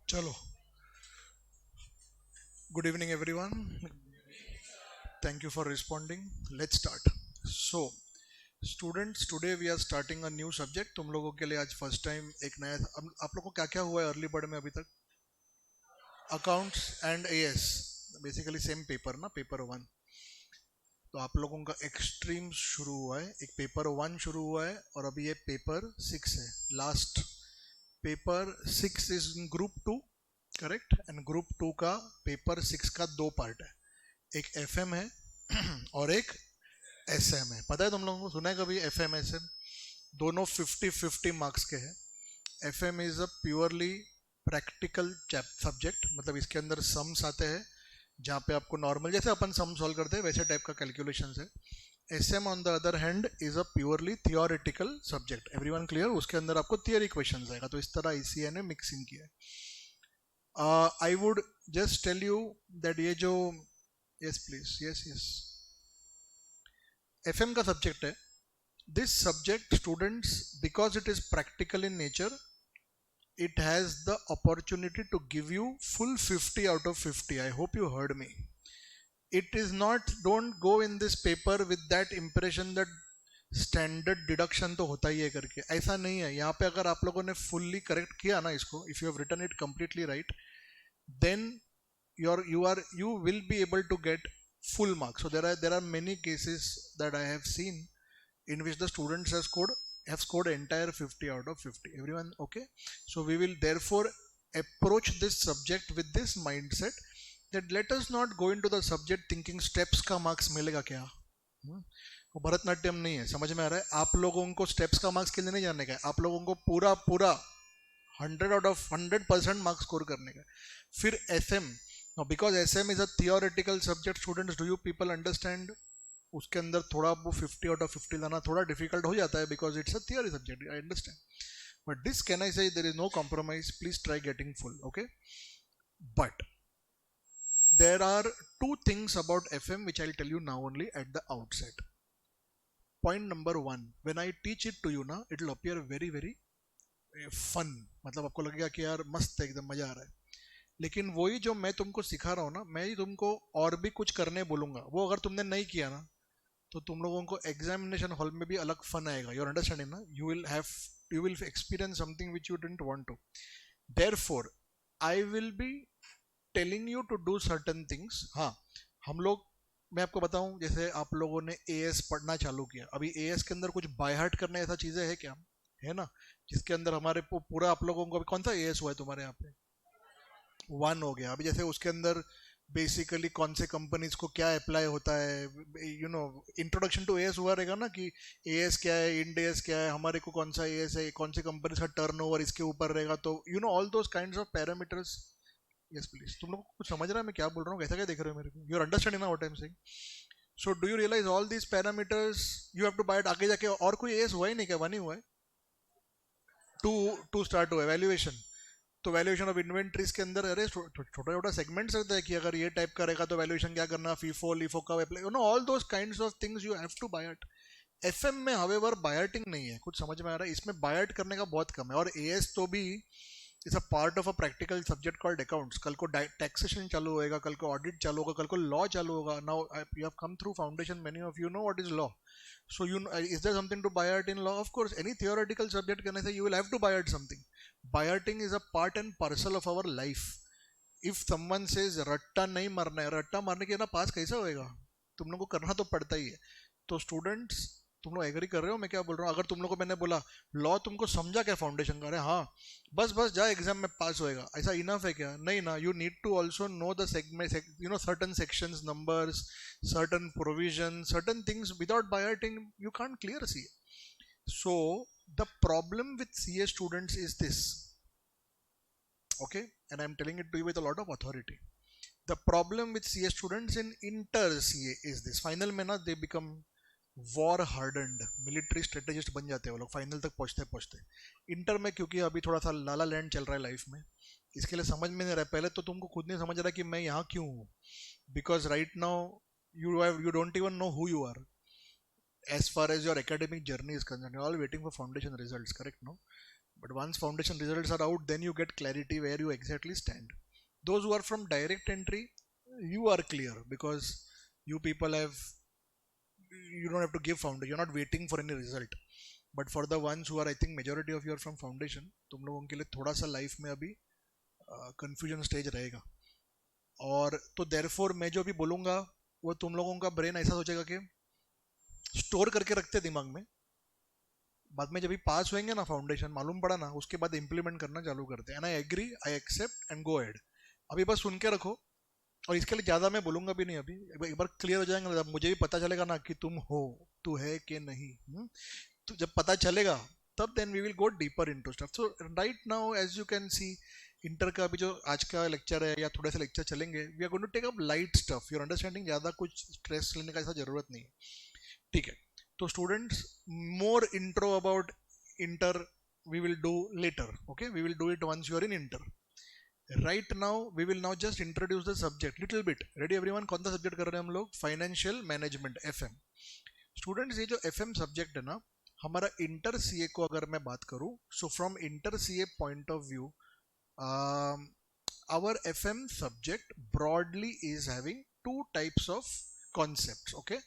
Chalo. Good evening, everyone. Thank you for responding. Let's start. So, students, today we are starting a new subject. तुम लोगों के लिए आज first time एक नया आप लोगों को क्या क्या हुआ है अर्ली बर्ड में अभी तक? Accounts and as, basically same paper ना, पेपर वन. तो आप लोगों का एक्सट्रीम शुरू हुआ है, एक पेपर वन शुरू हुआ है और अभी ये पेपर सिक्स है. Last paper six is in group two, correct. And group two का पेपर सिक्स का दो पार्ट है, एक एफएम है और एक एसएम है. पता है तुम लोगों को, सुना है कभी एफएम एसएम? दोनों 50-50 मार्क्स के हैं. FM is a purely practical subject, मतलब इसके अंदर सम्स आते हैं जहाँ पे आपको नॉर्मल जैसे अपन सम सॉल्व करते हैं वैसे टाइप का कैलकुलेशन है. SM on the other hand is a purely theoretical subject. Everyone clear? उसके अंदर आपको थियरी क्वेश्चन आएगा. तो इस तरह ईसीए ने मिक्सिंग किया है. I would just tell you that ये जो yes please yes yes FM का सब्जेक्ट है. This subject students, because it is practical in nature, it has the opportunity to give you full 50 out of 50. I hope you heard me. It is not, don't go in this paper with that impression that standard deduction तो होता ही है करके. ऐसा नहीं है. यहाँ पे अगर आप लोगों ने फुल्ली करेक्ट किया ना इसको, if you have written it completely right, then you will be able to get full marks. So there are many cases that I have seen in which the students have scored entire 50 out of 50. Everyone okay? So we will therefore approach this subject with this mindset that let us not go into the subject thinking steps का marks मिलेगा क्या. वो भरतनाट्यम नहीं है, समझ में आ रहा है? आप लोगों को स्टेप्स का मार्क्स के लिए नहीं जानने का है, आप लोगों को पूरा पूरा 100 आउट ऑफ 100% मार्क्स स्कोर करने का. फिर SM, because SM is a theoretical subject. Students, do you people understand? उसके अंदर थोड़ा वो 50 आउट ऑफ 50 लाना थोड़ा डिफिकल्ट हो जाता है because it's a theory subject. I understand, but this can I say there is no compromise. Please try getting full, okay. But there are two things about fm which I'll tell you now only at the outset. Point number one, when I teach it to you ना, it will appear very very fun. मतलब आपको लगेगा कि यार मस्त है, एकदम मजा आ रहा है. लेकिन वही जो मैं तुमको सिखा रहा हूँ ना, मैं ही तुमको और भी कुछ करने बोलूंगा. वो अगर तुमने नहीं किया ना, तो तुम लोगों को एग्जामिनेशन हॉल में भी अलग फन आएगा. योर अंडरस्टैंडिंग ना? You will experience something which you didn't want to. Therefore I will be telling you to do certain things. हाँ, हम लोग, मैं आपको बताऊं, जैसे आप लोगों ने एएस पढ़ना चालू किया, अभी एएस के अंदर कुछ बाय हार्ट करने ऐसा चीजें है क्या? है ना? जिसके अंदर हमारे पूरा आप लोगों को, कौन सा एएस हुआ है तुम्हारे यहाँ पे? वन हो गया. अभी जैसे उसके अंदर बेसिकली कौन से कंपनीज को क्या अप्लाई होता है, इंट्रोडक्शन टू एएस हुआ रहेगा ना, कि एएस क्या है, इंड एएस क्या है, हमारे को कौन सा एएस है, कौन सी कंपनी का टर्नओवर इसके ऊपर रहेगा. तो all those kinds of parameters. Yes please. तुम लोग को कुछ समझ रहा है मैं क्या बोल रहा हूँ? कैसा क्या देख रहे हो मेरे को? यू आर अंडरस्टैंडिंग ना what I am saying? So do you realise all these parameters you have to buy it. आगे जाके और कोई एएस हुआ ही नहीं क्या? वन ही हुआ है. टू टू स्टार्ट हुआ है वैल्यूएशन. तो वैल्यूएशन ऑफ इन्वेंट्रीज के अंदर अरे छोटा छोटा सेगमेंट्स रहता है कि अगर ये टाइप का रहेगा तो वैल्यूएशन क्या करना, फीफो लीफो का apply, all those kinds of things you have to buy it. FM में हवेवर बायर्टिंग नहीं है. कुछ समझ में आ रहा है? इसमें बायर्ट करने का बहुत कम है. और एएस तो भी it's a part of a practical subject called accounts. कल को टैक्सेशन चालू होएगा, कल को ऑडिट चालू होगा, कल को लॉ चालू होगा. Now you have come through foundation, many of you know what is law. So is there something to Bayard in law? Of course, any theoretical subject can I say you will have to Bayard something. Bayarding is a part and parcel of our life. If someone says रट्टा नहीं मारना है, रट्टा मारने के ना पास कैसा होएगा? तुम लोग को करना तो पड़ता ही है. तो स्टूडेंट्स, तुम लोग एग्री कर रहे हो मैं क्या बोल रहा हूँ? अगर तुम लोग को मैंने बोला लॉ तुमको समझा क्या फाउंडेशन का, अरे हाँ बस बस जा एग्जाम में पास होएगा, ऐसा इनफ है क्या? नहीं ना. You need to also know the segment, certain sections, numbers, certain provisions, certain things. Without biating you can't clear CA. So the problem with CA students is this, okay, and I'm telling it to you with a lot of authority. The problem with CA students in inter CA is this. Final में ना they become war hardened military strategist बन जाते हैं वो लोग final तक पहुंचते पहुंचते. इंटर में क्योंकि अभी थोड़ा सा लाला लैंड चल रहा है लाइफ में, इसके लिए समझ में नहीं रहा. पहले तो तुमको खुद नहीं समझ रहा कि मैं यहाँ क्यों हूँ, because right now you don't even know who you are as far as your academic journey is concerned. You're all waiting for foundation results, correct? No, But once foundation results are out, then you get clarity where you exactly stand. Those who are from direct entry, you are clear because you people have, you don't have to give foundation, you're not waiting for any result. But for the ones who are, I think majority of you are from foundation, तुम लोगों के लिए थोड़ा सा life में अभी confusion stage रहेगा. और तो देयरफॉर मैं जो भी बोलूंगा वो तुम लोगों का ब्रेन ऐसा सोचेगा कि स्टोर करके रखते दिमाग में, बाद में जब भी पास होंगे ना फाउंडेशन मालूम पड़ा ना, उसके बाद इंप्लीमेंट करना चालू करते हैं. And I agree, I accept and go ahead. अभी बस सुन के रखो, और इसके लिए ज़्यादा मैं बोलूंगा भी नहीं. अभी एक बार क्लियर हो जाएंगे ना, मुझे भी पता चलेगा ना कि तुम हो, तू है कि नहीं. तो जब पता चलेगा तब then we will go deeper into stuff. So right now as you can see, inter का भी जो आज का लेक्चर है या थोड़े से लेक्चर चलेंगे, we are going to take up light stuff. Your understanding, ज़्यादा कुछ स्ट्रेस लेने का ऐसा जरूरत नहीं है. ठीक है, तो students more intro about inter we will do later. Okay, we will do it once you are in inter. Right now we will now just introduce the subject little bit. Ready everyone? कौन सा subject कर रहे हैं हम लोग? Financial management, FM. Students ये जो FM subject है ना, हमारा इंटर सीए को अगर मैं बात करूं, so from inter CA point of view, our FM subject broadly is having two types of concepts. Okay,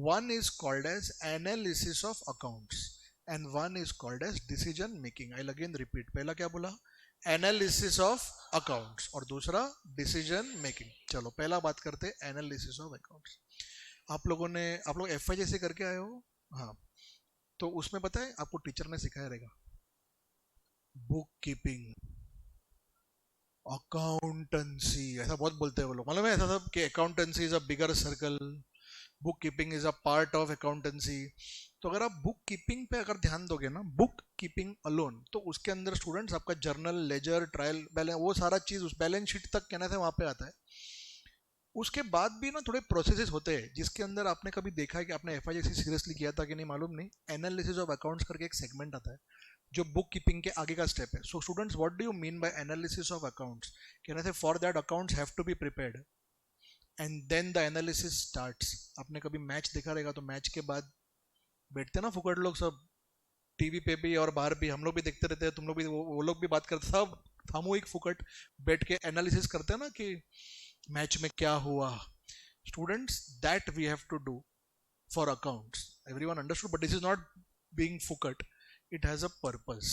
one is called as analysis of accounts and one is called as decision making. I'll again repeat. पहला क्या बोला? Analysis of accounts और दूसरा decision making. चलो पहला बात करते हैं एनालिसिस ऑफ अकाउंट्स. आप लोग FIJC करके आए हो? हाँ, तो उसमें पता है आपको टीचर ने सिखाया रहेगा बुक कीपिंग, अकाउंटेंसी, ऐसा बहुत बोलते हैं वो लोग, मालूम है ऐसा सब कि accountancy is a bigger circle, book keeping is a part of accountancy. तो अगर आप बुक कीपिंग पे अगर ध्यान दोगे ना, बुक कीपिंग अलोन, तो उसके अंदर स्टूडेंट्स आपका जर्नल, लेजर, ट्रायल बैलेंस, वो सारा चीज उस बैलेंस शीट तक कहना था वहां पे आता है. उसके बाद भी ना थोड़े प्रोसेसेस होते हैं जिसके अंदर आपने कभी देखा है कि आपने FIJC सीरियसली किया था कि नहीं मालूम नहीं. एनालिसिस ऑफ अकाउंट्स करके एक सेगमेंट आता है जो बुक कीपिंग के आगे का स्टेप है. So students what do you mean by analysis of accounts? कहना था for that accounts have to be prepared and then the analysis starts. आपने कभी मैच देखा रहेगा, तो मैच के बाद बैठते ना फुकट लोग सब टीवी पे भी और बाहर भी, हम लोग भी देखते रहते हैं, तुम लोग भी, वो लोग भी बात करते, सब सामूहिक फुकट बैठ के एनालिसिस करते हैं ना कि मैच में क्या हुआ. Students that we have to do for accounts. Everyone understood? But this is not being फुकट, it has a purpose.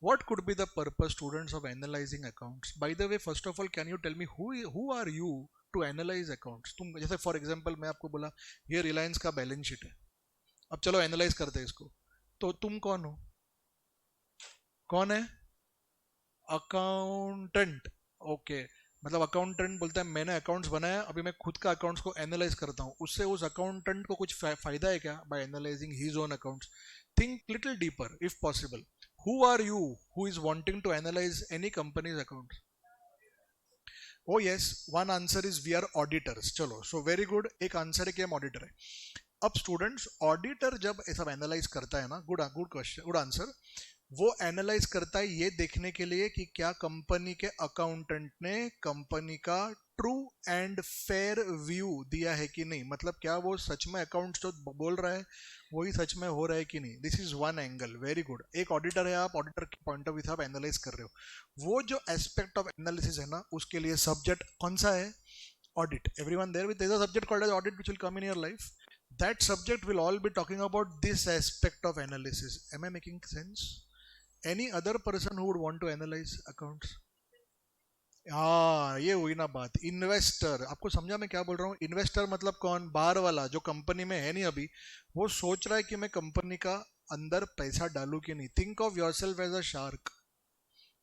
What could be the purpose, students, of analyzing accounts? By the way, first of all, can you tell me who are you to analyze accounts? तुम जैसे for example मैं आपको बोला ये रिलायंस का balance sheet है, अब चलो एनालाइज करते हैं इसको, तो तुम कौन हो? कौन है? अकाउंटेंट. ओके, मतलब अकाउंटेंट बोलता है मैंने अकाउंट्स बनाया, अभी मैं खुद का अकाउंट्स को एनालाइज करता हूँ, उससे उस अकाउंटेंट को कुछ फायदा है क्या by analysing his own accounts? Think little deeper if possible. Who are you who is wanting to analyze any company's accounts? Oh yes, one answer is we are auditors. चलो, so very good, एक answer है कि हम auditor है. अब students auditor जब ऐसा analyse करता है ना, गुड क्वेश्चन, गुड आंसर, वो एनालाइज करता है ये देखने के लिए कि क्या कंपनी के अकाउंटेंट ने कंपनी का ट्रू एंड फेयर व्यू दिया है कि नहीं, मतलब क्या वो सच में अकाउंट्स जो बोल रहा है वही सच में हो रहा है कि नहीं. This is one angle. Very good. एक ऑडिटर है, आप ऑडिटर के पॉइंट ऑफ व्यू से आप एनालाइज कर रहे हो. वो जो एस्पेक्ट ऑफ एनालिसिस है ना, उसके लिए सब्जेक्ट कौन सा है? Audit. Everyone there with a subject called as audit which will come in your life. That subject will all be talking about this aspect of analysis. Am I making sense? Any other person who would want to analyze accounts? हाँ, ये हुई ना बात. Investor, आपको समझा मैं क्या बोल रहा हूँ? इन्वेस्टर मतलब कौन? बाहर वाला जो कंपनी में है नहीं अभी, वो सोच रहा है कि मैं कंपनी का अंदर पैसा डालूं कि नहीं. Think of yourself as a shark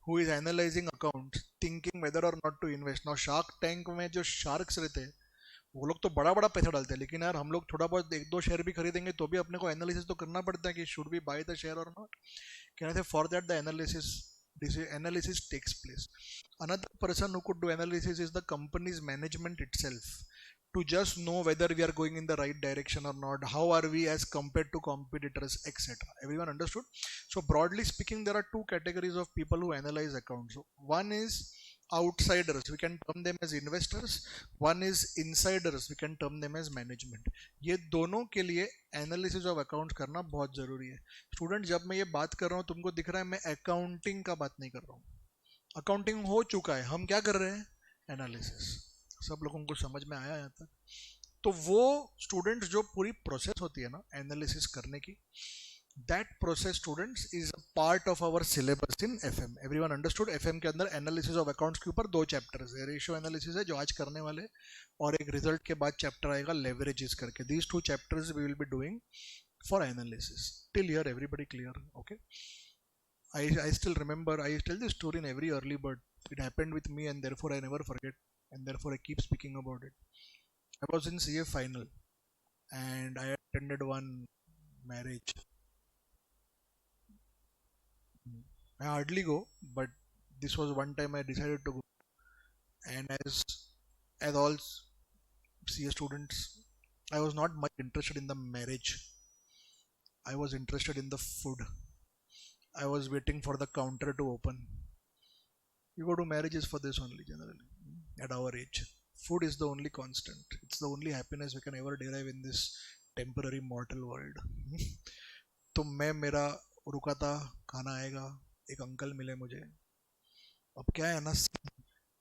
who is analyzing accounts, thinking whether or not to invest. Now shark tank में जो शार्क्स रहते हैं वो लोग तो बड़ा बड़ा पैसा डालते हैं, लेकिन यार हम लोग थोड़ा बहुत एक दो शेयर भी खरीदेंगे तो भी अपने को एनालिसिस तो करना पड़ता है कि should be by the share और नॉट. कहते हैं for that the analysis takes place. Another person who could do analysis is the company's management itself, to just know whether we are going in the right direction or not, how are we as compared to competitors, etc. Everyone understood? So broadly speaking, there are two categories of people who analyze accounts. One is outsiders, we can term them as investors. One is insiders, we can term them as management. ये दोनों के लिए analysis of accounts करना बहुत जरूरी है. Student, जब मैं ये बात कर रहा हूँ तुमको दिख रहा है मैं अकाउंटिंग का बात नहीं कर रहा हूँ. अकाउंटिंग हो चुका है, हम क्या कर रहे हैं? एनालिसिस. सब लोगों को समझ में आया यहाँ तक? तो वो स्टूडेंट्स जो पूरी प्रोसेस होती है ना एनालिसिस करने की, that process students is a part of our syllabus in FM. Everyone understood? FM के अंदर एनालिसिस ऑफ अकाउंट्स के ऊपर 2 चैप्टर्स है. रेशियो एनालिसिस है जो आज करने वाले, और एक रिजल्ट के बाद चैप्टर आएगा लेवरेजेस करके. These 2 chapters we will be doing for analysis. Till here everybody clear? Okay. I still remember, I tell this story in every early bird. It happened with me and therefore I never forget, and therefore I keep speaking about it. I was in CA final and I attended one marriage. I hardly go, but this was one time I decided to go. And as all CA students, I was not much interested in the marriage. I was interested in the food. I was waiting for the counter to open. You go to marriages for this only generally. At our age, food is the only constant. It's the only happiness we can ever derive in this temporary mortal world. तो मैं मेरा रुका था, खाना आएगा, एक uncle मिले मुझे. अब क्या है ना,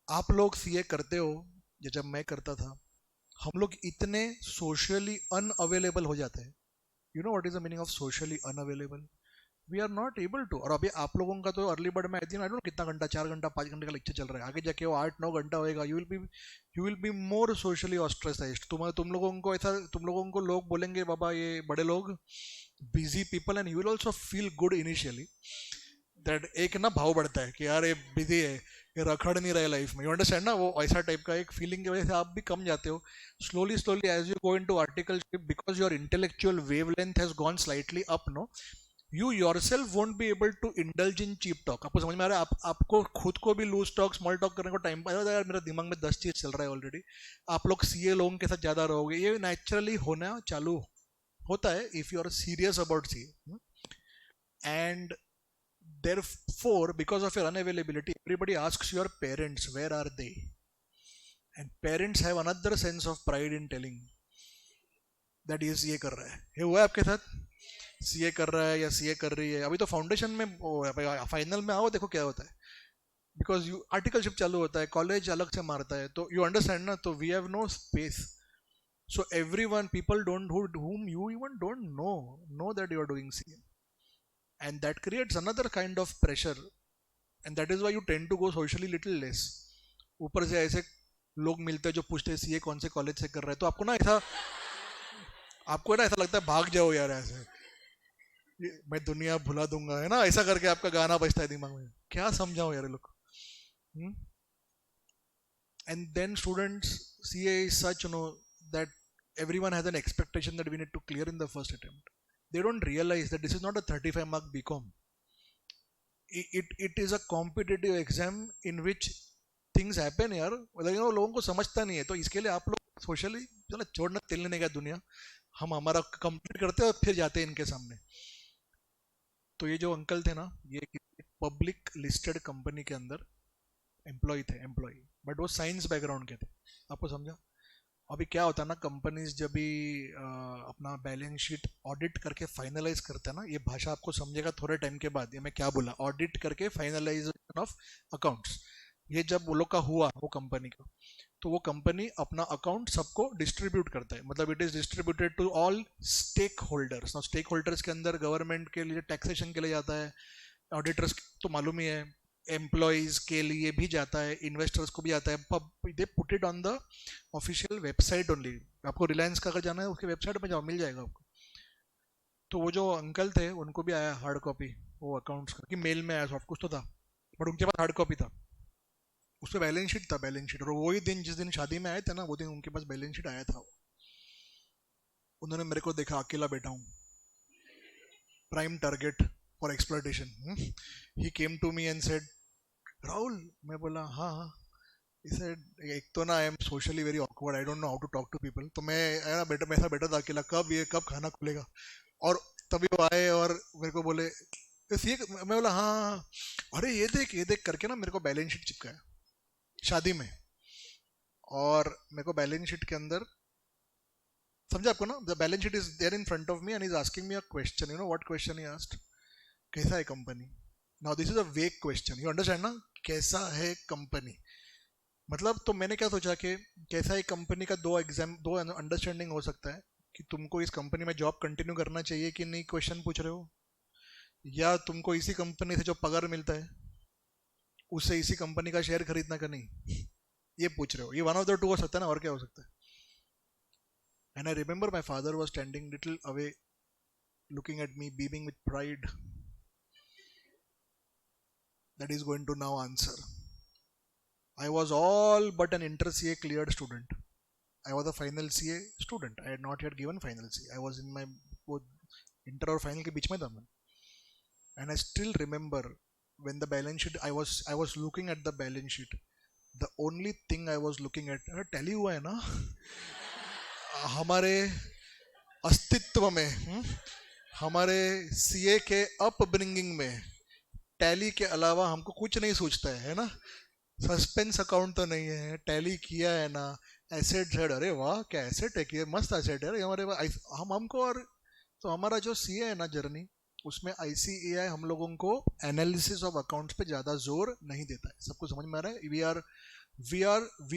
आप लोग सीए करते हो या जब मैं करता था, हम लोग इतने सोशली अनअवेलेबल हो जाते हैं. You know what is the meaning of socially unavailable? We are not able to. और अभी आप लोगों का तो अर्ली बर्ड में आई डोंट नो कितना घंटा, 4 घंटा 5 घंटे का लेक्चर चल रहा है. आगे जाके वो 8-9 घंटा होएगा. You will be more socially ostracised. तुम लोगों को ऐसा, तुम लोगों को लोग बोलेंगे बाबा ये बड़े लोग busy people, and you will also feel good initially. That एक ना भाव बढ़ता है कि यार ये बिजी है, ये रखड़ नहीं रहा लाइफ में. यू अंडरस्टैंड ना? वो ऐसा टाइप का एक फीलिंग की वजह से आप भी कम जाते हो. Slowly as you go into articleship, because your intellectual wavelength has gone slightly up, no, you yourself won't be able to indulge in cheap talk. आपको समझ में आ रहा है? आपको खुद को भी लूज टॉक, स्मॉल टॉक करने को टाइम पास होता है. यार मेरा दिमाग में 10 चीज चल रहा है ऑलरेडी. आप लोग सीए लोगों के साथ ज्यादा रहोगे, ये नेचुरली होना चालू होता है if you are serious about CA. And therefore because of your unavailability everybody asks your parents where are they, and parents have another sense of pride in telling that ये सीए कर रहा है. ये हुआ है आपके साथ? सीए कर रहा है या सीए कर रही है. अभी तो फाउंडेशन में, फाइनल में आओ देखो क्या होता है. बिकॉज यू आर्टिकलशिप चालू होता है, कॉलेज अलग से मारता है, तो यू अंडरस्टैंड ना? तो we have no space. So everyone, people don't whom you even don't know that you are doing CA, and that creates another kind of pressure, and that is why you tend to go socially little less. ऊपर से ऐसे लोग मिलते हैं जो पूछते हैं CA कौन से कॉलेज से कर रहे हैं, तो आपको ना ऐसा लगता है भाग जाओ यार, ऐसे मैं दुनिया भुला दूंगा, है ना, ऐसा करके आपका गाना बजता है दिमाग में. क्या समझाऊं यार लोग. And then students, CA is such, that everyone has an expectation that we need to clear in the first attempt. They don't realize that this is not a 35 mark BCom. It is a competitive exam in which things happen यार. मतलब लोगों को समझता नहीं है. तो इसके लिए आप लोग सोशली चलो छोड़ना, तिल लेने का दुनिया, हम हमारा कंप्लीट करते हैं और फिर जाते हैं इनके सामने. तो ये जो अंकल थे ना, ये पब्लिक लिस्टेड कंपनी के अंदर एम्प्लॉय थे, बट वो साइंस बैकग्राउंड के थे. आपको समझा? अभी क्या होता है ना, कंपनीज जब भी अपना बैलेंस शीट ऑडिट करके फाइनलाइज करते हैं ना, ये भाषा आपको समझेगा थोड़े टाइम के बाद. ये मैं क्या बोला, ऑडिट करके फाइनलाइजेशन ऑफ अकाउंट्स. ये जब वो लोग का हुआ, वो कंपनी का, तो वो कंपनी अपना अकाउंट सबको डिस्ट्रीब्यूट करता है. मतलब it is distributed to all stakeholders. Stakeholders के अंदर गवर्नमेंट के लिए टैक्सेशन के लिए जाता है, ऑडिटर्स तो मालूम ही है, एम्प्लॉयज के लिए भी जाता है, इन्वेस्टर्स को भी आता है. They put it on the official website only. आपको रिलायंस का अगर जाना है उसके वेबसाइट में जाओ, मिल जाएगा आपको. तो वो जो अंकल थे उनको भी आया हार्ड कॉपी वो अकाउंट्स का, कि मेल में आया, सॉफ्ट कुछ तो था, बट उनके पास हार्ड कॉपी था. उसमें बैलेंस शीट था, बैलेंस शीट. और वही दिन जिस दिन शादी में आए थे ना, वो दिन उनके पास बैलेंस शीट आया था. उन्होंने मेरे को देखा, अकेला बैठा हूँ, prime target for exploitation. He came to me and said, Rahul. मैं बोला हाँ हाँ. he said, एक तो ना I am socially very awkward, I don't know how to talk to people. तो मैं ऐसा बैठा था अकेला, कब खाना खुलेगा. और तभी वो आए और मेरे को बोले, मैं बोला हाँ. अरे ये देख करके ना मेरे को बैलेंस शीट चिपकाया. शादी में, और मेरे को बैलेंस शीट के अंदर, समझा आपको ना, the balance sheet is there in front of me and is asking me a question. You know what question he asked? कैसा है company? Now this is a vague question, you understand ना? कैसा है कंपनी मतलब, तो मैंने क्या सोचा कि कैसा है कंपनी का दो अंडरस्टैंडिंग हो सकता है कि तुमको इस कंपनी में जॉब कंटिन्यू करना चाहिए कि नहीं, क्वेश्चन पूछ रहे हो, या तुमको इसी कंपनी से जो पगार मिलता है उससे इसी कंपनी का शेयर खरीदना का नहीं, ये पूछ रहे हो. ये वन ऑफ द टू हो सकता है ना, और क्या हो सकता है? And I remember my father was standing little away looking at me beaming with pride that he's going to now answer. I was all but an inter CA cleared student. I was a final CA student. I had not yet given final CA. I was in my inter और final के बीच में था मैं. And I still remember when the balance sheet, I was looking at the balance sheet. The only thing I was looking at, tally हुआ है ना हमारे अस्तित्व में, हमारे सीए के अपब्रिंगिंग में टैली के अलावा हमको कुछ नहीं सोचता है ना. सस्पेंस अकाउंट तो नहीं है, टैली किया है ना, एसेट साइड, अरे वाह क्या एसेट है, कि मस्त एसेट है हमारे हमको. और तो हमारा जो सीए है ना जर्नी, उसमें आईसीएआई हम लोगों को एनालिसिस ऑफ अकाउंट्स पे ज़्यादा जोर नहीं देता है. सबको समझ में आ रहा है? we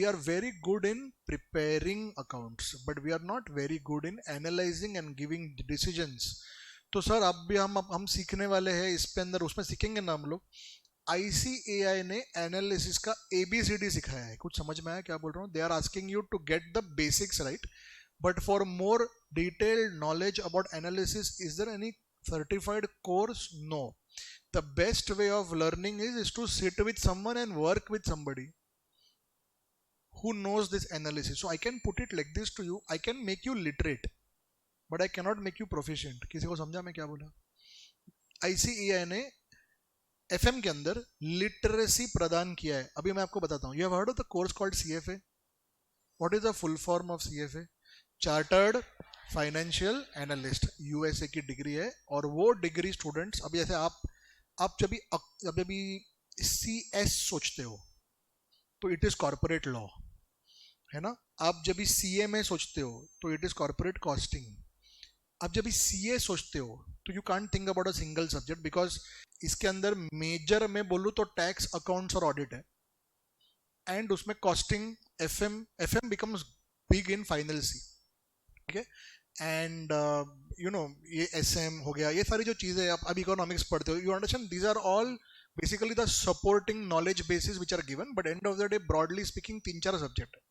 are very good in preparing accounts, but we are not very good in analyzing and giving decisions. तो सर अब भी हम सीखने वाले हैं इस पे अंदर, उसमें सीखेंगे ना हम लोग. आईसीएआई ने एनालिसिस का एबीसीडी सिखाया है. कुछ समझ में आया क्या बोल रहा हूँ? They are asking you to get the basics right, but for more detailed knowledge about analysis, is there any certified course? No. The best way of learning is to sit with someone and work with somebody who knows this analysis. So I can put it like this to you, I can make you literate but I cannot make you proficient. किसी को समझा मैं क्या बोला? ICAI ने FM के अंदर literacy प्रदान किया है. अभी मैं आपको बताता हूँ. You have heard of the course called CFA? What is the full form of CFA? Chartered financial analyst. USA की डिग्री है, और वो डिग्री स्टूडेंट्स, अभी जैसे आप जब भी सीएस सोचते हो तो इट इज कॉर्पोरेट लॉ, है ना. आप जब भी सीए में सोचते हो तो इट इज कॉर्पोरेट कॉस्टिंग. आप जब भी सीए सोचते हो तो you can't think about a single subject, because इसके अंदर मेजर में बोलूँ तो टैक्स, अकाउंट्स और ऑडिट है, एंड उसमें costing, FM becomes big in final see. ठीक है. एंड यू नो ये एसएम हो गया, ये सारी जो चीज़ें आप इकोनॉमिक्स पढ़ते हो, you understand, these are all basically the supporting knowledge basis which are given, but end of the day broadly speaking 3-4 subject है.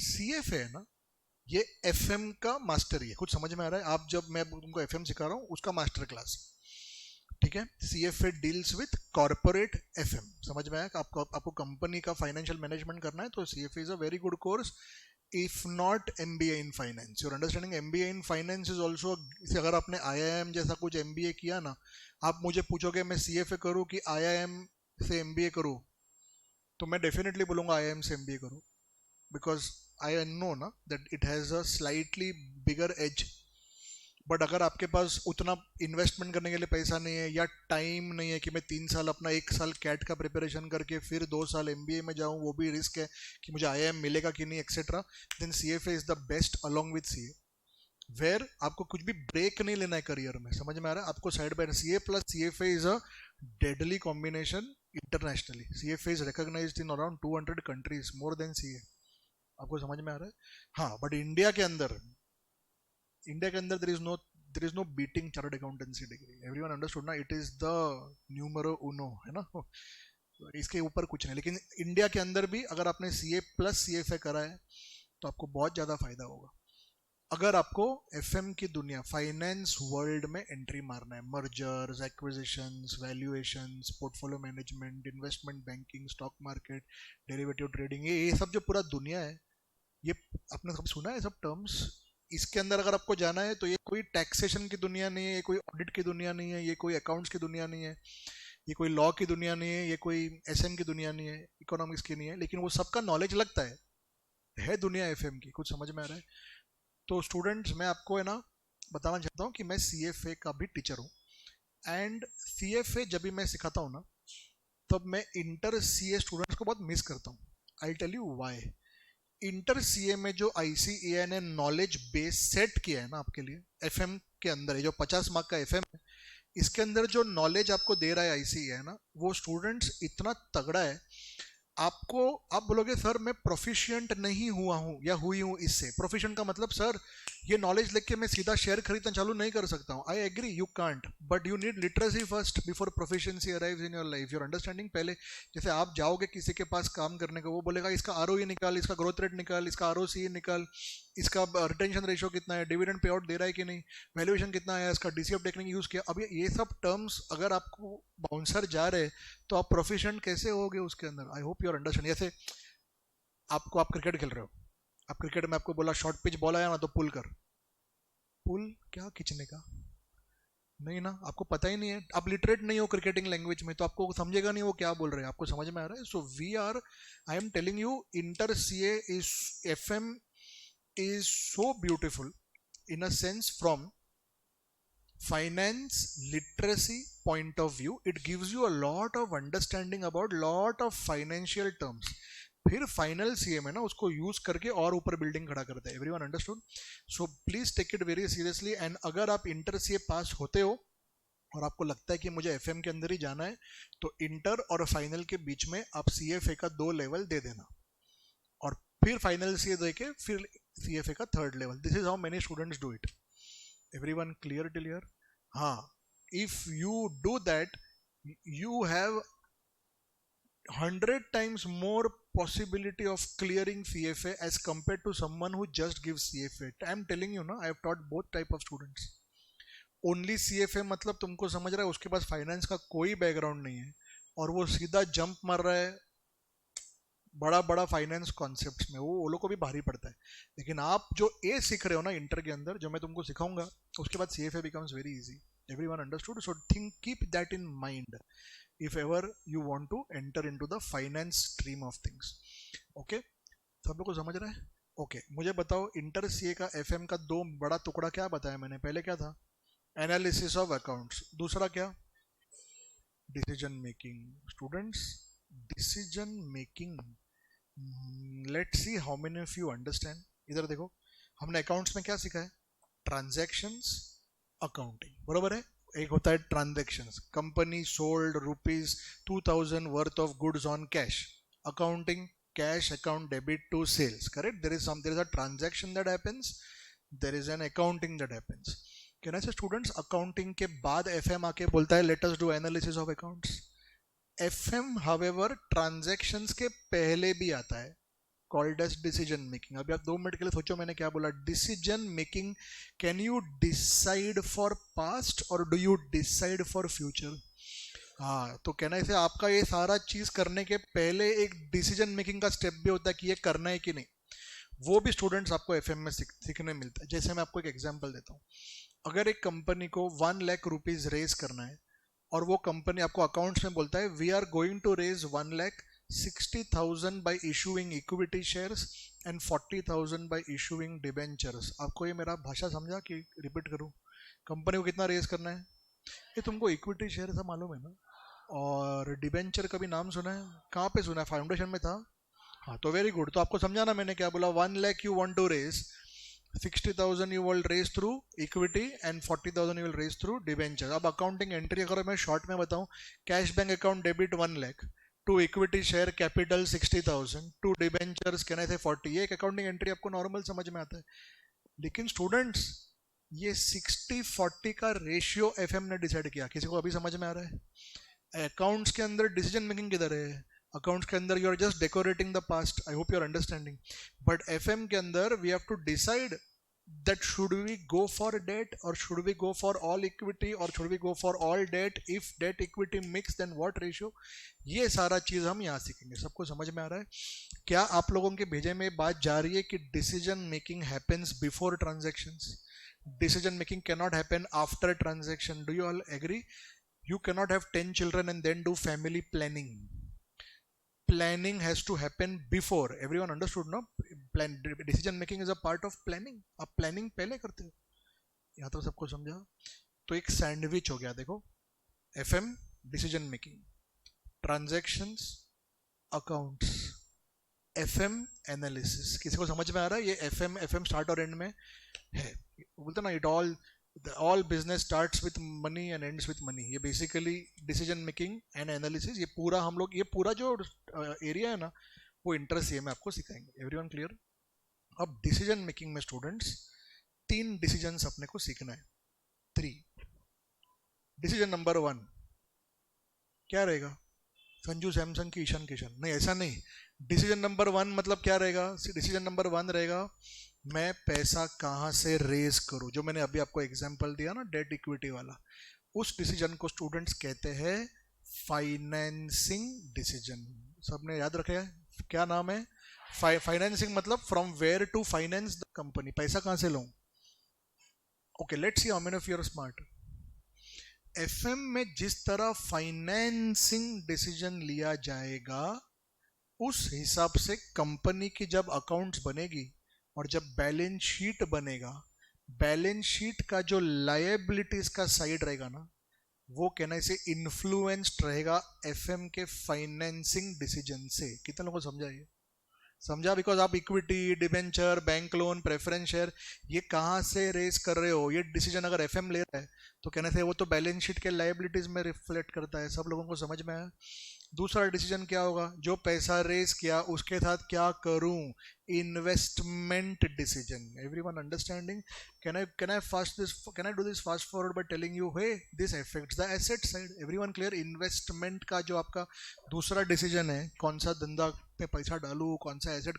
सीएफए है ना, ये एफएम का मास्टर ही है. कुछ समझ में आ रहा है? आप जब मैं तुमको एफएम सिखा रहा हूँ उसका मास्टर क्लास, ठीक है. CFA deals with corporate FM. समझ में आया? आपको कंपनी का फाइनेंशियल मैनेजमेंट करना है तो CFA is a very good course, if not MBA in finance. You're understanding? MBA in finance is also, अगर आपने IIM जैसा कुछ MBA किया ना, आप मुझे पूछोगे मैं CFA करूँ कि IIM से MBA करूँ, तो मैं डेफिनेटली बोलूँगा IIM से MBA करूँ, because I know ना that it has a slightly bigger edge. But अगर आपके पास उतना इन्वेस्टमेंट करने के लिए पैसा नहीं है, या टाइम नहीं है कि मैं 3 साल अपना 1 साल कैट का प्रिपरेशन करके फिर 2 साल MBA में जाऊँ, वो भी रिस्क है कि मुझे IIM मिलेगा कि नहीं etcetera, then CFA is the best along with CA, where आपको कुछ भी ब्रेक नहीं लेना है करियर में. समझ में आ रहा है? आपको side by CA plus CFA is a deadly combination internationally. CFA is recognised in around 200 countries, more than CA. आपको समझ में आ रहा है? हाँ, बट इंडिया के अंदर there is no beating chartered accountancy degree. Everyone understood ना? It is the numero uno, है ना. इसके ऊपर कुछ नहीं. लेकिन इंडिया के अंदर भी अगर आपने CA प्लस CFA करा है तो आपको बहुत ज़्यादा फायदा होगा. अगर आपको FM की दुनिया, फाइनेंस वर्ल्ड में एंट्री मारना है, mergers, acquisitions, valuations, portfolio management, investment banking, stock market, derivative trading, ये सब जो पूरा दुनिया है, ये आपने सब सुना है सब टर्म्स. इसके अंदर अगर आपको जाना है तो ये कोई टैक्सेशन की दुनिया नहीं है, ये कोई ऑडिट की दुनिया नहीं है, ये कोई अकाउंट्स की दुनिया नहीं है, ये कोई लॉ की दुनिया नहीं है, ये कोई SM की दुनिया नहीं है, इकोनॉमिक्स की नहीं है, लेकिन वो सबका नॉलेज लगता है दुनिया FM की. कुछ समझ में आ रहा है? तो स्टूडेंट्स, मैं आपको है ना बताना चाहता हूँ कि मैं CFA का भी टीचर हूँ, एंड CFA जब भी मैं सिखाता हूँ ना, तब मैं इंटर CA स्टूडेंट्स को बहुत मिस करता हूँ. I tell you why. Inter CA में जो आईसीएआई ने नॉलेज बेस सेट किया है ना आपके लिए एफएम के अंदर, जो 50 मार्क का एफएम है, इसके अंदर जो नॉलेज आपको दे रहा है आईसीएआई ना, वो स्टूडेंट्स इतना तगड़ा है. आपको आप बोलोगे सर मैं प्रोफिशिएंट नहीं हुआ हूं या हुई हूं इससे. प्रोफिशिएंट का मतलब सर ये नॉलेज लेके मैं सीधा शेयर खरीदना चालू नहीं कर सकता हूं. I agree you can't, but you need literacy first before proficiency arrives in your life. Your understanding पहले. जैसे आप जाओगे किसी के पास काम करने को, वो बोलेगा इसका आरओई निकाल, इसका ग्रोथ रेट निकाल, इसका आरओसी निकाल, इसका रिटेंशन रेशियो कितना है, डिविडेंड पे आउट दे रहा है कि नहीं, वैल्यूएशन कितना है, इसका डीसीएफ टेक्निक यूज किया. अब ये सब टर्म्स अगर आपको बाउंसर जा रहे तो आप प्रोफिशिएंट कैसे होगे उसके अंदर. I hope you're understand. जैसे आप क्रिकेट खेल रहे हो, आप क्रिकेट में आपको बोला शॉर्ट पिच बॉल आया ना तो पुल कर. पुल क्या खींचने का नहीं ना, आपको पता ही नहीं है, आप लिटरेट नहीं हो क्रिकेटिंग लैंग्वेज में, तो आपको समझेगा नहीं वो क्या बोल रहे हैं. आपको समझ में आ रहा है. So we are, I am telling you, inter CA is FM is so beautiful in a sense from finance literacy point of view. It gives you a lot of understanding about lot of financial terms. फिर final CA में ना उसको use करके और ऊपर building खड़ा करते हैं. Everyone understood. So please take it very seriously. And अगर आप इंटर सीए पास होते हो और आपको लगता है कि मुझे एफएम के अंदर ही जाना है, तो इंटर और फाइनल के बीच में आप सीएफए का 2 लेवल दे देना और फिर फाइनल सीए देके फिर CFA का 3rd level. This is how many students do it. Everyone clear till here? हाँ, if you do that, you have 100 times more possibility of clearing CFA as compared to someone who just gives CFA. I am telling you ना, I have taught both type of students. Only CFA मतलब तुमको समझ रहा है उसके पास finance का कोई background नहीं है और वो सीधा जंप मार रहा है बड़ा बड़ा फाइनेंस कॉन्सेप्ट्स में, वो लोग को भी भारी पड़ता है. लेकिन आप जो ए सीख रहे हो ना इंटर के अंदर, जो मैं तुमको सिखाऊंगा, उसके बाद CFA becomes very easy. Everyone understood. So think, keep that in mind if ever you want to enter into the finance stream of things. Okay, सब लोग को समझ रहा है. ओके, मुझे बताओ इंटर सीए का एफएम का 2 बड़ा टुकड़ा क्या बताया मैंने. पहले क्या था? Analysis of accounts. दूसरा क्या? Decision making. Students, decision making, let's see how many of you understand. इधर देखो, हमने अकाउंट्स में क्या सीखा है? Transactions, accounting. बरोबर है. एक होता है transactions, company sold ₹2000 worth of goods on cash. Accounting, cash account debit to sales. Correct. There is a transaction that happens, there is an accounting that happens. Can I say students, accounting के बाद FM आके बोलता है let us do analysis of accounts. FM however transactions के पहले भी आता है, कॉल्ड एज डिसीजन मेकिंग. अभी आप 2 मिनट के लिए सोचो मैंने क्या बोला. Decision making, can you decide for past और do you decide for future. हाँ, तो कहना है आपका ये सारा चीज करने के पहले एक डिसीजन मेकिंग का स्टेप भी होता है कि ये करना है कि नहीं. वो भी स्टूडेंट्स आपको एफएम में सीखने मिलता है. जैसे मैं आपको एक एग्जांपल देता हूँ. अगर एक कंपनी को 1 लाख रुपीज रेज करना है और वो कंपनी आपको अकाउंट्स में बोलता है we are going to raise 1,60,000 by issuing equity shares and 40,000 by issuing debentures. आपको ये मेरा भाषा समझा कि रिपीट करूं? कंपनी को कितना रेज करना है? ये तुमको इक्विटी शेयर था मालूम है ना, और डिबेंचर का भी नाम सुना है. कहाँ पे सुना है? फाउंडेशन में था. हाँ, तो वेरी गुड. तो आपको समझाना मैंने क्या बोला. 1 lakh you want to raise, 60,000 you will raise through equity and 40,000 you will raise through debentures. अब अकाउंटिंग एंट्री अगर मैं शॉर्ट में बताऊं, cash bank account debit 1 lakh, to equity share capital 60,000, to debentures can I say 40. एक accounting entry आपको normal समझ में आता है. लेकिन स्टूडेंट्स, ये 60-40 का रेशियो एफएम ने डिसाइड किया. किसी को अभी समझ में आ रहा है? अकाउंट्स के अंदर डिसीजन मेकिंग किधर है? अकाउंट्स के अंदर you are just decorating the past. I hope you are understanding. But FM के अंदर we have to decide that should we go for debt or should we go for all equity or should we go for all debt. If debt equity mix then what ratio. ये सारा चीज हम यहाँ सीखेंगे. सबको समझ में आ रहा है? क्या आप लोगों के भेजे में बात जा रही है कि decision making happens before transactions, decision making can not happen after transaction. Do you all agree? You can not have 10 children and then do family planning. Planning has to happen before. Everyone understood no? Decision making is a part of planning. आप planning पहले करते हो. यहाँ तो सबको समझा. तो एक सैंडविच हो गया. देखो, FM decision making, transactions, accounts, FM analysis. किसी को समझ में आ रहा है ये FM स्टार्ट और एंड में है? बोलते ना it all business starts with money and ends with money. ये basically decision making and analysis, ये पूरा हम लोग, ये पूरा जो एरिया है ना वो इंटरेस्ट ये में आपको सिखाएंगे। Everyone clear? अब डिसीजन मेकिंग में स्टूडेंट्स 3 डिसीजंस अपने को सीखना है। 3 डिसीजन नंबर 1 क्या रहेगा? संजू सैमसंग की ईशान किशन? नहीं, ऐसा नहीं। डिसीजन नंबर 1 मतलब क्या रहेगा? डिसीजन नंबर 1 रहेगा मैं पैसा कहां से रेज करूं। जो मैंने अभी आपको एग्जांपल दिया ना डेट इक्विटी वाला, उस डिसीजन को स्टूडेंट्स कहते हैं फाइनेंसिंग डिसीजन। सबने याद रखा है क्या नाम है? फाइनेंसिंग मतलब from where to finance the company, पैसा कहां से लूं। Okay, let's see how many of you are smart. FM में जिस तरह फाइनेंसिंग डिसीजन लिया जाएगा उस हिसाब से कंपनी की जब अकाउंट्स बनेगी और जब बैलेंस शीट बनेगा, बैलेंस शीट का जो लायबिलिटीज का साइड रहेगा ना वो कहना इसे इन्फ्लुएंस्ड रहेगा एफएम के फाइनेंसिंग डिसीजन से। कितने लोगों को समझा ये? समझा? बिकॉज आप equity, debenture, bank loan, preference share ये कहाँ से रेज कर रहे हो, ये डिसीजन अगर एफएम ले रहा है तो कहने से वो तो बैलेंस शीट के लायबिलिटीज में रिफ्लेक्ट करता है। सब लोगों को समझ में आया? दूसरा डिसीजन क्या होगा? जो पैसा रेज किया उसके साथ क्या करूं, investment decision. Everyone understanding? Can I do this fast forward by telling you hey this affects the asset side. Everyone clear? Investment का जो आपका दूसरा डिसीजन है, कौन सा धंधा पे पैसा डालूं, कौन सा एसेट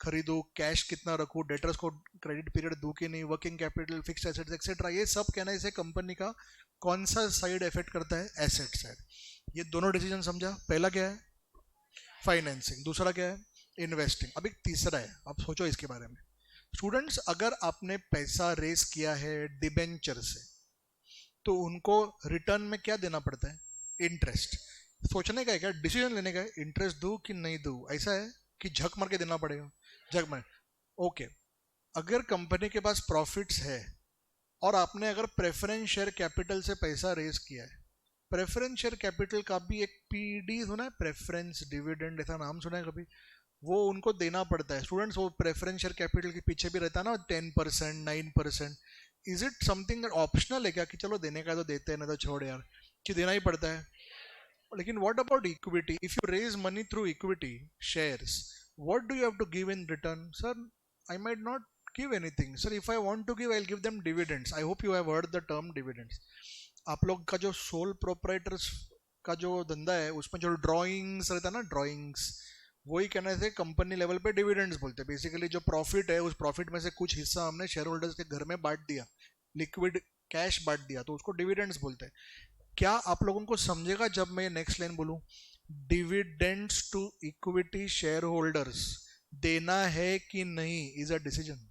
खरीदूं, कैश कितना रखूं, डेटर्स को क्रेडिट पीरियड दूं कि नहीं, working capital, fixed assets etcetera, ये सब कहना से कंपनी का कौन सा साइड इफेक्ट करता है, एसेट साइड। ये दोनों डिसीजन समझा? पहला क्या है? फाइनेंसिंग। दूसरा क्या है? इन्वेस्टिंग। अब एक तीसरा है, आप सोचो इसके बारे में। स्टूडेंट्स, अगर आपने पैसा रेस किया है डिबेंचर से तो उनको रिटर्न में क्या देना पड़ता है? इंटरेस्ट। सोचने का है क्या? डिसीजन लेने का है, इंटरेस्ट दूं कि नहीं दूं, ऐसा है कि झक मार के देना पड़ेगा? झक मार। ओके, अगर कंपनी के पास प्रॉफिट्स है और आपने अगर प्रेफरेंस शेयर कैपिटल से पैसा रेज किया है, प्रेफरेंस शेयर कैपिटल का भी एक पीडी सुना है, प्रेफरेंस डिविडेंड, ऐसा नाम सुना है कभी? वो उनको देना पड़ता है। स्टूडेंट्स, वो प्रेफरेंस शेयर कैपिटल के पीछे भी रहता है ना 10%, 9%। इज इट समथिंग ऑप्शनल है क्या कि चलो देने का तो देते हैं ना तो छोड़ यार, कि देना ही पड़ता है? लेकिन what about equity? If you raise money through equity shares, what do you have to give in return? Sir, I might not give anything. Sir, if I want to give, I'll give them dividends. I hope you have heard the term dividends. आप लोग का जो soul proprietors का जो धंधा है उसमें जो ड्राइंग्स रहता है ना, ड्राइंग्स, वही कहने से कंपनी लेवल पे डिविडेंड्स बोलते हैं। बेसिकली जो प्रॉफिट है उस प्रॉफिट में से कुछ हिस्सा हमने शेयर होल्डर्स के घर में बांट दिया, लिक्विड कैश बांट दिया, तो उसको डिविडेंड्स बोलते हैं। क्या आप लोगों को समझेगा जब मैं नेक्स्ट लाइन बोलूं? Dividends to equity share holders देना है कि नहीं is a decision.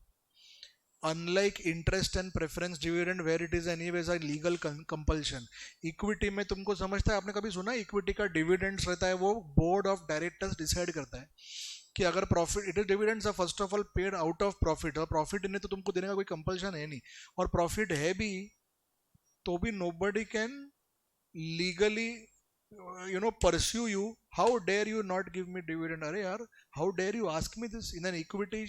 Unlike interest and preference dividend where it is anyways a legal compulsion, equity में तुमको समझता है, आपने कभी सुना इक्विटी का डिविडेंड्स रहता है वो बोर्ड ऑफ डायरेक्टर्स डिसाइड करता है कि अगर profit, it is dividends are first of all paid out of profit, और प्रॉफिट नहीं तो तुमको देने का कोई कंपल्शन है नहीं, और प्रॉफिट है भी तो भी nobody can legally pursue you. How dare you not give me dividend? अरे यार, how dare you ask me this? In an equity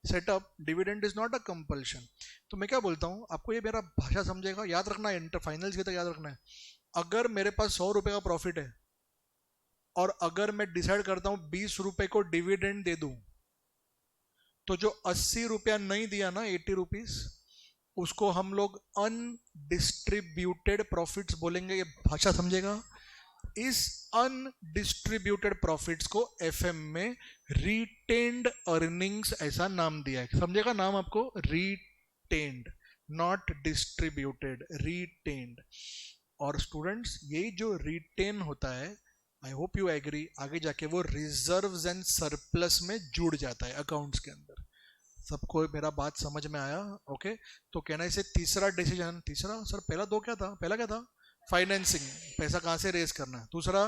setup, dividend is not a compulsion. तो मैं क्या बोलता हूँ आपको, ये मेरा भाषा समझेगा, याद रखना है, इंटर फाइनल्स के तक याद रखना है। अगर मेरे पास 100 रुपए का प्रॉफिट है और अगर मैं डिसाइड करता हूँ 20 रुपए को डिविडेंड दे दूं, तो जो 80 रुपया नहीं दिया ना, 80 रुपीज, उसको हम लोग अनडिस्ट्रीब्यूटेड प्रॉफिट्स बोलेंगे। ये भाषा समझेगा? इस अनडिस्ट्रीब्यूटेड प्रॉफिट्स को एफएम में रिटेन्ड अर्निंग्स ऐसा नाम दिया है। समझेगा नाम आपको? Retained, not distributed, retained. और स्टूडेंट्स, यही जो रिटेन होता है, आई होप यू एग्री, आगे जाके वो रिजर्व्स एंड सरप्लस में जुड़ जाता है अकाउंट्स के अंदर। सबको मेरा बात समझ में आया? ओके, तो कहना इसे तीसरा डिसीजन। तीसरा सर, पहला दो क्या था? पहला क्या था? फाइनेंसिंग, पैसा कहां से रेज करना है। दूसरा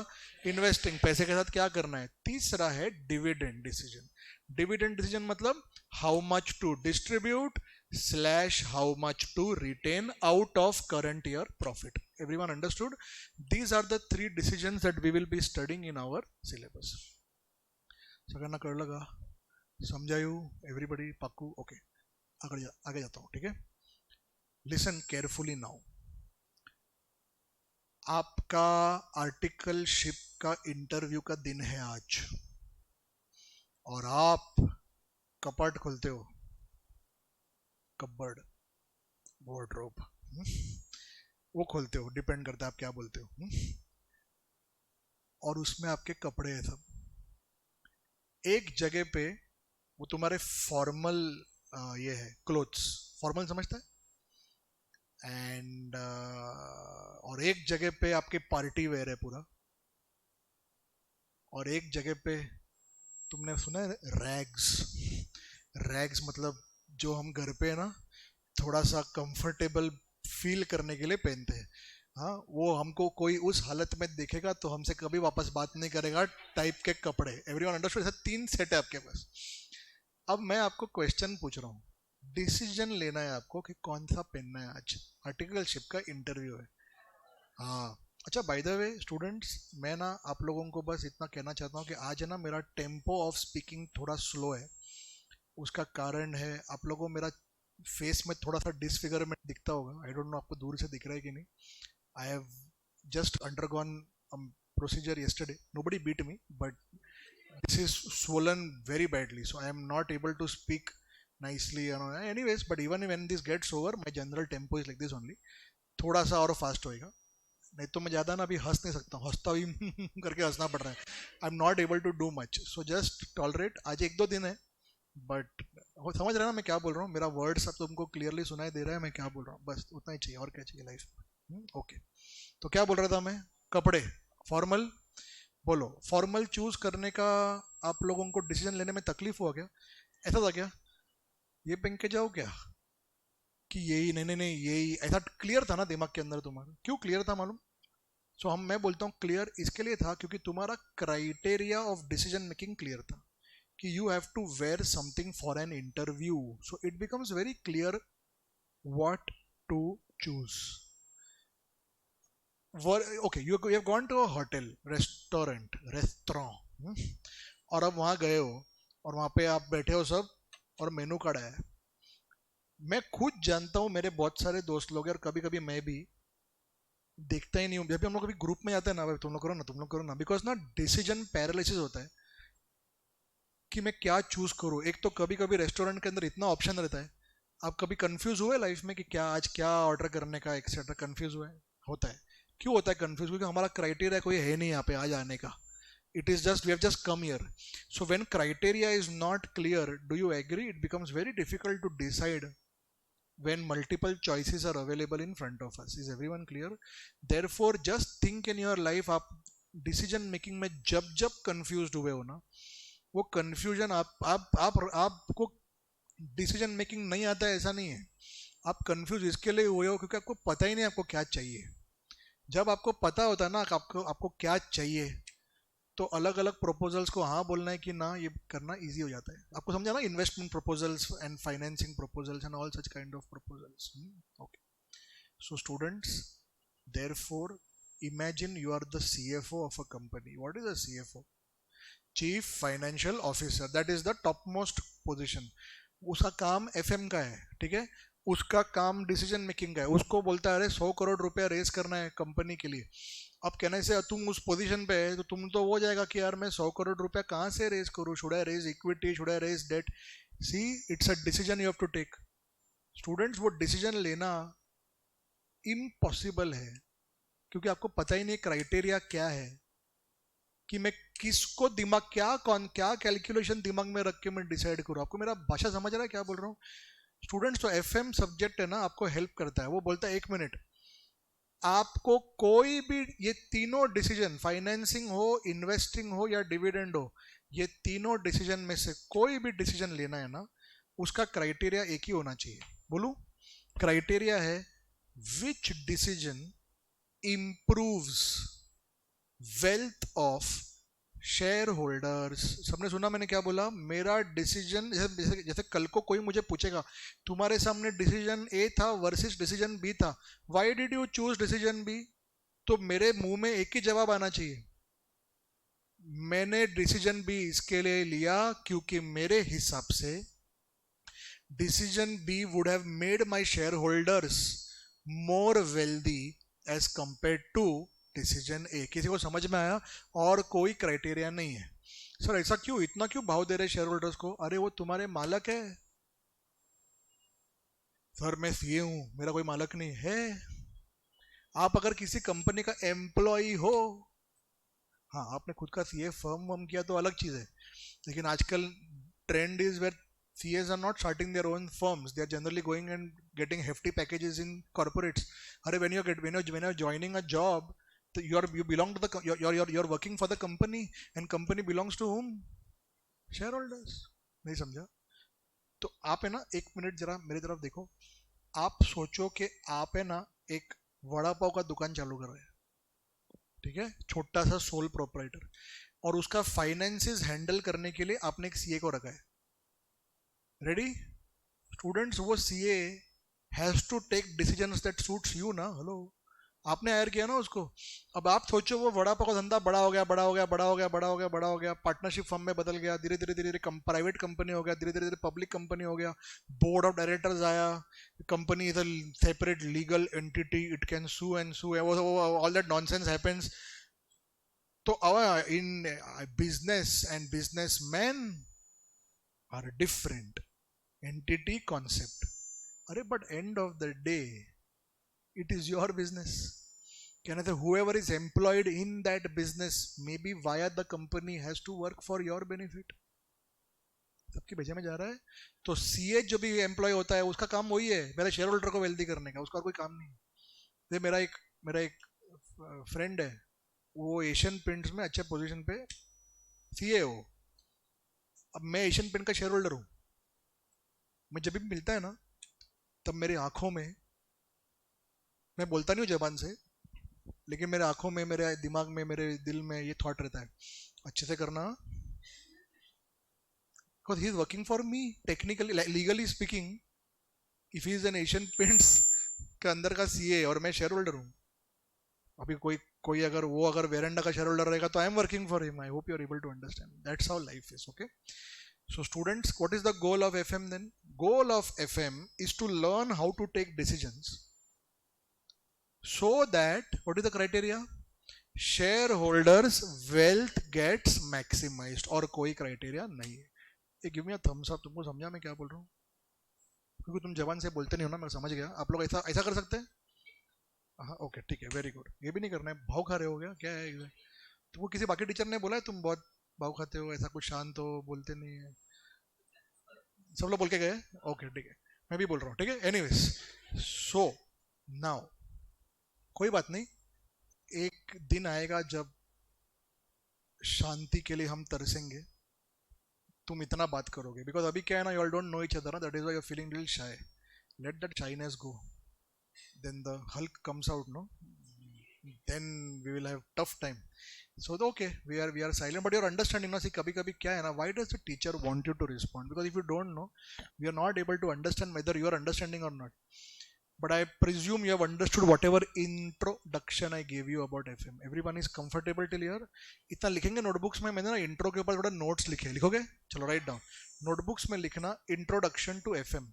इन्वेस्टिंग, पैसे के साथ क्या करना है। तीसरा है डिविडेंड डिसीजन। डिविडेंड डिसीजन मतलब how much to distribute / how much to retain out of current year profit. Everyone understood? These are the 3 decisions that we will be studying in our syllabus. सगळ्यांना कळलं का? समझायू everybody? पाकू? Okay, आगे जाता हूँ, ठीक है? Listen carefully now. आपका articleship का इंटरव्यू का दिन है आज, और आप कपाट खोलते हो, कपबोर्ड, वार्डरोब, वो खोलते हो, डिपेंड करता है आप क्या बोलते हो, और उसमें आपके कपड़े हैं सब. एक जगह पे वो तुम्हारे फॉर्मल ये है, क्लोथ्स, फॉर्मल समझता है, एंड और एक जगह पे आपके पार्टी वेयर है पूरा, और एक जगह पे तुमने सुना है रैग्स. रैग्स मतलब जो हम घर पे है ना थोड़ा सा कंफर्टेबल फील करने के लिए पहनते हैं. हाँ, वो हमको कोई उस हालत में देखेगा तो हमसे कभी वापस बात नहीं करेगा टाइप के कपड़े. Everyone understood? ऐसा 3 सेट है आपके पास. अब मैं आपको क्वेश्चन पूछ रहा हूँ, डिसीजन लेना है आपको कि कौन सा पहनना है. आज आर्टिकलशिप का इंटरव्यू है. हाँ, अच्छा, बाय द वे स्टूडेंट्स, मैं ना आप लोगों को बस इतना कहना चाहता हूँ कि आज है ना मेरा टेम्पो ऑफ स्पीकिंग थोड़ा स्लो है. उसका कारण है, आप लोगों को मेरा फेस में थोड़ा सा डिसफिगरमेंट दिखता होगा. आई डोंट नो आपको दूर से दिख रहा है कि नहीं. I have just undergone procedure yesterday. Nobody beat me, but this is swollen very badly, so I am not able to speak nicely, you know. Anyways, but even when this gets over, my general tempo is like this only. थोड़ा सा और fast होएगा, नहीं तो मैं ज़्यादा ना अभी हंस नहीं सकता हूँ, हंसता हुई करके हंसना पड़ रहा है. I am not able to do much, so just tolerate. आज 1-2 दिन है, बट समझ रहे ना मैं क्या बोल रहा हूँ? मेरा वर्ड्स अब तुमको क्लियरली सुनाई दे रहा है मैं क्या बोल रहा हूँ? बस उतना ही चाहिए, और क्या चाहिए लाइफ में. ओके, तो क्या बोल रहा था मैं? कपड़े फॉर्मल. बोलो, फॉर्मल चूज करने का आप लोगों को डिसीजन लेने में तकलीफ हुआ क्या? ऐसा था क्या ये पहन के जाओ क्या, कि यही? नहीं नहीं नहीं, यही. ऐसा क्लियर था ना दिमाग के अंदर तुम्हारा? क्यों क्लियर था मालूम? सो मैं बोलता हूँ क्लियर इसके लिए था क्योंकि तुम्हारा criteria of decision making clear था कि you have to wear something for an interview. So it becomes very clear what to choose. Okay, you have gone to a hotel, restaurant, और अब वहां गए हो और वहां पे आप बैठे हो सब, और मेनू कार्ड है. मैं खुद जानता हूँ, मेरे बहुत सारे दोस्त लोग हैं, और कभी कभी मैं भी देखता ही नहीं हूँ. जब भी हम लोग कभी ग्रुप में जाते हैं ना, भाई तुम लोग करो ना, तुम लोग करो ना, बिकॉज ना डिसीजन पैरालिसिस होता है कि मैं क्या चूज करूँ. एक तो कभी कभी रेस्टोरेंट के अंदर इतना ऑप्शन रहता है, आप कभी कंफ्यूज हुए लाइफ में कि क्या आज क्या ऑर्डर करने का एक्सेट्रा? कंफ्यूज हुए? होता है. क्यों होता है कंफ्यूज? क्योंकि हमारा क्राइटेरिया कोई है नहीं यहाँ पे आज आने का. It is just we have just come here. So when criteria is not clear, do you agree? It becomes very difficult to decide when multiple choices are available in front of us. Is everyone clear? Therefore, just think in your life, आप decision making में जब जब confused हुए हो ना, वो confusion आपको decision making नहीं आता है ऐसा नहीं है. आप कंफ्यूज इसके लिए हुए हो क्योंकि आपको पता ही नहीं आपको क्या चाहिए. जब आपको पता होता है ना आपको क्या चाहिए, तो अलग अलग प्रपोजल्स को हाँ बोलना है कि ना ये करना इजी हो जाता है. आपको समझा ना? Investment proposals and financing proposals and all such kind of proposals. Okay, so students, therefore imagine you are the CFO of a company. What is a CFO? Chief Financial Officer. That is the topmost position. उसका काम FM का है, ठीक है? उसका काम decision making का है. उसको बोलता है अरे 100 करोड़ रुपया रेस करना है कंपनी के लिए. अब कहने से तुम उस पोजीशन पे है तो तुम तो हो जाएगा कि यार मैं 100 करोड़ रुपया कहाँ से रेस करूँ? Should I raise equity? Should I raise debt? See, it's a decision you have to take. Students, वो डिसीजन लेना इम्पॉसिबल है क्योंकि आपको पता ही नहीं क्राइटेरिया क्या है कि मैं किसको क्या कैलकुलेशन दिमाग में रख के मैं डिसाइड करूँ. आपको मेरा भाषा समझ रहा है क्या बोल रहा हूँ? स्टूडेंट्स, तो FM सब्जेक्ट है ना, आपको हेल्प करता है. वो बोलता है 1 मिनट, आपको कोई भी ये तीनों डिसीजन, फाइनेंसिंग हो, इन्वेस्टिंग हो या डिविडेंड हो, ये तीनों डिसीजन में से कोई भी डिसीजन लेना है ना, उसका क्राइटेरिया एक ही होना चाहिए. बोलूं? क्राइटेरिया है which decision improves wealth of shareholders. सबने सुना मैंने क्या बोला? मेरा डिसीजन, जैसे कल को कोई मुझे पूछेगा तुम्हारे सामने डिसीजन ए था वर्सेस डिसीजन बी था, why did you choose decision B? तो मेरे मुंह में एक ही जवाब आना चाहिए, मैंने डिसीजन भी इसके लिए लिया क्योंकि मेरे हिसाब से decision B would have made my shareholders more wealthy as compare to decision A. किसी को समझ में आया? और कोई क्राइटेरिया नहीं है। सर ऐसा क्यों, इतना क्यों भाव दे रहे शेयर होल्डर्स को? अरे वो तुम्हारे मालक है। सर मैं सीए हूं, मेरा कोई मालक नहीं है। आप अगर किसी कंपनी का एम्प्लॉय हो, हाँ आपने खुद का सीए फर्म वर्म किया तो अलग चीज है, लेकिन आजकल trend is where CAs are not starting their own firms. They are generally going and getting hefty packages in corporates. Are when you're joining a job, you belong to the you're working for the company, and company belongs to whom? Shareholders. नहीं समझा? तो आप है ना, एक minute जरा मेरी तरफ देखो। आप सोचो कि आप है ना एक वड़ा पाव का दुकान चालू कर रहे हैं, ठीक है, छोटा सा सोल प्रोपराइटर, और उसका फाइनेंसेस हैंडल करने के लिए आपने एक सीए को रखा है। रेडी स्टूडेंट्स, वो CA has to take decisions that suits you ना। हेलो, आपने हायर किया ना उसको। अब आप सोचो वो वड़ा पाव का धंधा बड़ा हो गया, बड़ा हो गया, बड़ा हो गया, बड़ा हो गया, बड़ा हो गया, पार्टनरशिप फर्म में बदल गया, धीरे धीरे धीरे धीरे प्राइवेट कंपनी हो गया, धीरे धीरे धीरे पब्लिक कंपनी हो गया, बोर्ड ऑफ डायरेक्टर्स आया, company is a separate legal entity, it can sue and sue, all that nonsense happens. तो in business and businessman are different entity concept. अरे but end of the day it is your business. Can I say whoever is employed in that business, maybe via the company, has to work for your benefit. सबके भेजे में जा रहा है। तो CA जो भी एम्प्लॉय होता है उसका काम वही है, मेरे शेयर होल्डर को वेल्दी करने का, उसका कोई काम नहीं। ये मेरा एक फ्रेंड है, वो एशियन पेंट्स में अच्छे पोजीशन पे सीए हो। अब मैं एशियन पेंट का शेयर होल्डर हूँ। मैं जब भी मिलता है ना, तब मेरी आंखों में, मैं बोलता नहीं हूँ जबान से, लेकिन मेरे आंखों में, मेरे दिमाग में, मेरे दिल में ये थॉट रहता है, अच्छे से करना, because he is working for me technically, legally speaking. if he is an Asian Paints के अंदर का सीए और मैं शेयर होल्डर हूँ, अभी कोई कोई अगर वेरेंडा का शेयर होल्डर रहेगा तो I am working for him. I hope you are able to understand, that's how life is. Okay, so students, what is the goal of FM then? Goal of FM is to learn how to take decisions so that, what is the criteria? Shareholders wealth gets maximized, और कोई criteria नहीं है। ये give me a thumbs up, तुमको समझा मैं क्या बोल रहा हूँ? क्योंकि तुम जबान से बोलते नहीं हो ना, मैं समझ गया। आप लोग ऐसा ऐसा कर सकते हैं? हाँ ओके ठीक है, वेरी गुड। ये भी नहीं करना है, भाव खा रहे हो गया क्या है? तो वो किसी बाकी टीचर ने बोला है तुम बहुत भाव खाते हो, ऐसा कुछ शांत हो, बोलते नहीं है? सब लोग बोल के गए? ओके ठीक है, मैं भी बोल रहा हूँ, ठीक है। एनीवेज, सो नाउ कोई बात नहीं, एक दिन आएगा जब शांति के लिए हम तरसेंगे, तुम इतना बात करोगे, बिकॉज अभी क्या है ना, you all don't know each other ना, that is why you are feeling little shy. Let that shyness go, then the hulk comes out, no, then we will have tough time. So okay, we are silent, but you're understanding ना। See कभी कभी क्या है ना, why does the teacher want you to respond? Because if you don't know, we are not able to understand whether you are understanding or not. But I presume you have understood whatever introduction I gave you about FM. Everyone is comfortable till here? इतना लिखेंगे notebooks में, मैंने ना intro के ऊपर थोड़ा notes लिखे, लिखोगे? चलो राइट डाउन, नोटबुक्स में लिखना इंट्रोडक्शन टू FM,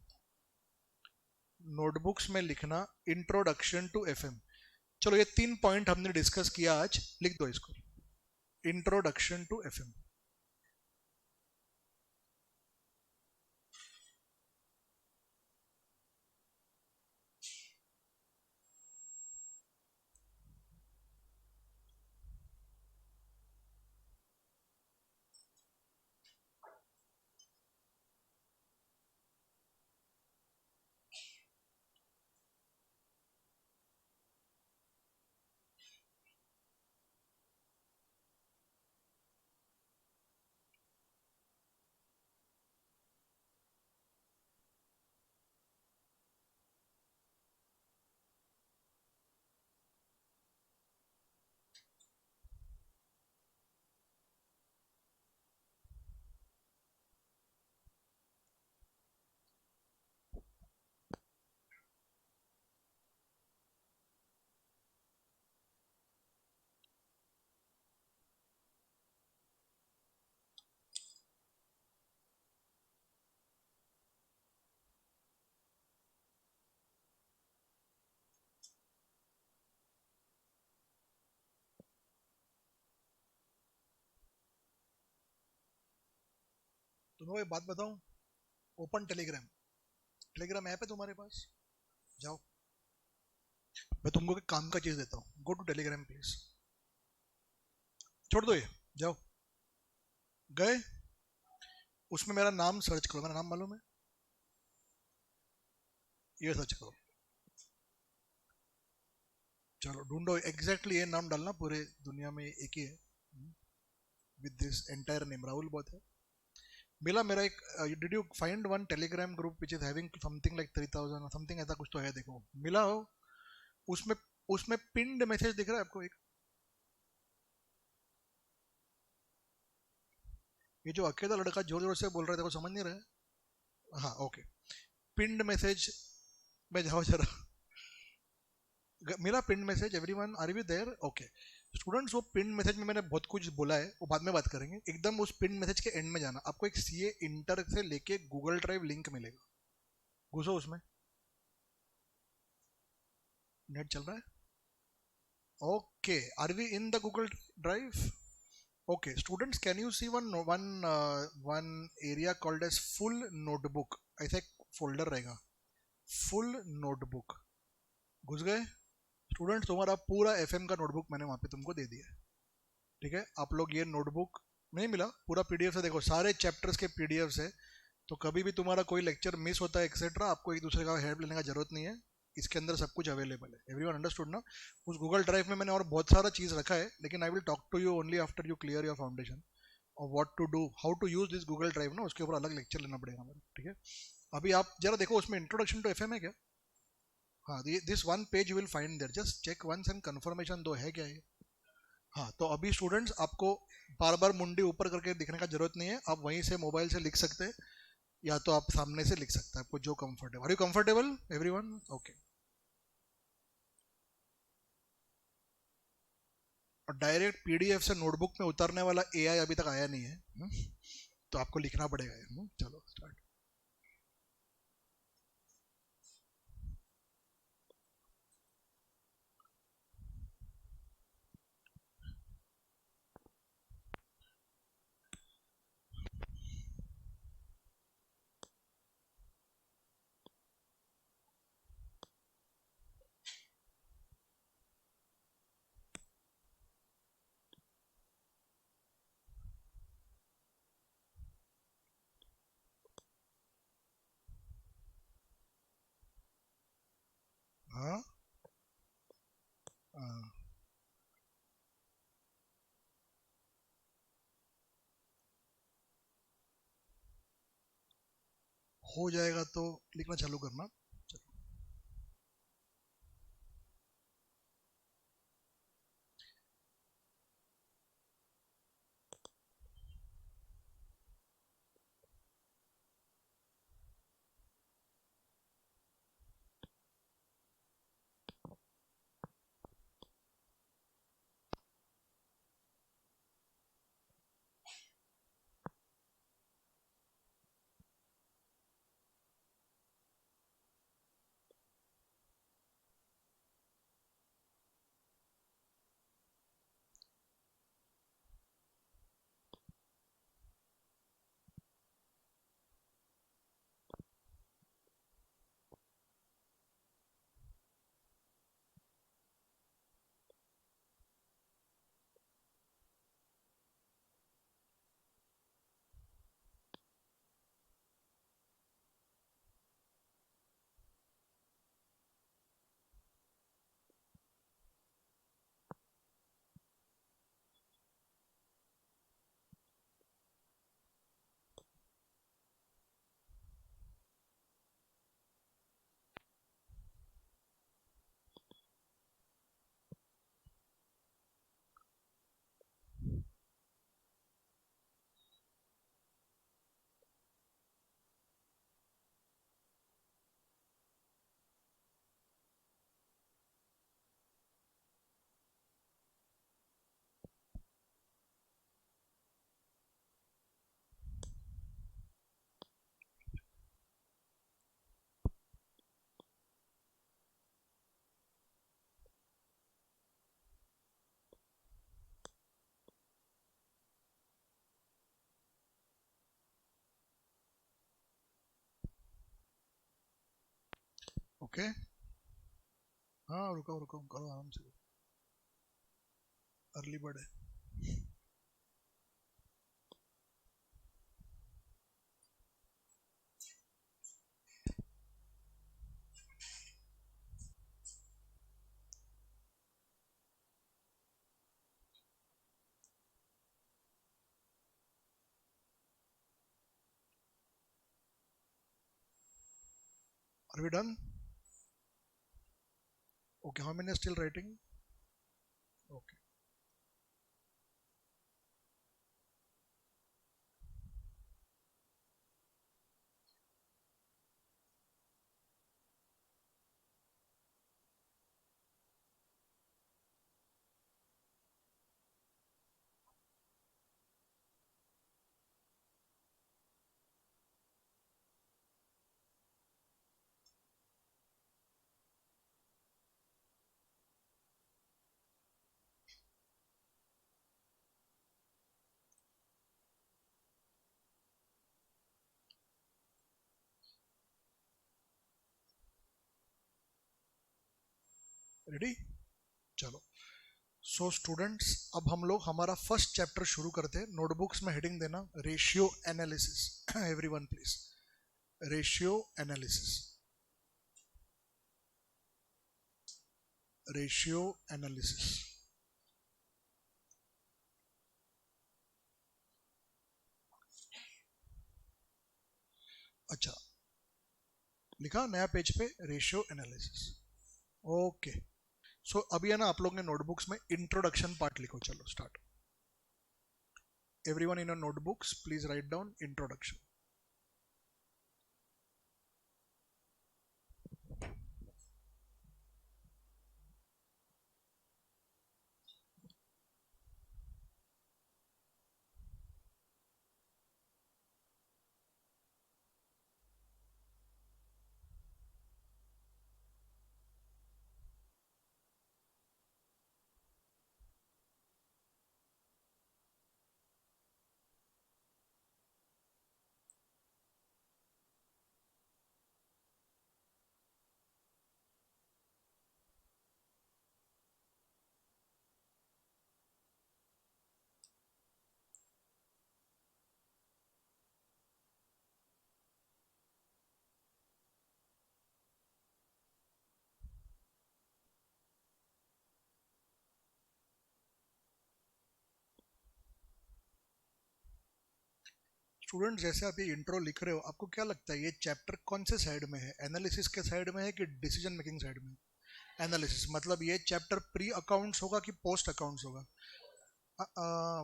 नोटबुक्स में लिखना इंट्रोडक्शन टू FM। चलो ये 3 पॉइंट हमने डिस्कस किया आज, लिख दो इसको, इंट्रोडक्शन टू FM। तुम्हें एक बात बताऊं, ओपन टेलीग्राम, टेलीग्राम ऐप है तुम्हारे पास, जाओ, मैं तुमको एक काम का चीज देता हूँ, गो टू टेलीग्राम प्लीज, छोड़ दो ये, जाओ, गए, उसमें मेरा नाम सर्च करो, मेरा नाम मालूम है, ये सर्च करो, चलो ढूंढो, एग्जैक्टली ये नाम डालना, पूरे दुनिया में एक ही है with this entire name, Rahul बहुत है। मिला मेरा एक, did you find one Telegram group which is having something like 3000 something, ऐसा कुछ तो है, देखो मिला हो उसमें, उसमें पिंड मैसेज दिख रहा है आपको एक, ये जो अकेला लड़का जोर जोर से बोल रहा है, देखो समझ नहीं रहा है, हाँ ओके, पिंड मैसेज में जाओ जरा, मिला pin message, everyone are you there, okay students, वो पिन मैसेज में मैंने बहुत कुछ बोला है, वो बाद में बात करेंगे, एकदम उस पिन मैसेज के एंड में जाना, आपको एक सीए इंटर से लेके गूगल ड्राइव लिंक मिलेगा, घुसो उसमें, नेट चल रहा है, okay are we in the Google drive, okay students, can you see one one one area called as full notebook, ऐसा एक फोल्डर रहेगा, फुल नोटबुक, घुस गए स्टूडेंट्स, तुम्हारा पूरा एफएम का नोटबुक मैंने वहां पे तुमको दे दिया है, ठीक है, आप लोग ये नोटबुक, नहीं मिला पूरा पीडीएफ है, देखो सारे चैप्टर्स के पीडीएफ है, तो कभी भी तुम्हारा कोई लेक्चर मिस होता है एक्सेट्रा, आपको एक दूसरे का हेल्प लेने का जरूरत नहीं है, इसके अंदर सब कुछ अवेलेबल है, एवरीवन अंडरस्टूड ना। उस गूगल ड्राइव में मैंने और बहुत सारा चीज रखा है, लेकिन I will talk to you only after you clear your foundation और what to do, how to use this Google Drive ना, उसके ऊपर अलग लेक्चर लेना पड़ेगा मेरे, ठीक है। अभी आप जरा देखो उसमें इंट्रोडक्शन टू एफएम है क्या, हाँ, this one page you will find there, just check once and confirmation दो है क्या ये, हाँ, तो अभी स्टूडेंट्स आपको बार बार मुंडी ऊपर करके दिखने का जरूरत नहीं है, आप वहीं से मोबाइल से लिख सकते हैं, या तो आप सामने से लिख सकते हैं, आपको जो comfortable, are you comfortable everyone, okay. और डायरेक्ट पीडीएफ से नोटबुक में उतारने वाला एआई अभी तक आया नहीं है, तो आपको लिखना पड़ेगा, चलो स्टार्ट। हाँ, हाँ, हो जाएगा तो लिखना चालू करना, ओके, हाँ रुको रुको, करो आराम से, अर्ली बर्ड है। Are we done? Okay, how many are still writing? Okay. Ready? चलो, सो स्टूडेंट्स, अब हम लोग हमारा फर्स्ट चैप्टर शुरू करते हैं। नोटबुक्स में हेडिंग देना ratio analysis. Everyone please, ratio analysis, ratio analysis. अच्छा, लिखा नया पेज पे रेशियो एनालिसिस। ओके, सो अभी है ना, आप लोग ने नोटबुक्स में इंट्रोडक्शन पार्ट लिखो। चलो start. Everyone in your notebooks please write down introduction. Student, जैसे आप ये इंट्रो लिख रहे हो, आपको क्या लगता है ये चैप्टर कौन से साइड में है? एनालिसिस के साइड में है कि डिसीजन मेकिंग साइड में? एनालिसिस मतलब ये चैप्टर प्री अकाउंट्स होगा कि पोस्ट अकाउंट्स होगा?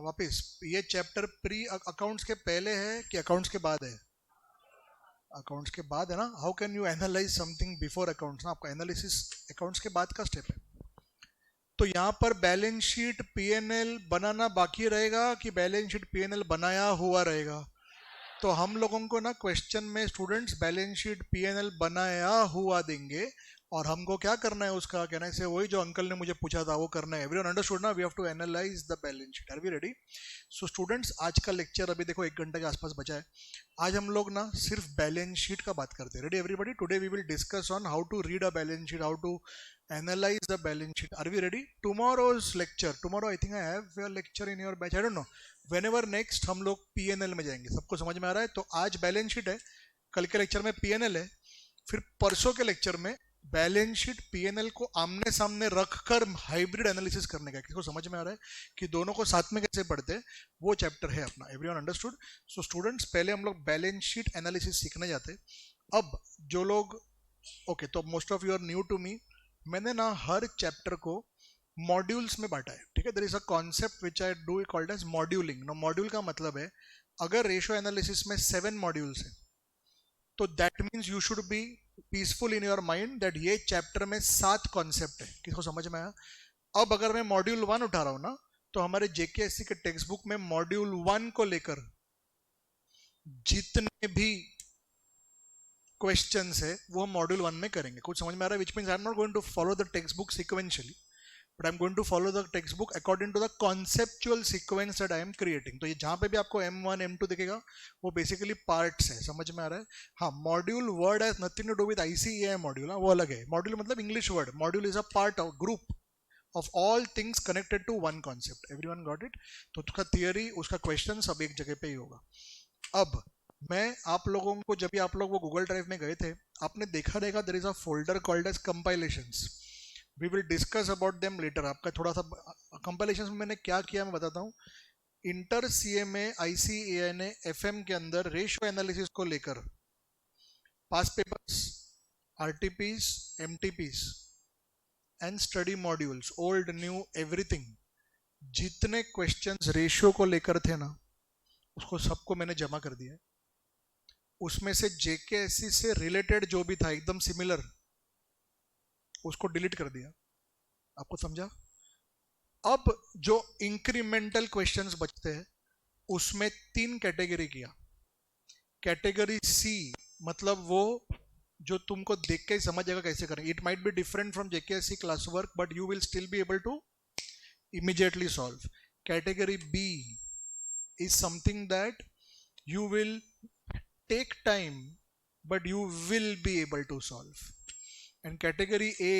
वापिस, ये चैप्टर प्री अकाउंट्स के पहले है कि अकाउंट्स के बाद है? अकाउंट्स के बाद है ना। How can you analyse something before accounts ना, आपका एनालिसिस अकाउंट्स के बाद का स्टेप है। तो यहाँ पर बैलेंस शीट पीएनएल बनाना बाकी रहेगा कि बैलेंस शीट पीएनएल बनाया हुआ रहेगा? तो हम लोगों को ना क्वेश्चन में स्टूडेंट्स बैलेंस शीट पीएनएल बनाया हुआ देंगे, और हमको क्या करना है उसका कहना है से वही जो अंकल ने मुझे पूछा था वो करना है। एवरीवन अंडरस्टूड ना? We have to analyse the balance sheet. Are we ready? So students, आज का लेक्चर अभी देखो 1 घंटे के आसपास बचा है। आज हम लोग ना सिर्फ बैलेंस शीट का बात करते हैं। Ready everybody? Today we will discuss on how to read a balance sheet, how to analyse the balance sheet. Are we ready? Tomorrow's lecture, tomorrow I think I have your lecture in your batch, I don't know. Whenever next हम लोग PNL में जाएंगे। सबको समझ में आ रहा है? तो आज बैलेंस शीट है, कल के लेक्चर में पीएनएल है, फिर परसों के लेक्चर में बैलेंस शीट पीएनएल को आमने सामने रखकर हाइब्रिड एनालिसिस करने का। किसको समझ में आ रहा है कि दोनों को साथ में कैसे पढ़ते हैं? वो चैप्टर है अपना। Everyone understood? सो स्टूडेंट्स, पहले हम लोग बैलेंस शीट एनालिसिस सीखने जाते हैं। अब जो लोग ओके, तो most of you are new to me. मैंने ना हर चैप्टर को मॉड्यूल्स में बांटा है, ठीक है? There is a concept which I do called as modelling. No, module का मतलब है अगर रेशियो एनालिसिस में 7 मॉड्यूल्स हैं तो that means you should be peaceful in your mind that ये चैप्टर में 7 कॉन्सेप्ट है। किसको समझ में आया? अब अगर मैं मॉड्यूल 1 उठा रहा हूं ना, तो हमारे जेकेएससी के टेक्स्ट बुक में मॉड्यूल 1 को लेकर जितने भी क्वेश्चंस है वो हम मॉड्यूल 1 में करेंगे। कुछ समझ में आ रहा है? Which means I am not going to follow the text book sequentially. but I'm going to follow the textbook according to the conceptual sequence that I am creating. तो ये जहाँ पे भी आपको M1 M2 दिखेगा वो basically parts है, समझ में आ रहा है? हाँ, module word has nothing to do with ICAI module, हाँ वो अलग है. Module मतलब English word, module is a part of group of all things connected to one concept. Everyone got it? तो उसका theory, उसका question सब एक जगह पे ही होगा. अब मैं आप लोगों को, जब भी आप लोग वो गूगल ड्राइव में गए थे, आपने देखा रहेगा there is a folder called as compilations. We will discuss about them later. आपका थोड़ा सा कंपाइलेशंस में मैंने क्या किया मैं बताता हूँ. इंटर सीएमए आईसीएआई ने एफएम के अंदर रेशियो एनालिसिस को लेकर past papers, RTPs, MTPs and study modules, old new everything, जितने क्वेश्चंस रेशियो को लेकर थे ना, उसको सबको मैंने जमा कर दिया. उसमें से जेकेएससी से रिलेटेड जो भी था एकदम सिमिलर, उसको डिलीट कर दिया. आपको समझा? अब जो इंक्रीमेंटल क्वेश्चंस बचते हैं उसमें 3 कैटेगरी किया. कैटेगरी सी मतलब वो जो तुमको देख के ही समझ जाएगा कैसे करें. It might be different from JKSC class work but you will still be able to immediately solve. Category B is something that you will take time but you will be able to solve. And category A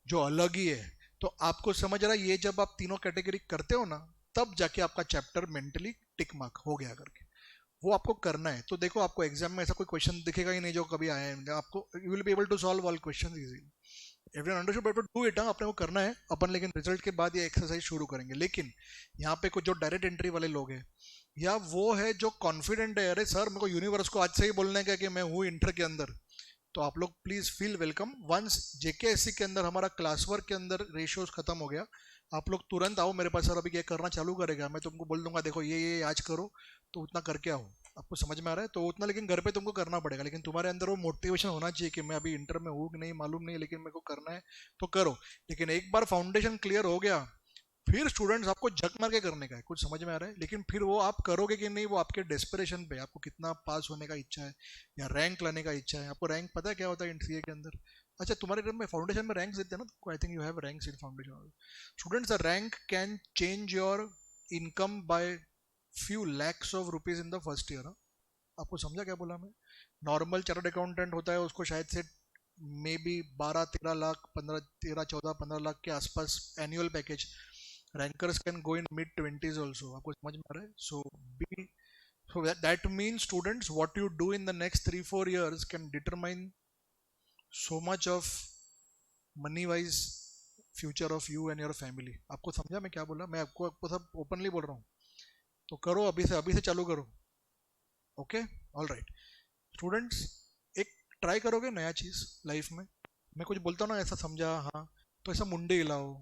जो अलग ही है, तो आपको समझ रहा है ये जब आप तीनों कैटेगरी करते हो ना, तब जाके आपका चैप्टर मेंटली टिक मार्क हो गया करके, वो आपको करना है. तो देखो आपको एग्जाम में ऐसा कोई क्वेश्चन दिखेगा ही नहीं जो कभी आया है. आपको you will be able to solve all questions easily. Everyone understood, but do it. अपने को करना है अपन, लेकिन रिजल्ट के बाद ये एक्सरसाइज शुरू करेंगे. लेकिन यहाँ पे कुछ जो डायरेक्ट एंट्री वाले लोग हैं, या वो है जो कॉन्फिडेंट है, अरे सर मेरे को यूनिवर्स को आज से ही बोलने का कि मैं हूँ इंटर के अंदर, तो आप लोग प्लीज फील वेलकम. वंस जेकेएससी के अंदर हमारा क्लास वर्क के अंदर रेशियोज खत्म हो गया, आप लोग तुरंत आओ मेरे पास. सर अभी क्या करना चालू करेगा, मैं तुमको बोल दूंगा देखो ये आज करो, तो उतना करके आओ. आपको समझ में आ रहा है? तो उतना लेकिन घर पे तुमको करना पड़ेगा, लेकिन तुम्हारे अंदर वो मोटिवेशन होना चाहिए कि मैं अभी इंटर में हूँ कि नहीं मालूम नहीं, लेकिन मेरे को करना है तो करो. लेकिन एक बार फाउंडेशन क्लियर हो गया, फिर स्टूडेंट्स आपको झक मार के करने का है. कुछ समझ में आ रहा है? लेकिन फिर वो आप करोगे कि नहीं, वो आपके डेस्परेशन पे, आपको कितना पास होने का इच्छा है या रैंक लाने का इच्छा है. आपको रैंक पता है क्या होता है सीए के अंदर? अच्छा, तुम्हारे टाइम में फाउंडेशन में रैंक्स देते हैं ना, I think you have ranks in foundation. Students, the rank can change your income by few lakhs of rupees in the first year. आपको समझा क्या बोला मैं? नॉर्मल चार्टर्ड अकाउंटेंट होता है, उसको शायद से मे बी 12-13 लाख, 13-14-15 लाख के आसपास annual package. Rankers can go in mid 20s also. आपको समझ में आ रहा है? So that means students, what you do in the next 3-4 years can determine so much of money wise future of you and your family. आपको समझा मैं क्या बोला? मैं आपको सब ओपनली बोल रहा हूँ. तो करो, अभी से चालू करो. Okay, all right. स्टूडेंट्स, एक ट्राई करोगे नया चीज लाइफ में. मैं कुछ बोलता हूँ ना, ऐसा समझा हाँ, तो ऐसा मुंडे हिलाओ,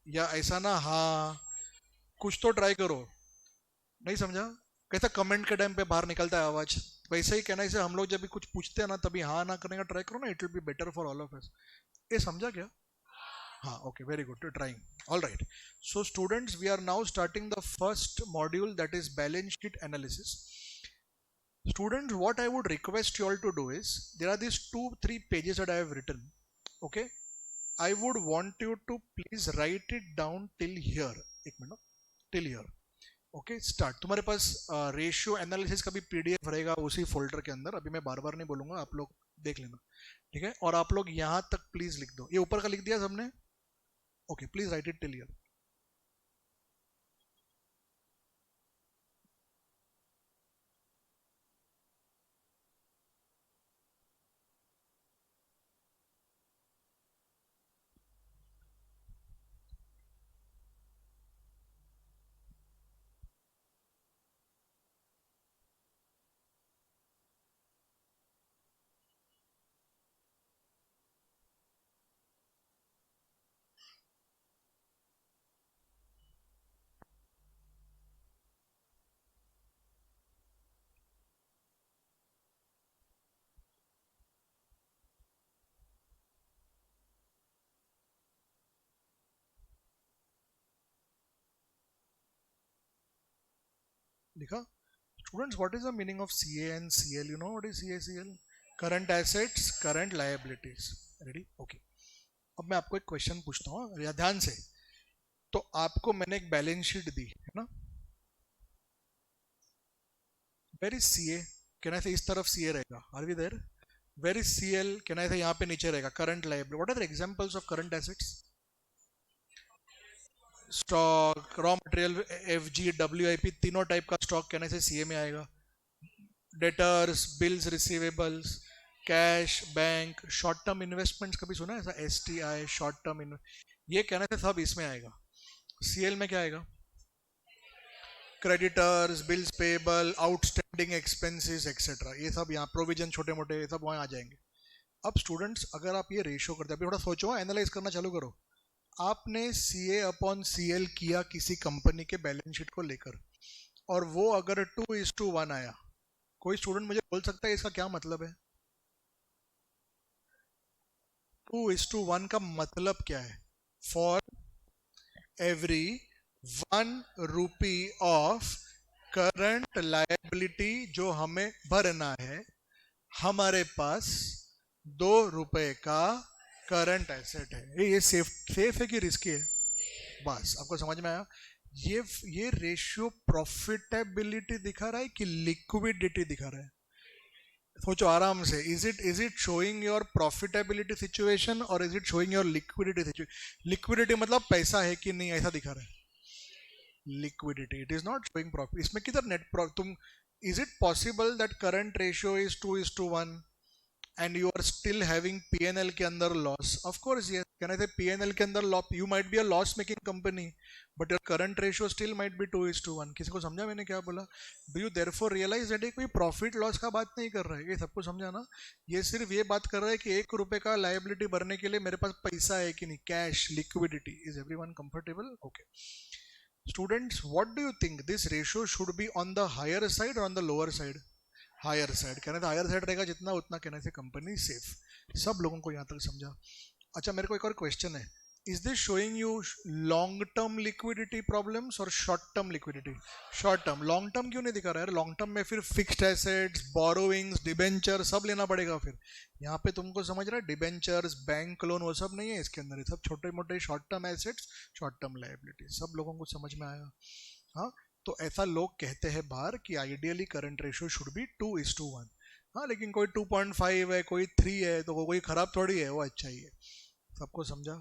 या ऐसा ना हाँ, कुछ तो ट्राई करो. नहीं समझा? कैसा कमेंट के टाइम पे बाहर निकलता है आवाज, वैसे ही कहना. इसे हम लोग जब भी कुछ पूछते हैं ना, तभी हाँ ना करने का ट्राई करो ना. It will be better for all of us. ये समझा क्या? हाँ, okay, very good, trying. All right. So students, we are now starting the first module, that is balance sheet analysis. Students, what I would request you all to do is, there are these 2-3 pages that I have written. Okay, I would want you to please write it down till here. एक minute, till here. Okay, start. तुम्हारे पास ratio analysis का भी PDF रहेगा उसी folder के अंदर. अभी मैं बार बार नहीं बोलूंगा, आप लोग देख लेना, ठीक है? और आप लोग यहाँ तक प्लीज लिख दो. ये ऊपर का लिख दिया सबने? Okay, please right it till here. लिखा? Students, what is the meaning of CA and CL? You know what is CA, CL? Current assets, current liabilities. Ready? Okay. अब मैं आपको एक क्वेश्चन पूछता हूँ, या ध्यान से. तो आपको मैंने एक बैलेंस शीट दी है ना, वेर इज सी ए, कहना से इस तरफ सी ए रहेगा, are we there, where is C L, कहना से यहाँ पे नीचे रहेगा current liability, what are the examples of current assets, stock, raw material, F G, W I P, तीनों टाइप का स्टॉक कहने से सीए में आएगा, debtors, bills receivables, cash, bank, short term investments कभी सुना है ऐसा, S T I, short term, ये कहने से सब इसमें आएगा। सीएल में क्या आएगा, creditors, bills payable, outstanding expenses etcetera, ये सब यहाँ प्रोविजन छोटे मोटे सब वहाँ आ जाएंगे। अब स्टूडेंट्स अगर आप ये रेशियो करते हैं, अभी थोड़ा सोचो, एनालाइज करना चालू करो, आपने सी ए अपॉन सी एल किया किसी कंपनी के बैलेंस शीट को लेकर, और वो अगर 2:1 आया, कोई स्टूडेंट मुझे बोल सकता है इसका क्या मतलब है, 2:1 का मतलब क्या है, for every 1 rupee of current liability जो हमें भरना है, हमारे पास 2 रुपए का करंट एसेट है। ये सेफ है कि रिस्की है, बस आपको समझ में आया। ये रेशियो प्रॉफिटेबिलिटी दिखा रहा है कि लिक्विडिटी दिखा रहा है, सोचो आराम से, is it showing your profitability situation और is it showing your liquidity situation, liquidity मतलब पैसा है कि नहीं ऐसा दिखा रहा है, liquidity, it is not showing profit, इसमें किधर नेट प्रॉफिट, तुम, is it possible that current ratio is 2:1 and you are still having P&L के अंदर loss? Of course yes, can I say P&L के अंदर loss, you might be a loss making company but your current ratio still might be 2:1। किसी को समझा मैंने क्या बोला? Do you therefore realize that ये कोई प्रॉफिट लॉस का बात नहीं कर रहा है, ये सबको समझा ना, ये सिर्फ ये बात कर रहा है कि 1 रुपए का लाइबिलिटी भरने के लिए मेरे पास पैसा है कि नहीं, cash, liquidity. Is everyone comfortable? Okay students, what do you think, this ratio should be on the higher side और on the lower side? Higher side, कहने से हायर साइड रहेगा जितना, उतना कहने से कंपनी सेफ। सब लोगों को यहाँ तक समझा? अच्छा मेरे को एक और क्वेश्चन है, is this showing you long term liquidity problems और short term liquidity? Short term, long term क्यों नहीं दिखा रहा है? लॉन्ग टर्म में फिर फिक्स्ड एसेट्स, बोरोइंग्स, डिबेंचर सब लेना पड़ेगा, फिर यहाँ पे तुमको समझ रहा है, डिबेंचर्स, बैंक लोन, वो सब नहीं है इसके अंदर, सब छोटे मोटे short term assets, short term liability. सब लोगों को समझ में आया? हाँ, तो ऐसा लोग कहते हैं बाहर कि ideally current ratio should B 2:1। हाँ लेकिन कोई 2.5 है, कोई 3 है, तो कोई खराब थोड़ी है, वो अच्छा ही है। सबको समझा?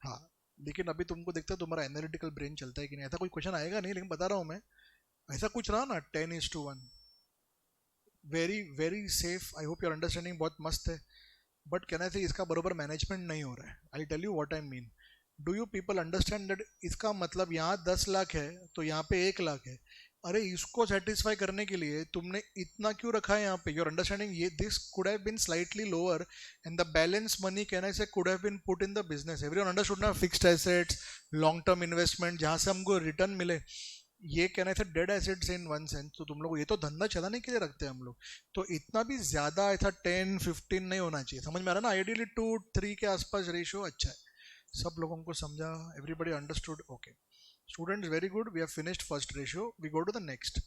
हाँ, लेकिन अभी तुमको देखते हो तुम्हारा एनालिटिकल ब्रेन चलता है कि नहीं, ऐसा कोई क्वेश्चन आएगा नहीं, लेकिन बता रहा हूँ मैं, ऐसा कुछ रहा ना 10:1, very very safe. I hope your understanding बहुत मस्त है, बट कहना से इसका बरोबर मैनेजमेंट नहीं हो रहा है। I tell you what I mean, do you people understand that? इसका मतलब यहाँ 10 लाख है तो यहाँ पे 1 लाख है, अरे इसको सेटिस्फाई करने के लिए तुमने इतना क्यों रखा है यहाँ पे? योर अंडरस्टैंडिंग, ये this could have been slightly lower and the balance money कहने से could have been put in the business. Everyone understood ना? Fixed assets, long term investment, जहाँ से हमको रिटर्न मिले, ये कहने से dead assets in one sense. तो तुम लोग ये तो धंधा चलाने के लिए रखते हैं हम लोग, तो इतना भी ज्यादा ऐसा 10-15 नहीं होना चाहिए। समझ में आ रहा ना? आइडियली 2-3 के आसपास रेशियो अच्छा है। सब लोगों को समझा? Everybody understood? Okay students, very good, we have finished first ratio, we go to the next.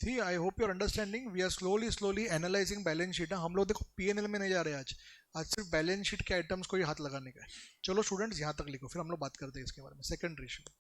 See I hope you're understanding, we are slowly analysing balance sheet. हम लोग देखो पीएनएल में नहीं जा रहे आज, आज सिर्फ बैलेंस शीट के आइटम्स को ही हाथ लगाने का है। चलो स्टूडेंट्स यहाँ तक लिखो, फिर हम लोग बात करते हैं इसके बारे में। सेकंड रेशियो,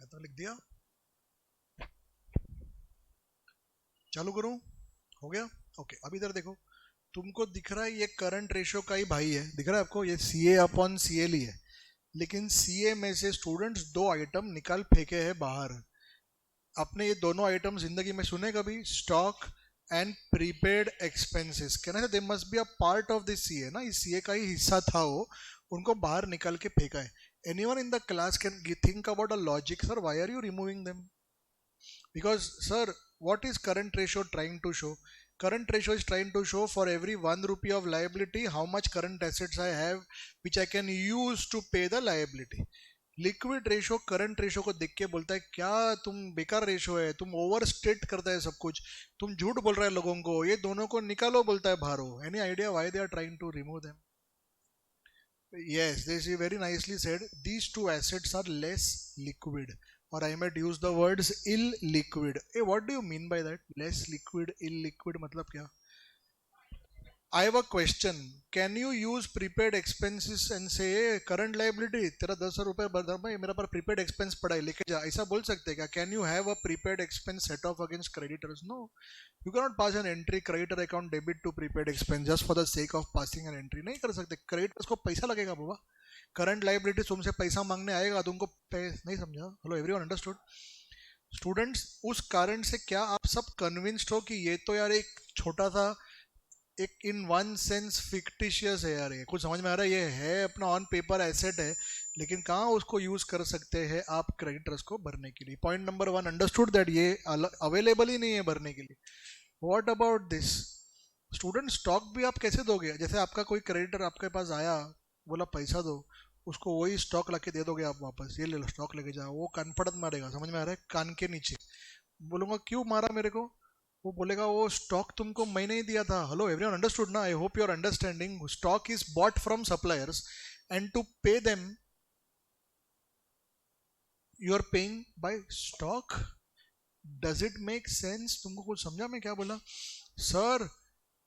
तो लिख दिया, चालू करूं? हो गया? ओके अब इधर देखो, तुमको दिख रहा है ये करंट रेशियो का ही भाई है, दिख रहा है आपको? ये सी ए अपॉन सी एल ही है, लेकिन सी ए में से स्टूडेंट्स 2 आइटम निकाल फेंके हैं बाहर। आपने ये दोनों आइटम जिंदगी में सुने कभी? स्टॉक एंड प्रीपेड एक्सपेंसेस, कहना they must be a part of this CA ना, इस सीए का ही हिस्सा था वो, उनको बाहर निकाल के फेंका है. Anyone in the class can think about a logic, sir why are you removing them? Because, sir, what is current ratio trying to show? Current ratio is trying to show for every 1 rupee of liability, how much current assets I have, which I can use to pay the liability. Liquid ratio current ratio को देख के बोलता है क्या तुम बेकार ratio है, तुम ओवर स्टेट करता है सब कुछ, तुम झूठ बोल रहा है लोगों को, ये दोनों को निकालो बोलता है बाहर. Any idea why they are trying to remove them? Yes, this is very nicely said. These two assets are less liquid, or I might use the words illiquid. Hey, what do you mean by that? Less liquid, illiquid मतलब क्या? I have a question. Can you use prepaid expenses and say hey, current liability तेरा 10,000 रुपए भाई मेरा पर prepaid expense पड़ा है लेके जा, ऐसा बोल सकते हैं क्या? Can you have a prepaid expense set off against creditors? No, you cannot pass an entry creditor account debit to prepaid expense just for the sake of passing an entry. नहीं कर सकते. creditors को पैसा लगेगा बाबा. Current liability तुमसे पैसा मांगने आएगा, तुमको नहीं समझा? Hello everyone understood? स्टूडेंट्स, उस कारण से क्या आप सब कन्विंस्ड हो कि ये तो यार एक छोटा सा एक इन वन सेंस फिक्टिशियस है यार, ये कुछ समझ में आ रहा है? ये है अपना ऑन पेपर एसेट है, लेकिन कहाँ उसको यूज कर सकते हैं आप क्रेडिटर्स को भरने के लिए? पॉइंट नंबर 1 अंडरस्टूड दैट ये अवेलेबल ही नहीं है भरने के लिए. What about this? Student, stock भी आप कैसे दोगे? जैसे आपका कोई क्रेडिटर आपके पास आया, बोला पैसा दो, उसको वही स्टॉक लाके दे दोगे आप वापस, ये ले लो स्टॉक लेके जाओ, वो कान पड़त मारेगा, समझ में आ रहा है? कान के नीचे. बोलूंगा क्यों मारा मेरे को? वो बोलेगा वो स्टॉक तुमको मैंने ही दिया था. हेलो एवरीवन अंडरस्टूड ना? I hope you are understanding. Stock is bought from suppliers and to pay them you are paying by stock. Does it make sense? तुमको कुछ समझा मैं क्या बोला? सर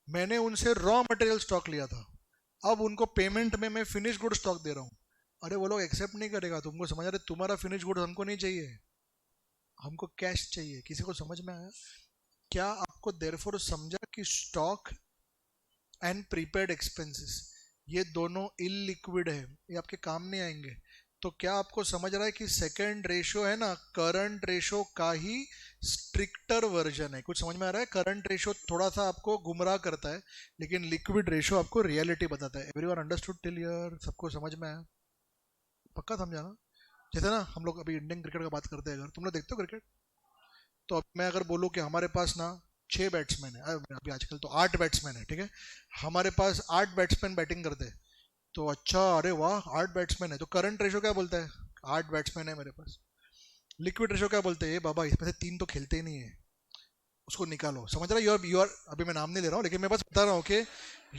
मैंने उनसे रॉ मटेरियल स्टॉक लिया था, अब उनको पेमेंट में मैं फिनिश गुड स्टॉक दे रहा हूँ. अरे वो लोग एक्सेप्ट नहीं करेगा. तुमको समझ आ रहा है? तुम्हारा फिनिश गुड हमको नहीं चाहिए, हमको कैश चाहिए. किसी को समझ में आया? क्या आपको देयरफॉर समझा कि स्टॉक एंड प्रीपेड एक्सपेंसेस ये दोनों इलिक्विड है, ये आपके काम नहीं आएंगे. तो क्या आपको समझ रहा है कि सेकंड रेशियो है ना, करंट रेशियो का ही स्ट्रिक्टर वर्जन है? कुछ समझ में आ रहा है? करंट रेशियो थोड़ा सा आपको गुमराह करता है, लेकिन लिक्विड रेशियो आपको रियलिटी बताता है. Everyone understood till here? सबको समझ में आया? पक्का समझा ना? जैसे ना हम लोग अभी इंडियन क्रिकेट का बात करते हैं, अगर तुम लोग देखते हो क्रिकेट, तो अब मैं अगर बोलूँ कि हमारे पास ना 6 बैट्समैन है, अभी आजकल तो 8 बैट्समैन है, ठीक है, हमारे पास 8 बैट्समैन बैटिंग करते हैं, तो अच्छा अरे वाह 8 बैट्समैन है, तो करंट रेशो क्या बोलता है? 8 बैट्समैन है मेरे पास. लिक्विड रेशो क्या बोलते हैं? बाबा इसमें से 3 तो खेलते ही नहीं है, उसको निकालो. समझ रहा है? यू आर अभी मैं नाम नहीं ले रहा हूँ, लेकिन मैं बस बता रहा हूँ कि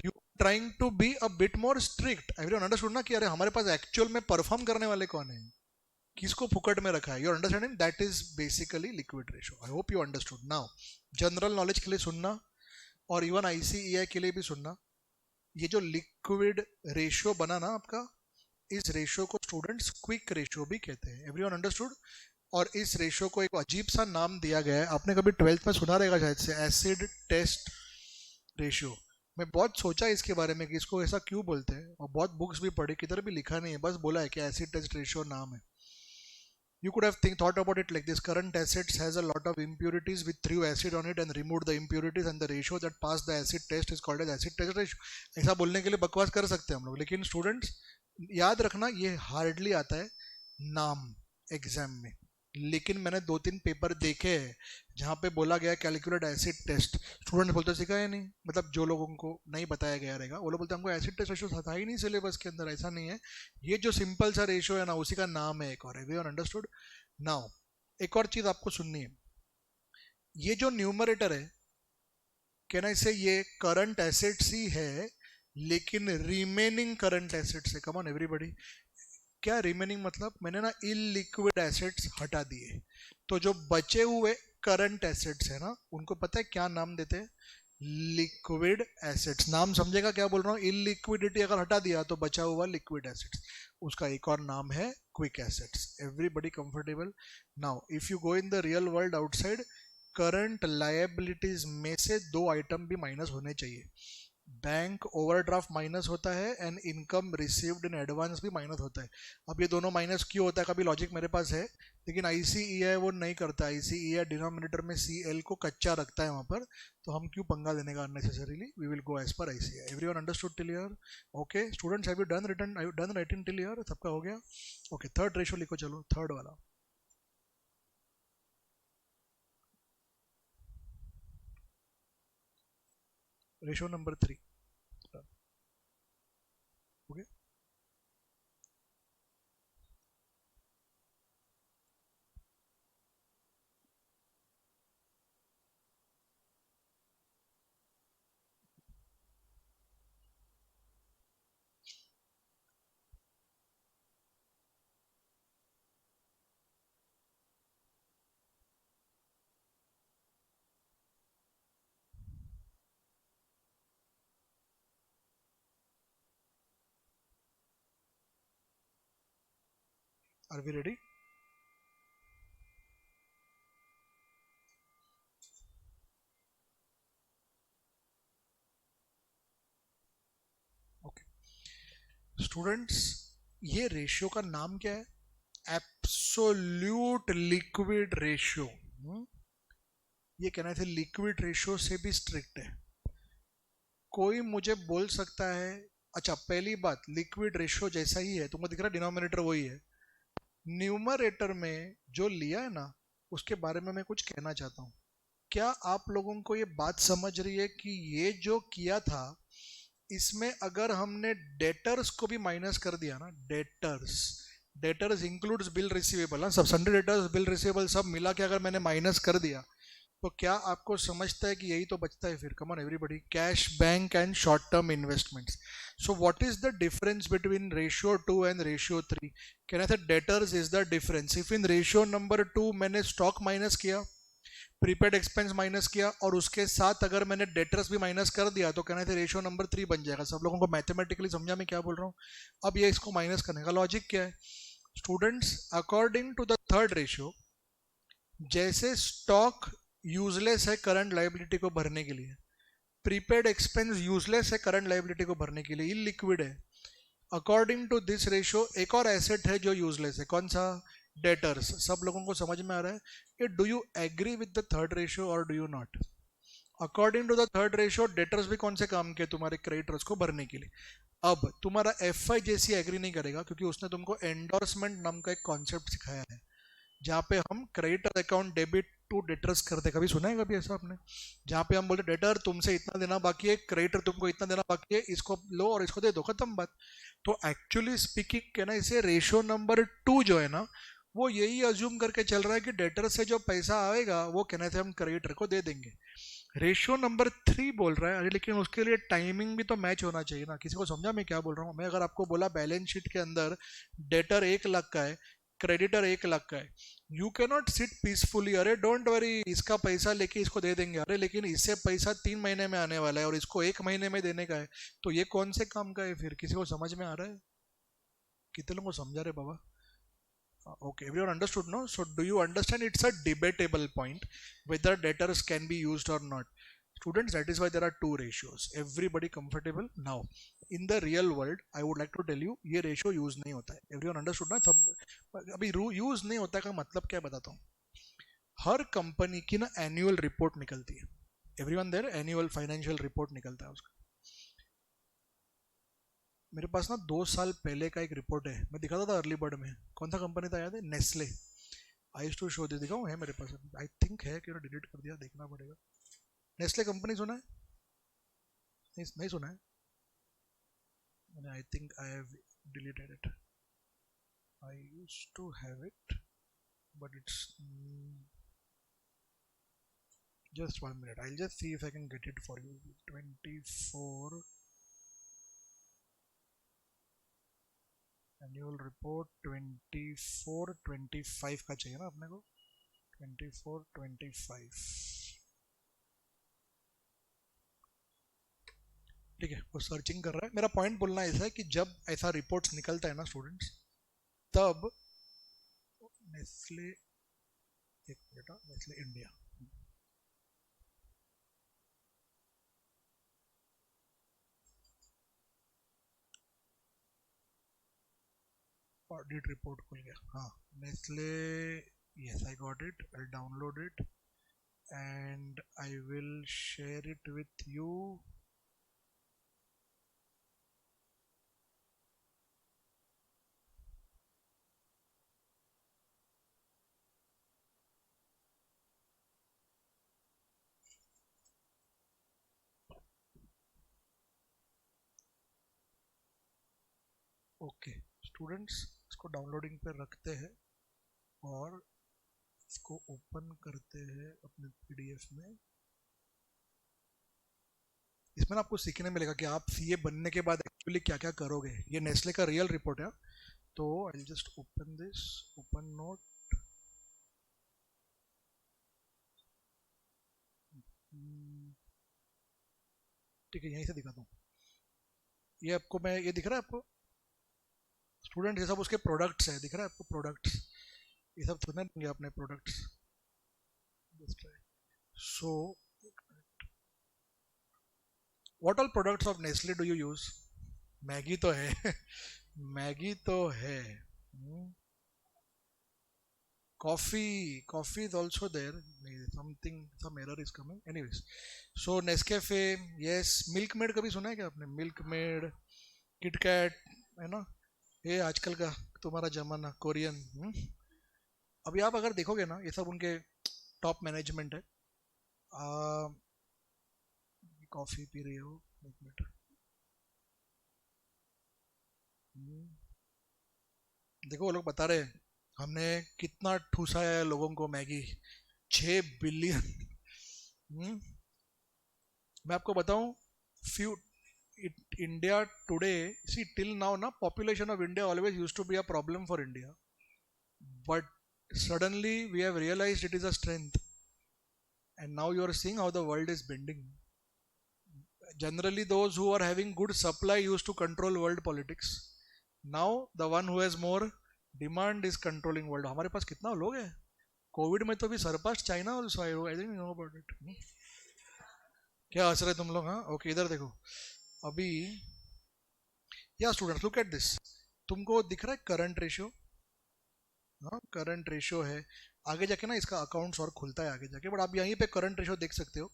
you trying to be a bit more strict. Everyone understood ना? कि अरे हमारे पास एक्चुअल में परफॉर्म करने वाले कौन है, किसको फुकट में रखा है? You understanding? That is basically liquid ratio. I hope you understood. Now general knowledge के लिए सुनना और इवन आईसीईआई के लिए भी सुनना. ये जो लिक्विड रेशियो बना ना आपका, इस रेशियो को स्टूडेंट्स क्विक रेशियो भी कहते हैं. Everyone understood? और इस रेशियो को एक अजीब सा नाम दिया गया है, आपने कभी 12th में सुना रहेगा शायद से, एसिड टेस्ट रेशियो. मैं बहुत सोचा इसके बारे में कि इसको ऐसा क्यों बोलते हैं, और बहुत बुक्स भी पढ़ी, किधर भी लिखा नहीं है, बस बोला है कि एसिड टेस्ट रेशियो नाम है. You could have thought about it like this: current assets has a lot of impurities, we threw acid on it and removed the impurities, and the ratio that passed the acid test is called as acid test ratio. ऐसा बोलने के लिए बकवास कर सकते हैं हम लोग, लेकिन स्टूडेंट्स याद रखना ये हार्डली आता है नाम एग्जाम में. लेकिन मैंने 2-3 पेपर देखे हैं जहाँ पे बोला गया कैलकुलेट एसिड टेस्ट, स्टूडेंट बोलते सिखा ही नहीं, मतलब जो लोगों को नहीं बताया गया रहेगा वो लोग बोलते हमको एसिड टेस्ट रेशियो था ही नहीं सिलेबस के अंदर. ऐसा नहीं है, ये जो सिंपल सा रेशियो है ना उसी का नाम है एक और. Everyone understood? नाउ एक और चीज आपको सुननी है. ये जो न्यूमरेटर है, कहना इसे ये करंट एसेट्स ही है, लेकिन रिमेनिंग करंट एसेट्स है. कम ऑन एवरीबॉडी, क्या रिमेनिंग मतलब? मैंने ना इलिक्विड एसेट्स हटा दिए, तो जो बचे हुए करंट एसेट्स है ना, उनको पता है क्या नाम देते हैं? Liquid assets. नाम समझेगा क्या बोल रहा हूँ? इलिक्विडिटी अगर हटा दिया तो बचा हुआ लिक्विड एसेट्स, उसका एक और नाम है quick assets. Everybody comfortable? Now if you go in the real world outside, current liabilities में से 2 आइटम भी माइनस होने चाहिए. बैंक ओवरड्राफ्ट माइनस होता है and income received in advance भी माइनस होता है। अब ये दोनों माइनस क्यों होता है, कभी लॉजिक मेरे पास है, लेकिन आईसीईआई वो नहीं करता। आईसीईआई डिनोमिनेटर में सीएल को कच्चा रखता है वहां पर, तो हम क्यों पंगा देने का unnecessarily. We will go as per ICAI. Everyone understood till here? Okay students, have you done written, have you done writing till here? सबका हो गया? ओके थर्ड रेशियो लिखो, चलो थर्ड वाला। Ratio number 3। Okay are we ready? Okay students, ये ratio का नाम क्या है? Absolute liquid ratio. ये कहना है लिक्विड रेशियो से भी स्ट्रिक्ट है। कोई मुझे बोल सकता है, अच्छा पहली बात लिक्विड रेशियो जैसा ही है, तुमको दिख रहा है डिनोमिनेटर वही है। न्यूमरेटर में जो लिया है ना, उसके बारे में मैं कुछ कहना चाहता हूँ। क्या आप लोगों को ये बात समझ रही है कि ये जो किया था, इसमें अगर हमने डेटर्स को भी माइनस कर दिया ना, debtors, debtors includes bill receivable, हाँ सब सन्डे डेटर्स बिल रिसीवेबल सब मिला के अगर मैंने माइनस कर दिया, तो क्या आपको समझता है कि यही तो बचता है फिर? Come on everybody, cash, bank and short term investments. So what is the difference between ratio 2 and ratio 3? कहना था debtors is the difference. If in ratio number 2 मैंने स्टॉक माइनस किया, प्रीपेड एक्सपेंस माइनस किया, और उसके साथ अगर मैंने डेटर्स भी माइनस कर दिया, तो कहना था रेशियो नंबर 3 बन जाएगा। सब लोगों को मैथमेटिकली समझा मैं क्या बोल रहा हूँ? अब ये इसको माइनस करने का लॉजिक क्या है students? According to the third ratio, जैसे स्टॉक यूजलेस है करंट लाइबिलिटी को भरने के लिए, प्रीपेड एक्सपेंस यूजलेस है करंट लाइबिलिटी को भरने के लिए, इलिक्विड है, अकॉर्डिंग टू दिस रेशियो एक और एसेट है जो यूजलेस है, कौन सा? डेटर्स। सब लोगों को समझ में आ रहा है कि do you agree with the third ratio और do you not? According to the third ratio debtors भी कौन से काम के? तुम्हारे क्रेडिटर्स को भरने के लिए। अब तुम्हारा एफ आई जैसी एग्री नहीं करेगा, क्योंकि उसने तुमको एंडोर्समेंट नाम का एक कॉन्सेप्ट सिखाया है, जहाँ पे हम creditor account debit to debtors करते। कभी सुना है कभी ऐसा आपने? जहाँ पे हम बोलते डेटर तुमसे इतना देना बाकी है, क्रेडिटर तुमको इतना देना बाकी है, इसको लो और इसको दे दो, खत्म बात। तो एक्चुअली स्पीकिंग कहना इसे रेशियो नंबर 2 जो है ना, वो यही अज्यूम करके चल रहा है कि डेटर से जो पैसा आएगा वो कहना थे हम क्रेडिटर को दे देंगे। रेशियो नंबर 3 बोल रहा है, अरे लेकिन उसके लिए टाइमिंग भी तो मैच होना चाहिए ना। किसी को समझा मैं क्या बोल रहा हूँ? मैं अगर आपको बोला बैलेंस शीट के अंदर डेटर 1 लाख का है, क्रेडिटर 1 लाख का है, you can not sit peacefully, अरे डोंट वरी इसका पैसा लेके इसको दे देंगे, अरे लेकिन इससे पैसा 3 महीने में आने वाला है और इसको 1 महीने में देने का है, तो ये कौन से काम का है फिर? किसी को समझ में आ रहा है? कितने लोगों को समझा रहे बाबा? Okay, everyone understood, no? So do you understand it's a debatable point whether debtors can be used or not? Students, that is why there are two ratios. Everybody comfortable? Now, in the real world, I would like to tell you, ये ratio use नहीं होता है. Everyone understood ना? सब अभी use नहीं होता का मतलब क्या बताता हूँ. हर कंपनी की ना annual report निकलती है. Everyone there, annual financial report निकलता है उसका. मेरे पास ना 2 साल पहले का एक रिपोर्ट है, मैं दिखाता था अर्ली बर्ड में. कौन सा कंपनी था याद है? Nestle. I to show this, दिखाऊं? है मेरे पास, आई थिंक है कि डिलीट कर दिया, देखना पड़ेगा. नेस्ले कंपनी सुना है? नहीं, नहीं सुना है? I think I have deleted it. I use to have it but it's just 1 minute. I'll just see if I can get it for you. 24 annual report 24-25 का चाहिए ना अपने को? 24-25 ठीक है, वो सर्चिंग कर रहा है. मेरा पॉइंट बोलना ऐसा है कि जब ऐसा रिपोर्ट्स निकलता है ना स्टूडेंट्स, तब नेस्ले, एक minute, Nestle India, audit report खुल गया, हाँ Nestle, yes I got it, I'll download it and I will share it with you. Okay students, इसको डाउनलोडिंग पे रखते हैं और इसको ओपन करते हैं अपने पीडीएफ में। इसमें ना आपको सीखने मिलेगा कि आप सीए बनने के बाद एक्चुअली क्या क्या करोगे। ये नेस्ले का रियल रिपोर्ट है। तो I just open this, open note, ठीक है यहीं से दिखाता हूँ। ये आपको मैं, ये दिख रहा है आपको स्टूडेंट, ये सब उसके प्रोडक्ट्स है, दिख रहा है आपको प्रोडक्ट्स, ये सब सुनने देंगे अपने products. So what all products of Nestle do you use? Maggi तो है मैगी तो है, coffee is also there, something, some error is coming, anyways. So Nescafe, yes, milk maid कभी सुना है क्या आपने? मिल्क मेड, किटकैट, है ना, ये आजकल का तुम्हारा जमाना कोरियन। अभी आप अगर देखोगे ना, ये सब उनके टॉप मैनेजमेंट है। कॉफी पी रही हो, एक मिनट, देखो वो लोग बता रहे हैं हमने कितना ठूसा है लोगों को मैगी, 6 बिलियन। मैं आपको बताऊं, few India today, see till now ना, population of India always used to be a problem for India, but suddenly we have realized it is a strength, and now you are seeing how the world is bending. Generally those who are having good supply used to control world politics. Now the one who has more demand is controlling world. हमारे पास कितना लोग हैं, Covid में तो भी surpass China also, I didn't know about it. क्या हंस रहे तुम लोग? हाँ ओके, इधर देखो अभी, या स्टूडेंट्स लुक एट दिस, तुमको दिख रहा है करंट रेशियो? हाँ करंट रेशियो है, आगे जाके ना इसका अकाउंट्स और खुलता है आगे जाके, बट आप यहीं पे करंट रेशियो देख सकते हो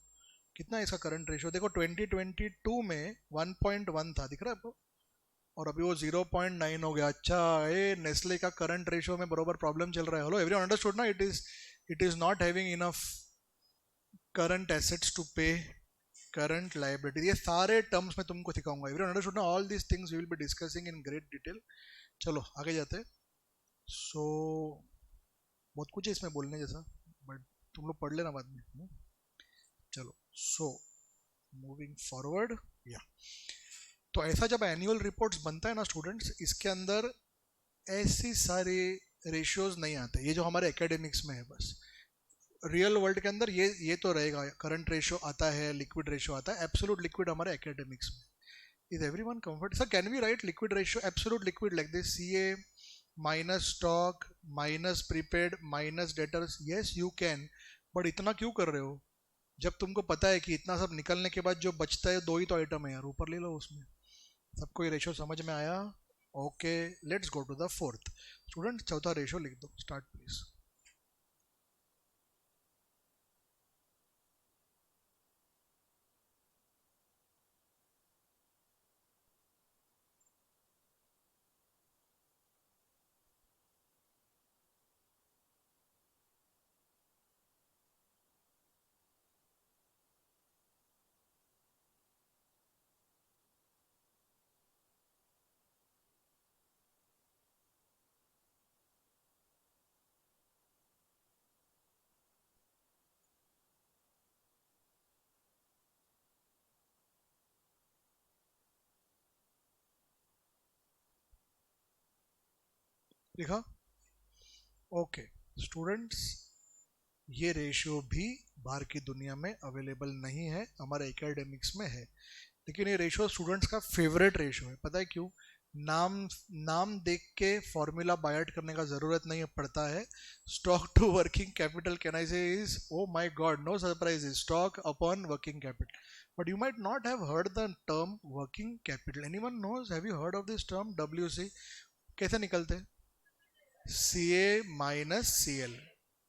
कितना है इसका करंट रेशियो। देखो 2022 में 1.1 था, दिख रहा है आपको, और अभी वो 0.9 हो गया। अच्छा, ये नेस्ले का करंट रेशियो में बरोबर प्रॉब्लम चल रहा है। हेलो एवरीवन अंडरस्टूड ना? It is not having enough current assets to pay current liability. ये सारे टर्म्स में तुमको सिखाऊंगा। एवरीवन अंडरस्टूड ना? All these things we will be discussing in great detail. चलो आगे जाते हैं। सो बहुत कुछ है इसमें बोलने जैसा, बट तुम लोग पढ़ लेना बाद में। चलो सो मूविंग फॉरवर्ड, या तो ऐसा जब एनुअल रिपोर्ट्स बनता है ना स्टूडेंट्स, इसके अंदर ऐसी सारे रेशियोज नहीं आते, ये जो हमारे एकेडमिक्स में है। बस रियल वर्ल्ड के अंदर ये तो रहेगा, करंट रेशियो आता है, लिक्विड रेशियो आता है, एब्सोल्यूट लिक्विड हमारे एकेडमिक्स में। Is everyone comfort? Sir can we write liquid ratio, absolute liquid like this, CA minus stock minus prepaid minus debtors? Yes you can, but इतना क्यों कर रहे हो जब तुमको पता है कि इतना सब निकलने के बाद जो बचता है दो ही तो आइटम है यार, ऊपर ले लो उसमें। सबको ये रेशियो समझ में आया? Okay let's go to the fourth. Student चौथा रेशियो लिख दो, स्टार्ट प्लीज। लिखा? ओके स्टूडेंट्स, ये रेशियो भी बाहर की दुनिया में अवेलेबल नहीं है, हमारे एकेडमिक्स में है। लेकिन ये रेशियो स्टूडेंट्स का फेवरेट रेशियो है। पता है क्यों? नाम नाम देख के फॉर्मूला बायट करने का जरूरत नहीं पड़ता है। Stock to working capital can I say is, oh my god no surprise, stock upon working capital. But you might not have heard the term working capital. Anyone knows, have you heard of this term WC? कैसे निकलते हैं? CA minus CL.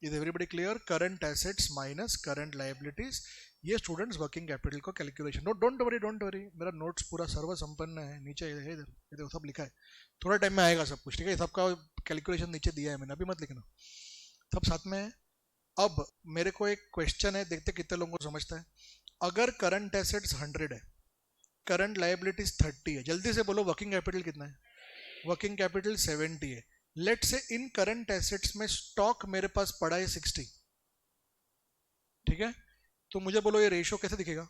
Is everybody clear? Current assets minus current liabilities. ये students working capital को calculation. No don't worry, मेरा notes पूरा सर्व संपन्न है, नीचे है इधर, ये देखो सब लिखा है. थोड़ा टाइम में आएगा सब कुछ, ठीक है? सबका कैलकुलेशन नीचे दिया है मैंने, अभी मत लिखना, सब साथ में है. अब मेरे को एक क्वेश्चन है, देखते कितने लोगों को समझता है. अगर करंट एसेट्स 100 है, करंट लाइबिलिटीज 30 है, जल्दी से बोलो वर्किंग कैपिटल कितना है? वर्किंग कैपिटल 70 है. लेट से इन करंट एसेट्स में स्टॉक मेरे पास पड़ा है 60, ठीक है? तो मुझे बोलो ये रेशियो कैसे दिखेगा?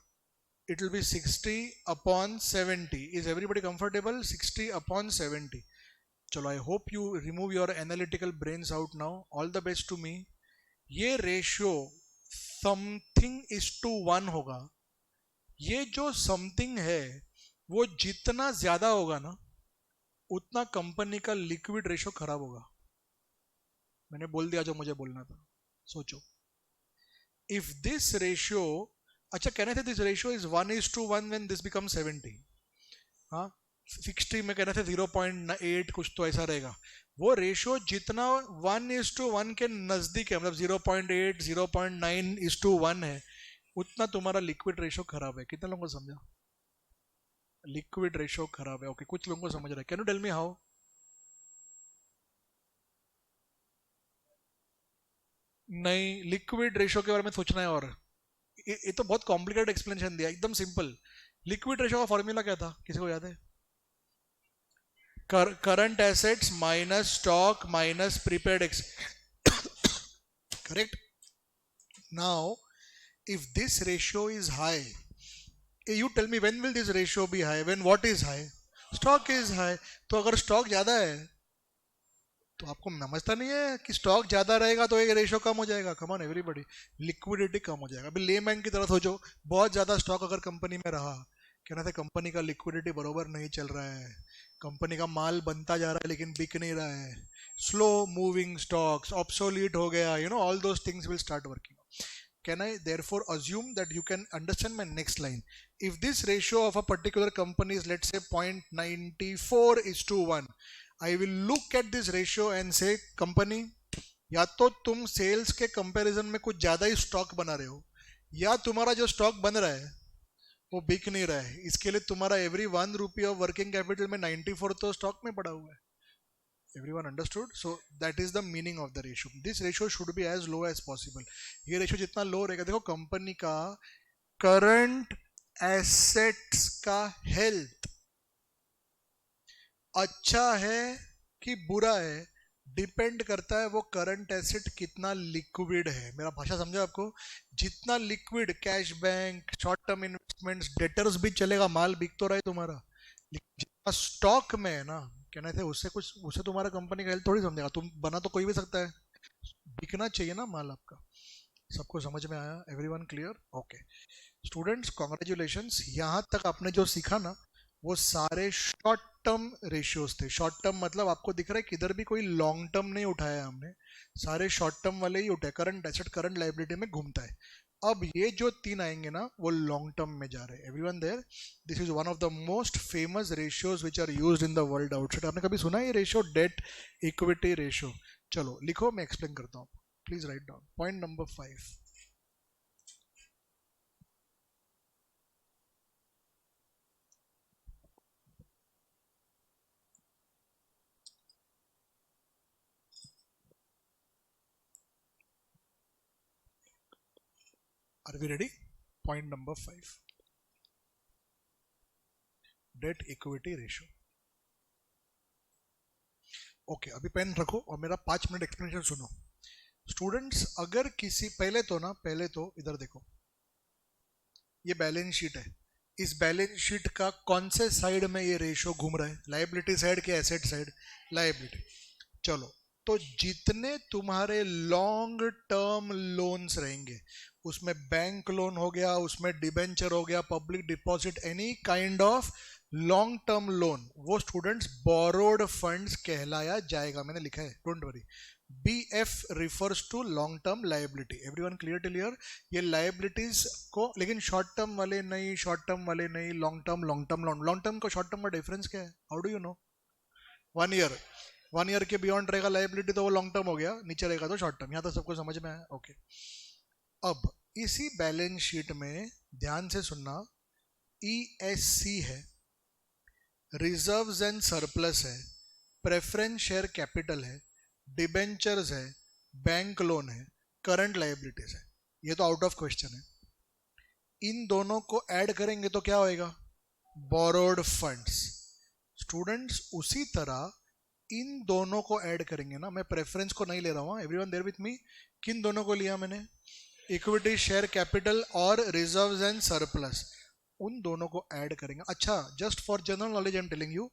It will be 60 upon 70. Is everybody comfortable? 60 upon 70. चलो, I hope you remove your analytical brains out now. All the best to me. ये रेशियो समथिंग इज टू 1 होगा. ये जो समथिंग है वो जितना ज्यादा होगा ना, उतना कंपनी का लिक्विड रेशियो खराब होगा. मैंने बोल दिया जो मुझे बोलना था. सोचो, इफ दिस रेशियो, अच्छा कहने थे this ratio is 1:1 when this become 70. हाँ, 60 में कहने थे 0.8 कुछ तो ऐसा रहेगा. वो रेशियो जितना 1:1 के नजदीक है, मतलब 0.8 0.9:1 है, उतना तुम्हारा लिक्विड रेशियो खराब है. कितने लोगों को समझा? लिक्विड रेशियो खराब है. ओके, कुछ लोगों को समझ रहा है. Can you tell me how? नहीं, लिक्विड रेशियो के बारे में सोचना है. और ये तो बहुत कॉम्प्लिकेटेड एक्सप्लेनेशन दिया, एकदम सिंपल. लिक्विड रेशियो का फॉर्मूला क्या था, किसी को याद है? Current assets minus stock minus prepaid x. Correct. Now if this ratio is high, you tell me when will this ratio be high? When what is high? Stock is high. तो अगर stock ज्यादा है तो आपको समझता नहीं है कि स्टॉक ज्यादा रहेगा तो एक रेशियो कम हो जाएगा. कम ऑन एवरीबॉडी, लिक्विडिटी कम हो जाएगा. अभी लेमैन की तरह सोचो, बहुत ज्यादा स्टॉक अगर कंपनी में रहा, कहना था कंपनी का लिक्विडिटी बरोबर नहीं चल रहा है, कंपनी का माल बनता जा रहा है लेकिन बिक नहीं रहा है, स्लो मूविंग स्टॉक्स, ऑब्सोलीट हो गया, you know, all those things will start working. Can I therefore assume that you can understand my next line? If this ratio of a particular company is, let's say, 0.94:1, I will look at this ratio and say, company, या तो तुम sales के comparison में कुछ ज्यादा ही stock बना रहे हो, या तुम्हारा जो स्टॉक बन रहा है वो बिक नहीं रहा है. इसके लिए तुम्हारा every 1 rupee of working capital में 94 तो स्टॉक में पड़ा हुआ है. Everyone understood? So that is the meaning of the ratio. This ratio should be as low as possible. ये रेशियो जितना लो रहेगा, देखो कंपनी का करंट एसेट्स का हेल्थ अच्छा है कि बुरा है, डिपेंड करता है वो करंट एसेट कितना लिक्विड है. मेरा भाषा समझा आपको? जितना liquid, cash bank, short term investments, debtors भी चलेगा, माल बिक तो रहा है तुम्हारा. जितना स्टॉक में है ना, कहना थे उससे कुछ, उससे तुम्हारा कंपनी का हेल्थ थोड़ी समझेगा. तुम बना तो कोई भी सकता है, बिकना चाहिए ना माल आपका. सबको समझ में आया? Everyone clear? Okay students, congratulations. यहाँ तक आपने जो सीखा ना, वो सारे शॉर्ट टर्म रेशियोज थे. शॉर्ट टर्म मतलब आपको दिख रहा है किधर भी कोई लॉन्ग टर्म नहीं उठाया हमने, सारे शॉर्ट टर्म वाले ही उठाए. करंट एसेट करंट लाइबिलिटी में घूमता है. अब ये जो 3 आएंगे ना, वो लॉन्ग टर्म में जा रहे हैं. Everyone there? This is one of the most famous ratios which are used in the world outside. आपने कभी सुना है ये रेशियो, डेट इक्विटी रेशियो? चलो लिखो, मैं एक्सप्लेन करता हूँ. Please write down. Point number 5. Are we ready? Point number 5. Debt equity ratio. Okay अभी पेन रखो और मेरा 5 मिनट एक्सप्लेनेशन सुनो. स्टूडेंट्स, अगर किसी, पहले तो इधर देखो, ये बैलेंस शीट है. इस बैलेंस शीट का कौन से साइड में ये रेशियो घूम रहा है? लायबिलिटी साइड के एसेट साइड? लायबिलिटी. चलो, तो जितने तुम्हारे लॉन्ग टर्म लोन्स रहेंगे, उसमें बैंक लोन हो गया, उसमें डिबेंचर हो गया, public deposit, any kind of long term loan, वो स्टूडेंट्स बोरोड फंड्स कहलाया जाएगा. मैंने लिखा है, don't worry. BF refers to long term liability. Everyone clear till here? ये liabilities को, लेकिन शॉर्ट टर्म वाले नहीं, शॉर्ट टर्म वाले नहीं, लॉन्ग टर्म, लॉन्ग टर्म को शॉर्ट टर्म का डिफरेंस क्या है? How do you know? 1 year. 1 year के बियॉन्ड रहेगा लाइबिलिटी तो वो लॉन्ग टर्म हो गया, नीचे रहेगा तो शॉर्ट टर्म। यहाँ तो सबको समझ में आया? ओके। अब इसी बैलेंस शीट में ध्यान से सुनना, ESC है, रिजर्व्स एंड सरप्लस है, प्रेफरेंस शेयर कैपिटल है, डिबेंचर्स है, बैंक लोन है, करंट लायबिलिटीज है। ये तो आउट ऑफ क्वेश्चन है। इन दोनों को ऐड करेंगे तो क्या होएगा? Borrowed funds. स्टूडेंट्स उसी तरह इन दोनों को ऐड करेंगे ना, मैं प्रेफरेंस को नहीं ले रहा हूं, एवरीवन देयर विथ मी। किन दोनों को लिया मैंने? इक्विटी शेयर कैपिटल और रिजर्व्स एंड सरप्लस, उन दोनों को ऐड करेंगे। अच्छा, just for general knowledge I am telling you,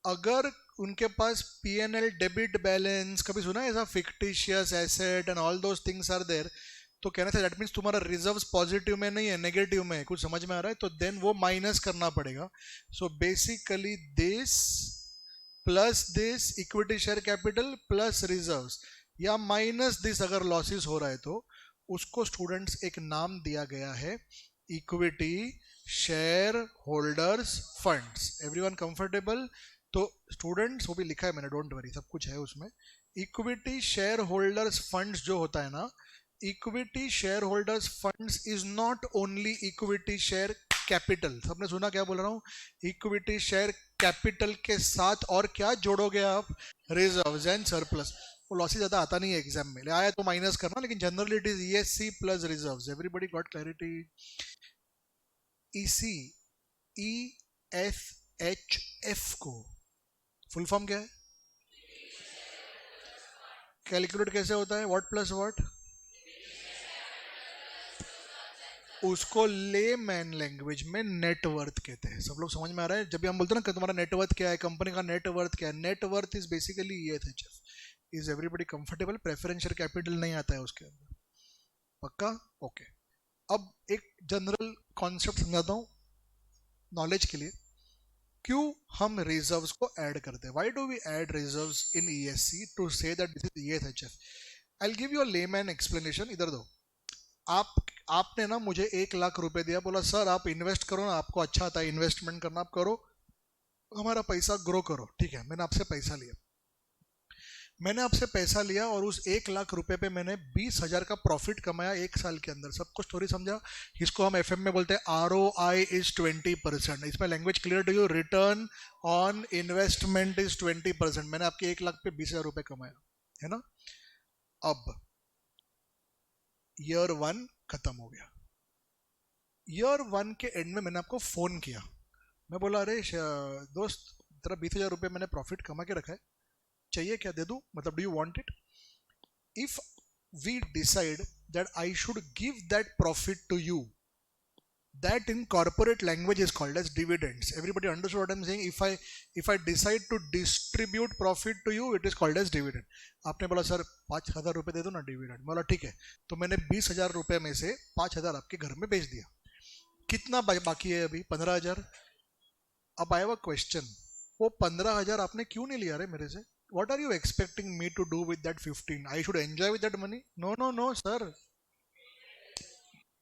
अगर उनके पास P&L डेबिट बैलेंस, कभी सुना है ऐसा, fictitious asset and all those things are there, तो कहने से दैट मीन्स तुम्हारा रिजर्व्स पॉजिटिव में नहीं है, नेगेटिव में है। कुछ समझ में आ रहा है? तो देन वो माइनस करना पड़ेगा। So basically this plus this, equity share capital plus reserves, या माइनस दिस अगर लॉसेस हो रहा है तो उसको स्टूडेंट्स एक नाम दिया गया है, equity share holders funds. Everyone comfortable? तो स्टूडेंट्स वो भी लिखा है मैंने, डोंट वरी, सब कुछ है उसमें। इक्विटी शेयर होल्डर्स फंड्स जो होता है ना, equity share holders funds is not only equity share capital. सबने सुना क्या बोल रहा हूं? इक्विटी शेयर कैपिटल के साथ और क्या जोड़ोगे आप? Reserves and surplus. वो लॉसेस ज्यादा आता नहीं है एग्जाम में, आया तो माइनस करना, लेकिन generally it is ESC plus reserves. Everybody got clarity? इसी ESHF को फुल फॉर्म क्या है? कैलकुलेट कैसे होता है? What plus what? उसको लेमैन लैंग्वेज में नेटवर्थ कहते हैं। सब लोग समझ में आ रहा है? जब भी हम बोलते हैं ना कि तुम्हारा नेटवर्थ क्या है, कंपनी का नेटवर्थ क्या है, net worth is basically ESHF। Is everybody comfortable? Preferential capital नहीं आता है उसके अंदर, पक्का? ओके। अब एक जनरल कॉन्सेप्ट समझाता हूं नॉलेज के लिए, क्यों हम रिजर्व्स को ऐड करते हैं। Why do we add reserves in ESC to say that this is ESHF? I will give you a layman explanation. इधर दो। आपने ना मुझे 1 लाख रुपए दिया, बोला सर आप इन्वेस्ट करो ना, आपको अच्छा आता है इन्वेस्टमेंट करना, आप करो, हमारा पैसा ग्रो करो। ठीक है, मैंने आपसे पैसा लिया, और उस 1 लाख रुपए पे मैंने 20,000 का प्रॉफिट कमाया 1 साल के अंदर। सबको स्टोरी समझा? इसको हम FM में बोलते हैं ROI इज 20%। इसमें language clear to you? Return on investment is 20%। मैंने आपके 1 लाख पे 20,000 रुपए कमाया, है ना? अब ईयर 1 खत्म हो गया। ईयर 1 के एंड में मैंने आपको फोन किया, मैं बोला अरे दोस्त तेरा 20,000 रुपए मैंने प्रॉफिट कमा के रखा है, चाहिए क्या, दे दूं? मतलब do you want it? If we decide that I should give that profit to you, that in corporate language is called as dividends. Everybody understood what I'm saying? If I decide to distribute profit to you, it is called as dividend. आपने बोला sir 5,000 रुपए दे दो ना dividend, मैं बोला ठीक है, तो मैंने 20,000 रुपए में से 5,000 आपके घर में भेज दिया। कितना बाकी है अभी? 15,000। अब आई हैव अ क्वेश्चन, वो 15,000 आपने क्यों नहीं लिया रे मेरे से? What are you expecting me to do with that 15? I should enjoy with that money? No sir.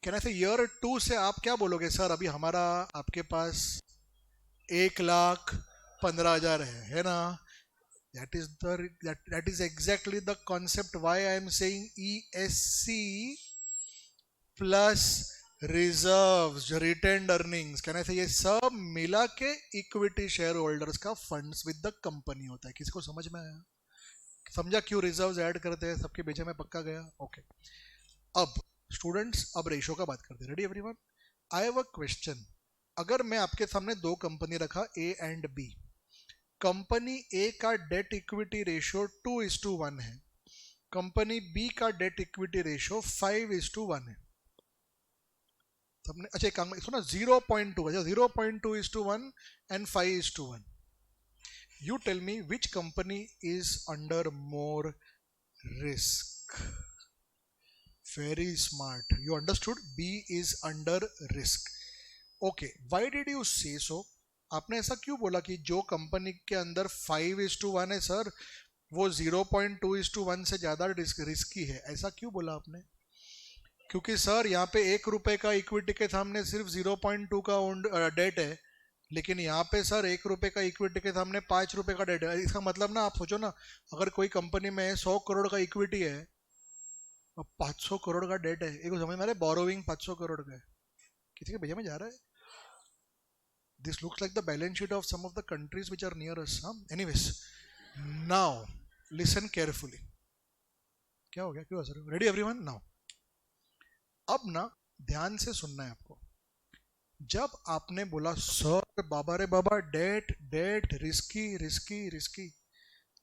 Can I say year 2 से आप क्या बोलोगे? सर अभी हमारा आपके पास 1,15,000 है ना? That is exactly the concept why I am saying ESC plus reserves, retained earnings. Can I say ये सब मिला के इक्विटी शेयर होल्डर्स का फंड्स विद द कंपनी होता है। किसको समझ में आया? समझा क्यों रिजर्व्स ऐड करते हैं? सबके बीच में पक्का गया? ओके। अब स्टूडेंट्स, अब रेशो का बात करते हैं। Ready everyone? I have a question. अगर मैं आपके सामने 2 कंपनी रखा, A and B, company A का डेट इक्विटी रेशियो 2:1 है, कंपनी B का डेट इक्विटी रेशियो 5:1 है। सबने अच्छा एक काम सुना, 0.2, अच्छा 0.2:1 and 5:1। You tell me which company is under more risk? Very smart. You understood? B is under risk. Okay. Why did you say so? आपने ऐसा क्यों बोला कि जो कंपनी के अंदर 5:1 है सर, वो 0.2:1 से ज्यादा रिस्की है? ऐसा क्यों बोला आपने? क्योंकि सर यहाँ पे 1 रुपए का इक्विटी के सामने सिर्फ 0.2 का डेट है, लेकिन यहाँ पे सर 1 रुपए का इक्विटी के सामने 5 रुपए का डेट है। इसका मतलब ना, आप सोचो ना, अगर कोई कंपनी में 100 करोड़ का इक्विटी है और 500 करोड़ का डेट है, एक समझ में आ रहा है, बोरोइंग 500 करोड़ का है, किसी के भैया में जा रहा है। This looks like the balance sheet of some of the countries which are near us. Anyways, now listen carefully. क्या हो गया, क्यों सर? Ready everyone? नाउ अब ना ध्यान से सुनना है आपको। जब आपने बोला सर बाबा रे बाबा, debt debt risky risky risky,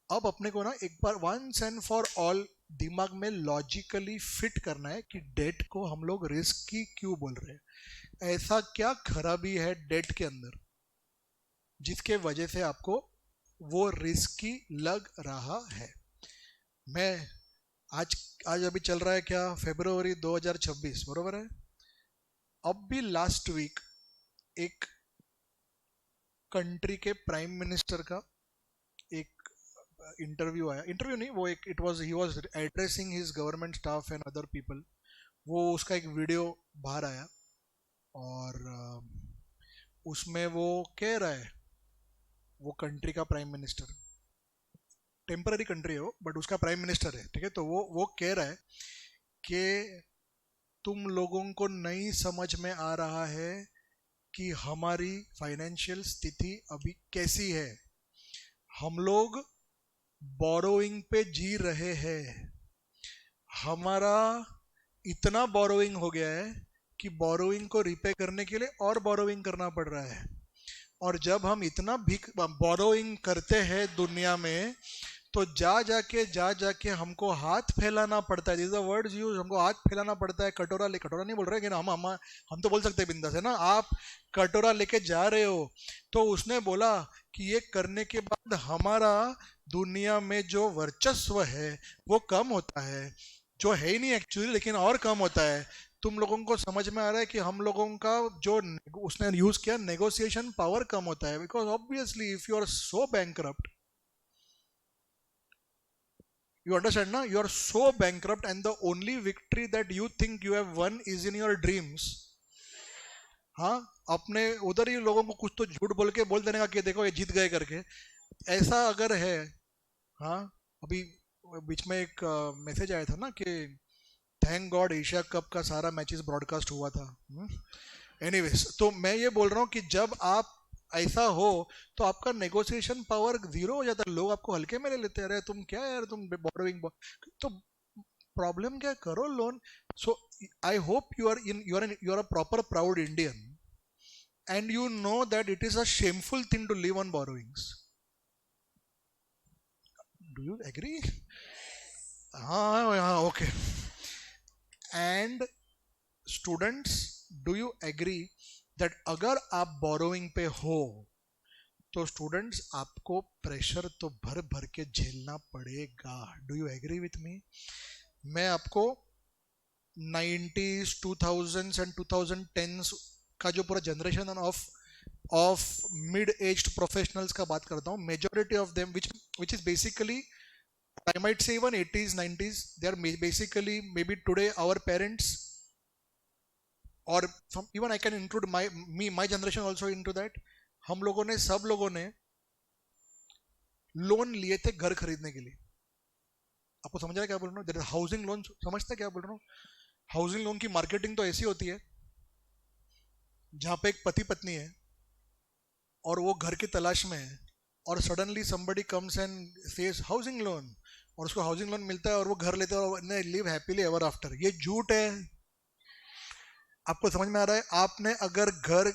अब अपने को ना एक बार वंस एंड फॉर ऑल दिमाग में लॉजिकली फिट करना है कि डेट को हम लोग रिस्की क्यों बोल रहे हैं। ऐसा क्या खराबी है डेट के अंदर जिसके वजह से आपको वो रिस्की लग रहा है। मैं आज आज अभी चल रहा है क्या, फरवरी 2026, बरोबर है। अब भी लास्ट वीक एक कंट्री के प्राइम मिनिस्टर का एक इंटरव्यू आया, इंटरव्यू नहीं, वो एक he was addressing his government staff and other people. वो उसका एक वीडियो बाहर आया और उसमें वो कह रहा है, वो कंट्री का प्राइम मिनिस्टर, टेम्पररी कंट्री है वो बट उसका प्राइम मिनिस्टर है, ठीक है। तो वो कह रहा है कि तुम लोगों को नहीं समझ में आ रहा है कि हमारी फाइनेंशियल स्थिति अभी कैसी है। हम लोग बोरोइंग पे जी रहे हैं। हमारा इतना बोरोइंग हो गया है कि बोरोइंग को रिपे करने के लिए और बोरोइंग करना पड़ रहा है। और जब हम इतना भीख बोरोइंग करते हैं दुनिया में, तो जा जाके हमको हाथ फैलाना पड़ता है। दिस द वर्ड्स यूज, हमको हाथ फैलाना पड़ता है। कटोरा नहीं बोल रहे, लेकिन हम तो बोल सकते हैं बिंदास, है ना। आप कटोरा लेके जा रहे हो, तो उसने बोला कि ये करने के बाद हमारा दुनिया में जो वर्चस्व है वो कम होता है, जो है ही नहीं एक्चुअली, लेकिन और कम होता है। तुम लोगों को समझ में आ रहा है कि हम लोगों का जो उसने यूज किया, नेगोशिएशन पावर कम होता है। Because obviously if you are so bankrupt, you understand na, you are so bankrupt and the only victory that you think you have won is in your dreams। हाँ, अपने उधर ही लोगों को कुछ तो झूठ बोल देने का कि देखो ये जीत गए करके, ऐसा अगर है। हाँ, अभी बीच में एक मैसेज आया था ना कि थैंक गॉड एशिया कप का सारा मैचेस ब्रॉडकास्ट हुआ था। एनीवेज, तो मैं ये बोल रहा हूँ कि जब आप ऐसा हो तो आपका नेगोशिएशन पावर जीरो हो जाता है। लोग आपको हल्के में ले लेते हैं, अरे तुम क्या यार, तुम बोरोइंग, तो प्रॉब्लम क्या, करो loan. So I hope you are a proper proud Indian and you know that it is a shameful thing to live on borrowings. Do you agree? हाँ हाँ, okay. And students, do you agree that अगर आप borrowing पे हो तो students आपको pressure तो भर भर के झेलना पड़ेगा। Do you agree with me? मैं आपको 90s 2000s एंड 2010s का जो पूरा generation of mid aged professionals का बात करता हूँ। Majority of them which is basically, I might say even 80s 90s, they are basically maybe today our parents, or even I can include my generation also into that। हम लोगों ने, सब लोगों ने लोन लिए थे घर खरीदने के लिए। आपको समझ रहा है क्या बोल रहा हूँ? That is housing loan. समझते हैं क्या बोल रहा हूँ? हाउसिंग लोन की मार्केटिंग तो ऐसी होती है जहां पे एक पति पत्नी है और वो घर की तलाश में है, और suddenly somebody comes and says housing loan, और उसको हाउसिंग लोन मिलता है और वो घर लेते हैं और लिव हैप्पीली एवर आफ्टर। ये झूठ है। आपको समझ में आ रहा है? आपने अगर घर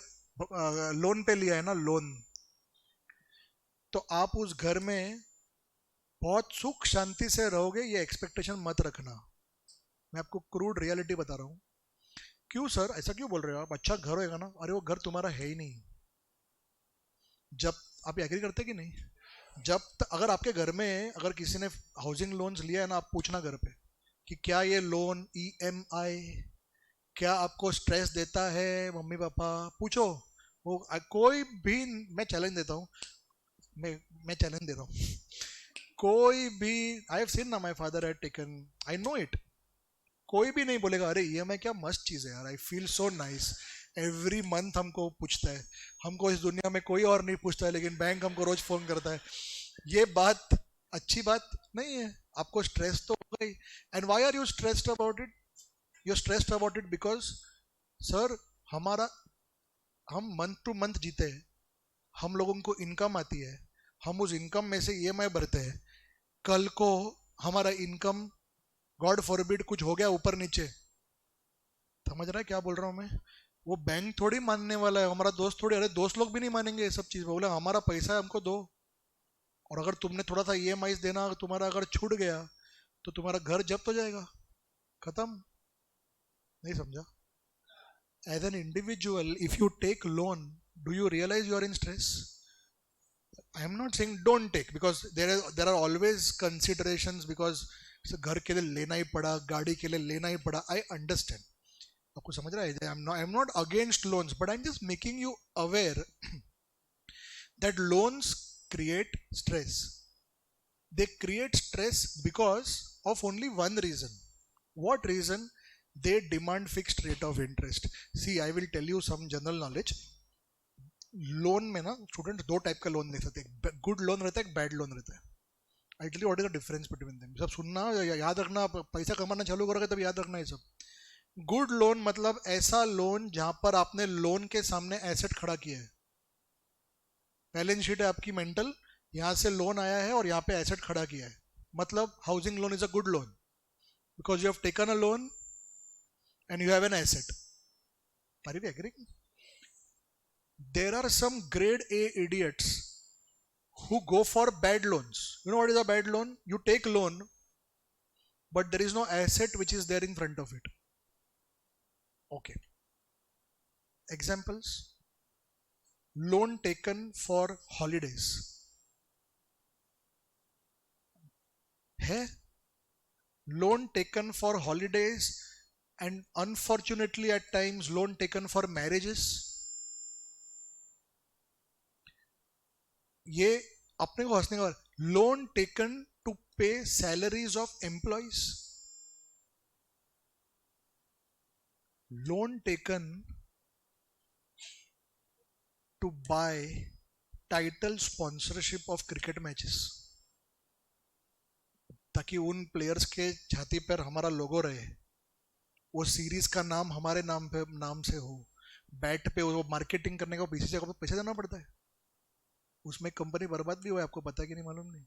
लोन पे लिया है ना, लोन, तो आप उस घर में बहुत सुख शांति से रहोगे, ये एक्सपेक्टेशन मत रखना। मैं आपको क्रूड रियलिटी बता रहा हूँ। क्यों सर, ऐसा क्यों बोल रहे हो आप? अच्छा घर होएगा ना, अरे वो घर तुम्हारा है ही नहीं। जब आप एग्री करते कि नहीं, अगर आपके घर में अगर किसी ने हाउसिंग लोन्स लिया है ना, आप पूछना घर पे कि क्या ये लोन EMI क्या आपको स्ट्रेस देता है, मम्मी पापा पूछो। वो कोई भी, मैं चैलेंज देता हूँ, मैं चैलेंज दे रहा हूँ, कोई भी, आई हैव सीन ना, my father had taken, I know it, कोई भी नहीं बोलेगा अरे EMI क्या मस्त चीज है यार, I feel so nice. Every month हमको पूछता है, हमको इस दुनिया में कोई और नहीं पूछता है, लेकिन बैंक हमको रोज फोन करता है। ये बात अच्छी बात नहीं है, आपको स्ट्रेस तो हो गई। And why are you stressed about it? You stressed about it because sir हमारा, हम मंथ टू मंथ जीते हैं, हम लोगों को इनकम आती है, हम उस इनकम में से ईएमआई भरते हैं। कल को हमारा इनकम गॉड फॉरबिड कुछ हो गया ऊपर नीचे, समझ रहा है क्या बोल रहा हूं मैं? वो बैंक थोड़ी मानने वाला है, हमारा दोस्त थोड़ी, अरे दोस्त लोग भी नहीं मानेंगे ये सब चीज, बोले हमारा पैसा है हमको दो। और अगर तुमने थोड़ा सा ईएमआई देना तुम्हारा अगर छूट गया तो तुम्हारा घर जब्त हो जाएगा, खत्म। नहीं समझा? As an individual if you take loan, do you realise you are in stress? I am not saying don't take, because there are always considerations, because घर के लिए लेना ही पड़ा, गाड़ी के लिए लेना ही पड़ा, आई अंडरस्टैंड, आपको समझ रहा है? I am not against loans, but I am just making you aware that loans create stress. They create stress because of only one reason. What reason? They demand fixed rate of interest. See, I will tell you some general knowledge. Loan में ना students दो type का loan ले सकते हैं, good loan रहता है, एक बैड लोन रहता है। I tell you what is the difference between them. सब सुनना, याद रखना, पैसा कमाना चालू करोगे तब याद रखना ये सब। गुड लोन मतलब ऐसा लोन जहां पर आपने लोन के सामने एसेट खड़ा किया है, बैलेंस शीट है आपकी मेंटल, यहां से लोन आया है और यहां पे एसेट खड़ा किया है, मतलब housing loan is a good loan because you have taken a loan and you have an asset. Are you agreeing? There are some grade A idiots who go for bad loans. You know what is a bad loan? You take loan but there is no asset which is there in front of it. Okay, examples: loan taken for holidays है, loan taken for holidays, and unfortunately at times loan taken for marriages. ये अपने को हंसने का, loan taken to pay salaries of employees, loan taken to buy title sponsorship of cricket matches, ताकि उन players के छाती पर हमारा लोगो रहे, वो सीरीज का नाम हमारे नाम से हो, बैट पे वो मार्केटिंग करने का पीछे से पैसा देना पड़ता है, उसमें कंपनी बर्बाद भी हुआ है, आपको पता है कि नहीं मालूम नहीं।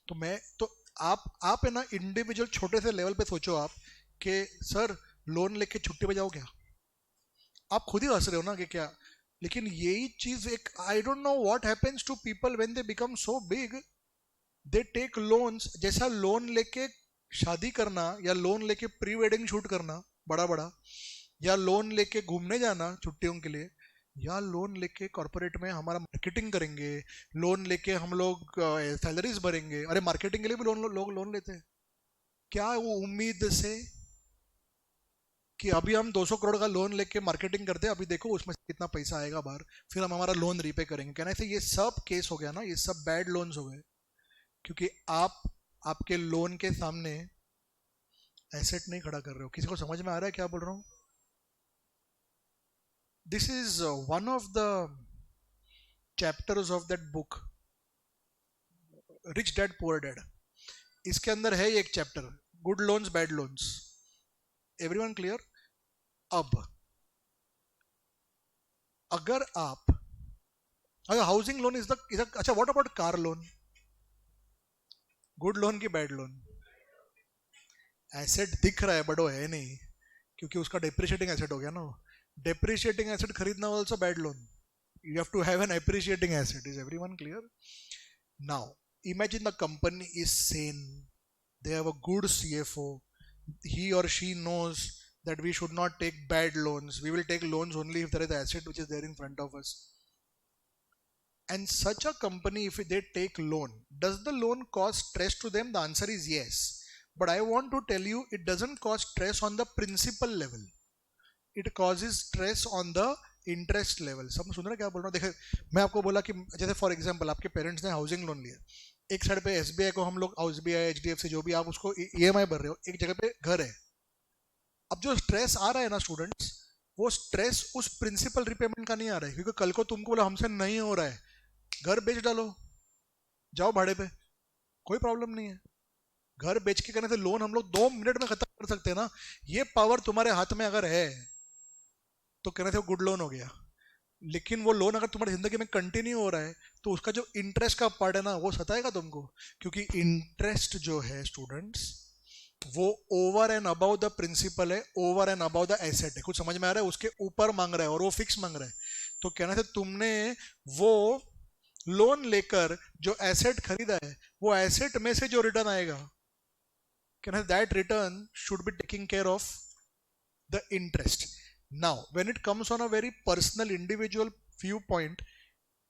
तो मैं तो आप है ना इंडिविजुअल छोटे से लेवल पे सोचो आप कि सर लोन लेके छुट्टी पे जाओ क्या, आप खुद ही हंस रहे हो ना कि क्या, लेकिन यही चीज एक, I don't know what happens to people when they become so big, they take loans. जैसा लोन लेके शादी करना, या लोन लेके प्री वेडिंग शूट करना बड़ा बड़ा, या लोन लेके घूमने जाना छुट्टियों के लिए, या लोन लेके कॉर्पोरेट में हमारा मार्केटिंग करेंगे, लोन लेके हम लोग सैलरीज भरेंगे। अरे मार्केटिंग के लिए भी लोग लोन लेते हैं क्या, वो उम्मीद से कि अभी हम 200 करोड़ का लोन लेके मार्केटिंग करते हैं, अभी देखो उसमें से कितना पैसा आएगा बाहर, फिर हम हमारा लोन रीपे करेंगे। कहना से ये सब केस हो गया ना, ये सब बैड लोन्स हो गए, क्योंकि आप आपके लोन के सामने एसेट नहीं खड़ा कर रहे हो। किसी को समझ में आ रहा है क्या बोल रहा हूँ? This is one of the chapters of that book Rich Dad Poor Dad. इसके अंदर है एक chapter, good loans bad loans. Everyone clear? अब अगर हाउसिंग लोन इज द अच्छा, what about car loan? Good loan की बैड लोन? एसेट दिख रहा है बट वो है नहीं, क्योंकि उसका डेप्रिशिएटिंग एसेट हो गया ना। डेप्रिशिएटिंग एसेट खरीदना also bad loan, you have to have an appreciating asset. Is everyone clear? Now imagine the company is sane, they have a good CFO, he or she knows that we should not take bad loans, we will take loans only if there is an asset which is there in front of us. And such a company, if they take loan, does the loan cause stress to them? The answer is yes, but I want to tell you it doesn't cause stress on the principal level, it causes stress on the interest level. सब सुन रहे क्या बोल रहा हूँ? देखिए मैं आपको बोला कि जैसे फॉर एग्जांपल आपके पेरेंट्स ने हाउसिंग लोन लिया, एक साइड पे एसबीआई को हम लोग, एसबीआई एचडीएफसी जो भी आप उसको ईएमआई भर रहे हो, एक जगह पे घर है। अब जो स्ट्रेस आ रहा है ना स्टूडेंट्स, वो स्ट्रेस उस प्रिंसिपल रिपेमेंट का नहीं आ रहा है, क्योंकि कल को तुमको बोला हमसे नहीं हो रहा है, घर बेच डालो, जाओ भाड़े पे, कोई प्रॉब्लम नहीं है। घर बेच के करने से लोन हम लोग 2 मिनट में खत्म कर सकते हैं ना। ये पावर तुम्हारे हाथ में अगर है तो कहने से वो गुड लोन हो गया। लेकिन वो लोन अगर तुम्हारी जिंदगी में कंटिन्यू हो रहा है तो उसका जो इंटरेस्ट का पार्ट है ना, वो सताएगा तुमको, क्योंकि इंटरेस्ट जो है स्टूडेंट्स, वो over and above the principal है, over and above the asset है। कुछ समझ में आ रहा है? उसके ऊपर मांग रहा है और वो फिक्स मांग रहा है। तो कहना से तुमने वो लोन लेकर जो एसेट खरीदा है, वो एसेट में से जो रिटर्न आएगा, कहना that return should be taking care of the interest. Now, when it comes on a very personal, individual viewpoint,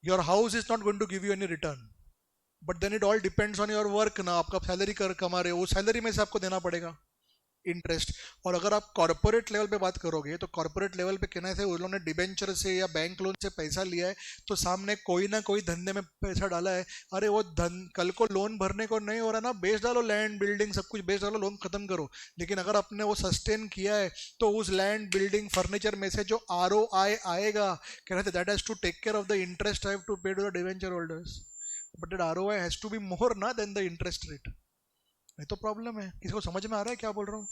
your house is not going to give you any return. But then it all depends on your work ना, आपका salary कर कमा रहे हो, वो salary में से आपको देना पड़ेगा इंटरेस्ट। और अगर आप कॉर्पोरेट लेवल पे बात करोगे तो कॉर्पोरेट लेवल पे कहना है उन्होंने डिबेंचर से या बैंक लोन से पैसा लिया है, तो सामने कोई ना कोई धंधे में पैसा डाला है। अरे वो धन कल को लोन भरने को नहीं हो रहा ना, बेच डालो, लैंड बिल्डिंग सब कुछ बेच डालो, लोन खत्म करो। लेकिन अगर आपने वो सस्टेन किया है तो उस लैंड बिल्डिंग फर्नीचर में से जो ROI आएगा, कहना है that has to take care of the interest have to pay to the debenture holders, but that ROI has to be more ना देन द इंटरेस्ट रेट। नहीं तो प्रॉब्लम है। किसी को समझ में आ रहा है क्या बोल रहा हूँ?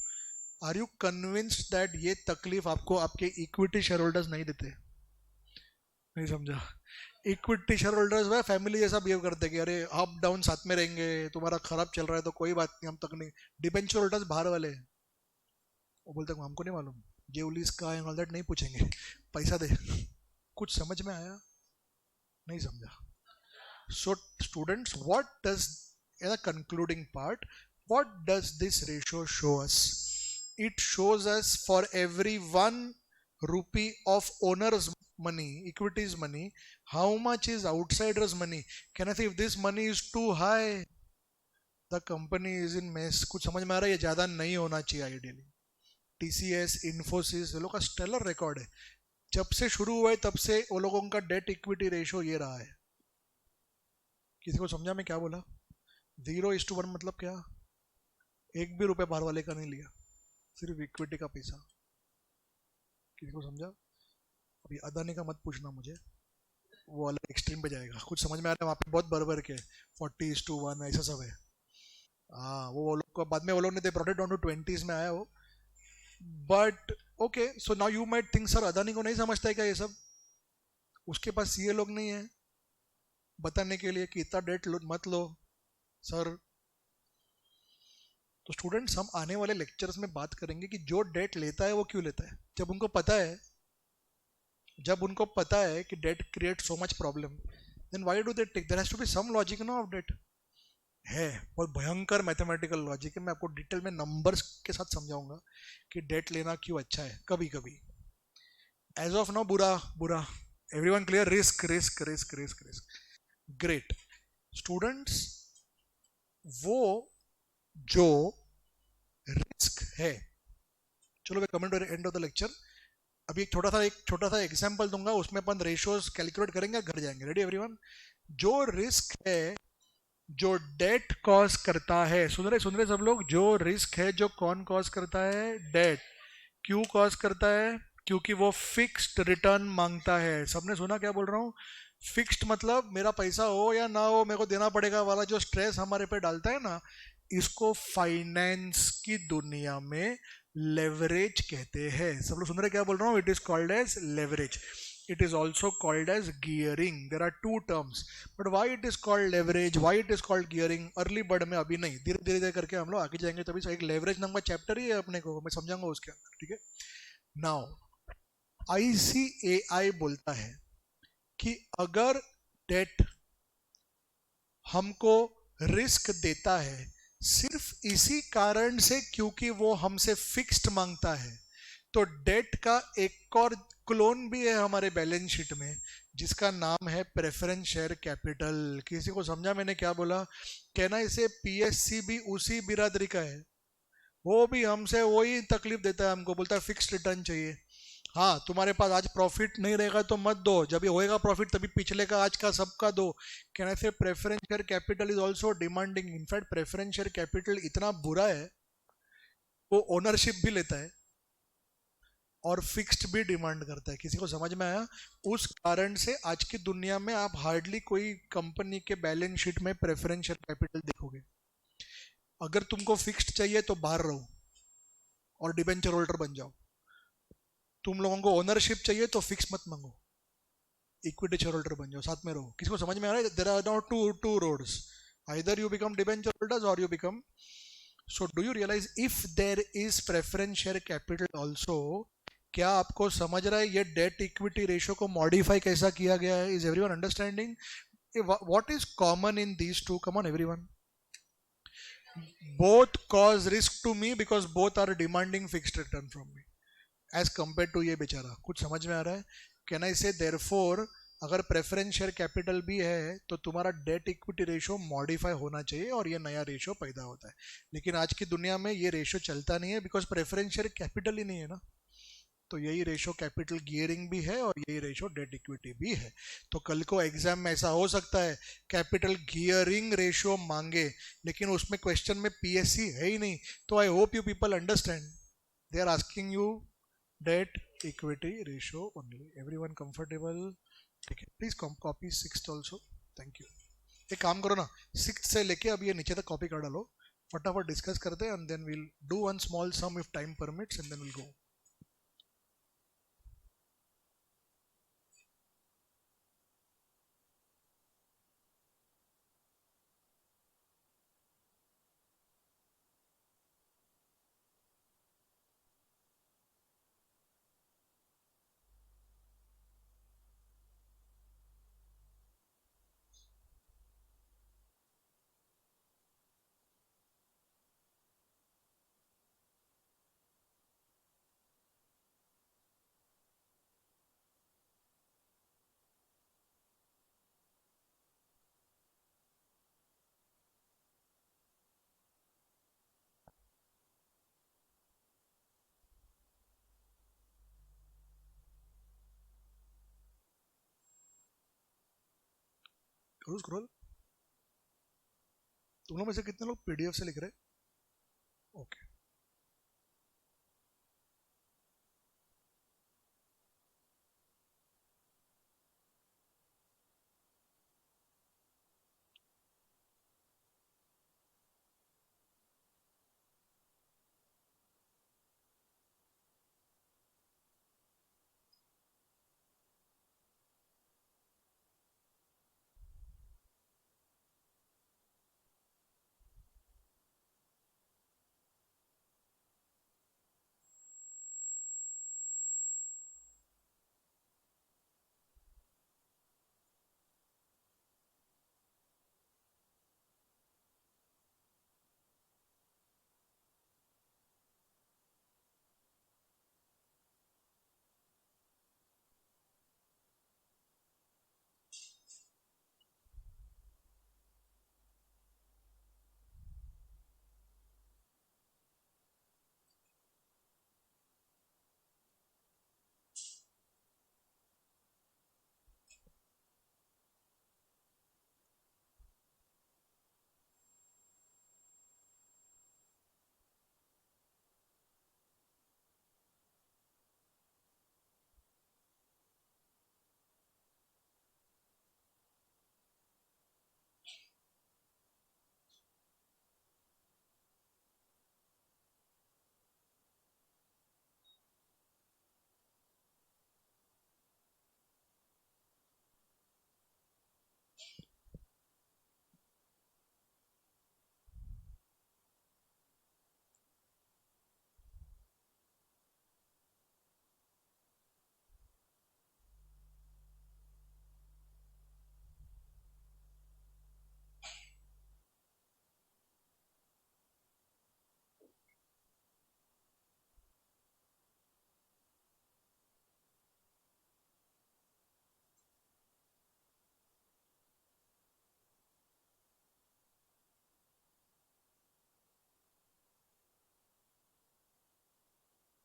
आर यू कन्विंस्ड दैट ये तकलीफ आपको आपके इक्विटी शेयर होल्डर्स नहीं देते? नहीं समझा? इक्विटी शेयर होल्डर्स वह फैमिली जैसा बिहेव करते कि अरे अप डाउन साथ में रहेंगे, तुम्हारा खराब चल रहा है तो कोई बात नहीं, हम तक नहीं। डिबेंचर होल्डर्स बाहर वाले, वो बोलते हैं हमको नहीं मालूम, ये उलीस का एंड ऑल दैट नहीं पूछेंगे, पैसा दे। कुछ समझ में आया? नहीं समझा? So students, what does as a concluding part, what does this ratio show us? It shows us for every 1 rupee of owner's money, equity's money, how much is outsider's money. Can I say if this money is too high, the company is in mess? कुछ समझ में आ रहा है? ये ज़्यादा नहीं होना चाहिए आइडियली। TCS, इन्फोसिस, ये लोग का स्टेलर रिकॉर्ड है, जब से शुरू हुआ है तब से वो लोगों का डेट इक्विटी रेशियो ये रहा है। किसी को समझा मैं क्या बोला? 0:1 मतलब क्या? एक भी रुपए बाहर वाले का नहीं लिया, सिर्फ इक्विटी का पैसा। किसी को समझा? अभी अदानी का मत पूछना मुझे, वो अलग एक्सट्रीम पे जाएगा। कुछ समझ में आ रहा है? वहाँ पे बहुत बरबर के 40:1 ऐसा सब है। हाँ, वो लोग को बाद में वो लोग ने brought it down to 20s में आया वो। But okay, so now you might think sir Adani को नहीं समझता है क्या ये सब? उसके पास ये लोग नहीं है बताने के लिए कि इतना डेट मत लो सर। तो स्टूडेंट्स, हम आने वाले लेक्चर्स में बात करेंगे कि जो डेट लेता है वो क्यों लेता है। जब उनको पता है कि debt create so much problem, then why do they take? There has to be some logic no of debt. है बहुत भयंकर मैथमेटिकल लॉजिक है, मैं आपको डिटेल में नंबर्स के साथ समझाऊंगा कि डेट लेना क्यों अच्छा है कभी कभी। एज ऑफ नाउ बुरा बुरा, everyone clear? Risk risk risk risk risk. Great students, वो जो रिस्क है, चलो मैं comment and of the lecture अभी एक छोटा सा एग्जांपल दूंगा, उसमें अपन रेशियोज कैलकुलेट करेंगे, घर जाएंगे। Ready everyone? जो रिस्क है जो डेट कॉज करता है, सुन रहे सब लोग? जो रिस्क है जो कौन कॉज करता है? डेट। क्यों कॉज करता है? क्योंकि वो फिक्स्ड रिटर्न मांगता है। सबने सुना क्या बोल रहा हूँ? फिक्स्ड मतलब मेरा पैसा हो या ना हो मेरे को देना पड़ेगा वाला जो स्ट्रेस हमारे पे डालता है ना, इसको फाइनेंस की दुनिया में लेवरेज कहते हैं। सब लोग सुन रहे क्या बोल रहा हूँ? It is called as leverage. It is also called as gearing. There are two terms, but why it is called leverage, why it is called gearing, early bird में अभी नहीं, धीरे धीरे करके हम लोग आगे जाएंगे। तभी एक लेवरेज नाम का चैप्टर ही है अपने को, मैं समझाऊंगा उसके अंदर, ठीक है? नाउ ICAI बोलता है कि अगर डेट हमको रिस्क देता है सिर्फ इसी कारण से क्योंकि वो हमसे फिक्स्ड मांगता है, तो डेट का एक और क्लोन भी है हमारे बैलेंस शीट में जिसका नाम है प्रेफरेंस शेयर कैपिटल। किसी को समझा मैंने क्या बोला? कहना इसे PSC भी उसी बिरादरी का है, वो भी हमसे वही तकलीफ देता है, हमको बोलता है फिक्स्ड रिटर्न चाहिए। हाँ, तुम्हारे पास आज प्रॉफिट नहीं रहेगा तो मत दो, जब ये होएगा प्रॉफिट तभी पिछले का आज का सबका दो। कहना से preference share capital is also demanding. In fact preference share capital इतना बुरा है, वो ओनरशिप भी लेता है और फिक्स्ड भी डिमांड करता है। किसी को समझ में आया? उस कारण से आज की दुनिया में आप हार्डली कोई कंपनी के बैलेंस शीट में प्रेफरेंशियल कैपिटल देखोगे। अगर तुमको फिक्स्ड चाहिए तो बाहर रहो और डिबेंचर होल्डर बन जाओ। तुम लोगों को ओनरशिप चाहिए तो फिक्स मत मांगो, इक्विटी शेयर होल्डर बन जाओ, साथ में रहो। किसी को समझ में आ रहा है? There are now two roads, either you become debenture holders और you become. So do you realise if there is preference share capital also, क्या आपको समझ रहा है ये डेट इक्विटी रेशियो को मॉडिफाई कैसा किया गया है? Is everyone understanding? What is common in these two? Come on everyone. Both cause risk to me because both are demanding fixed return from me as compare to ये बेचारा। कुछ समझ में आ रहा है? कैन आई से देयरफॉर अगर प्रेफरेंस शेयर कैपिटल भी है तो तुम्हारा डेट इक्विटी रेशियो मॉडिफाई होना चाहिए और ये नया रेशियो पैदा होता है। लेकिन आज की दुनिया में ये रेशियो चलता नहीं है बिकॉज प्रेफरेंस शेयर कैपिटल ही नहीं है ना। तो यही रेशियो कैपिटल गियरिंग भी है और यही रेशियो डेट इक्विटी भी है। तो कल को एग्जाम में ऐसा हो सकता है कैपिटल गियरिंग रेशियो मांगे लेकिन उसमें क्वेश्चन में पीएससी है ही नहीं। तो I hope you people understand, they are asking you debt equity ratio only. Everyone comfortable? ठीक है, please copy sixth also. Thank you. एक काम करो ना, सिक्स्थ से लेके अब ये नीचे तक कॉपी कर डालो, फटाफट डिस्कस करते हैं and then will do one small sum if time permits and then will go. करो स्क्रॉल। तुम लोग में से कितने लोग पीडीएफ से लिख रहे? ओके।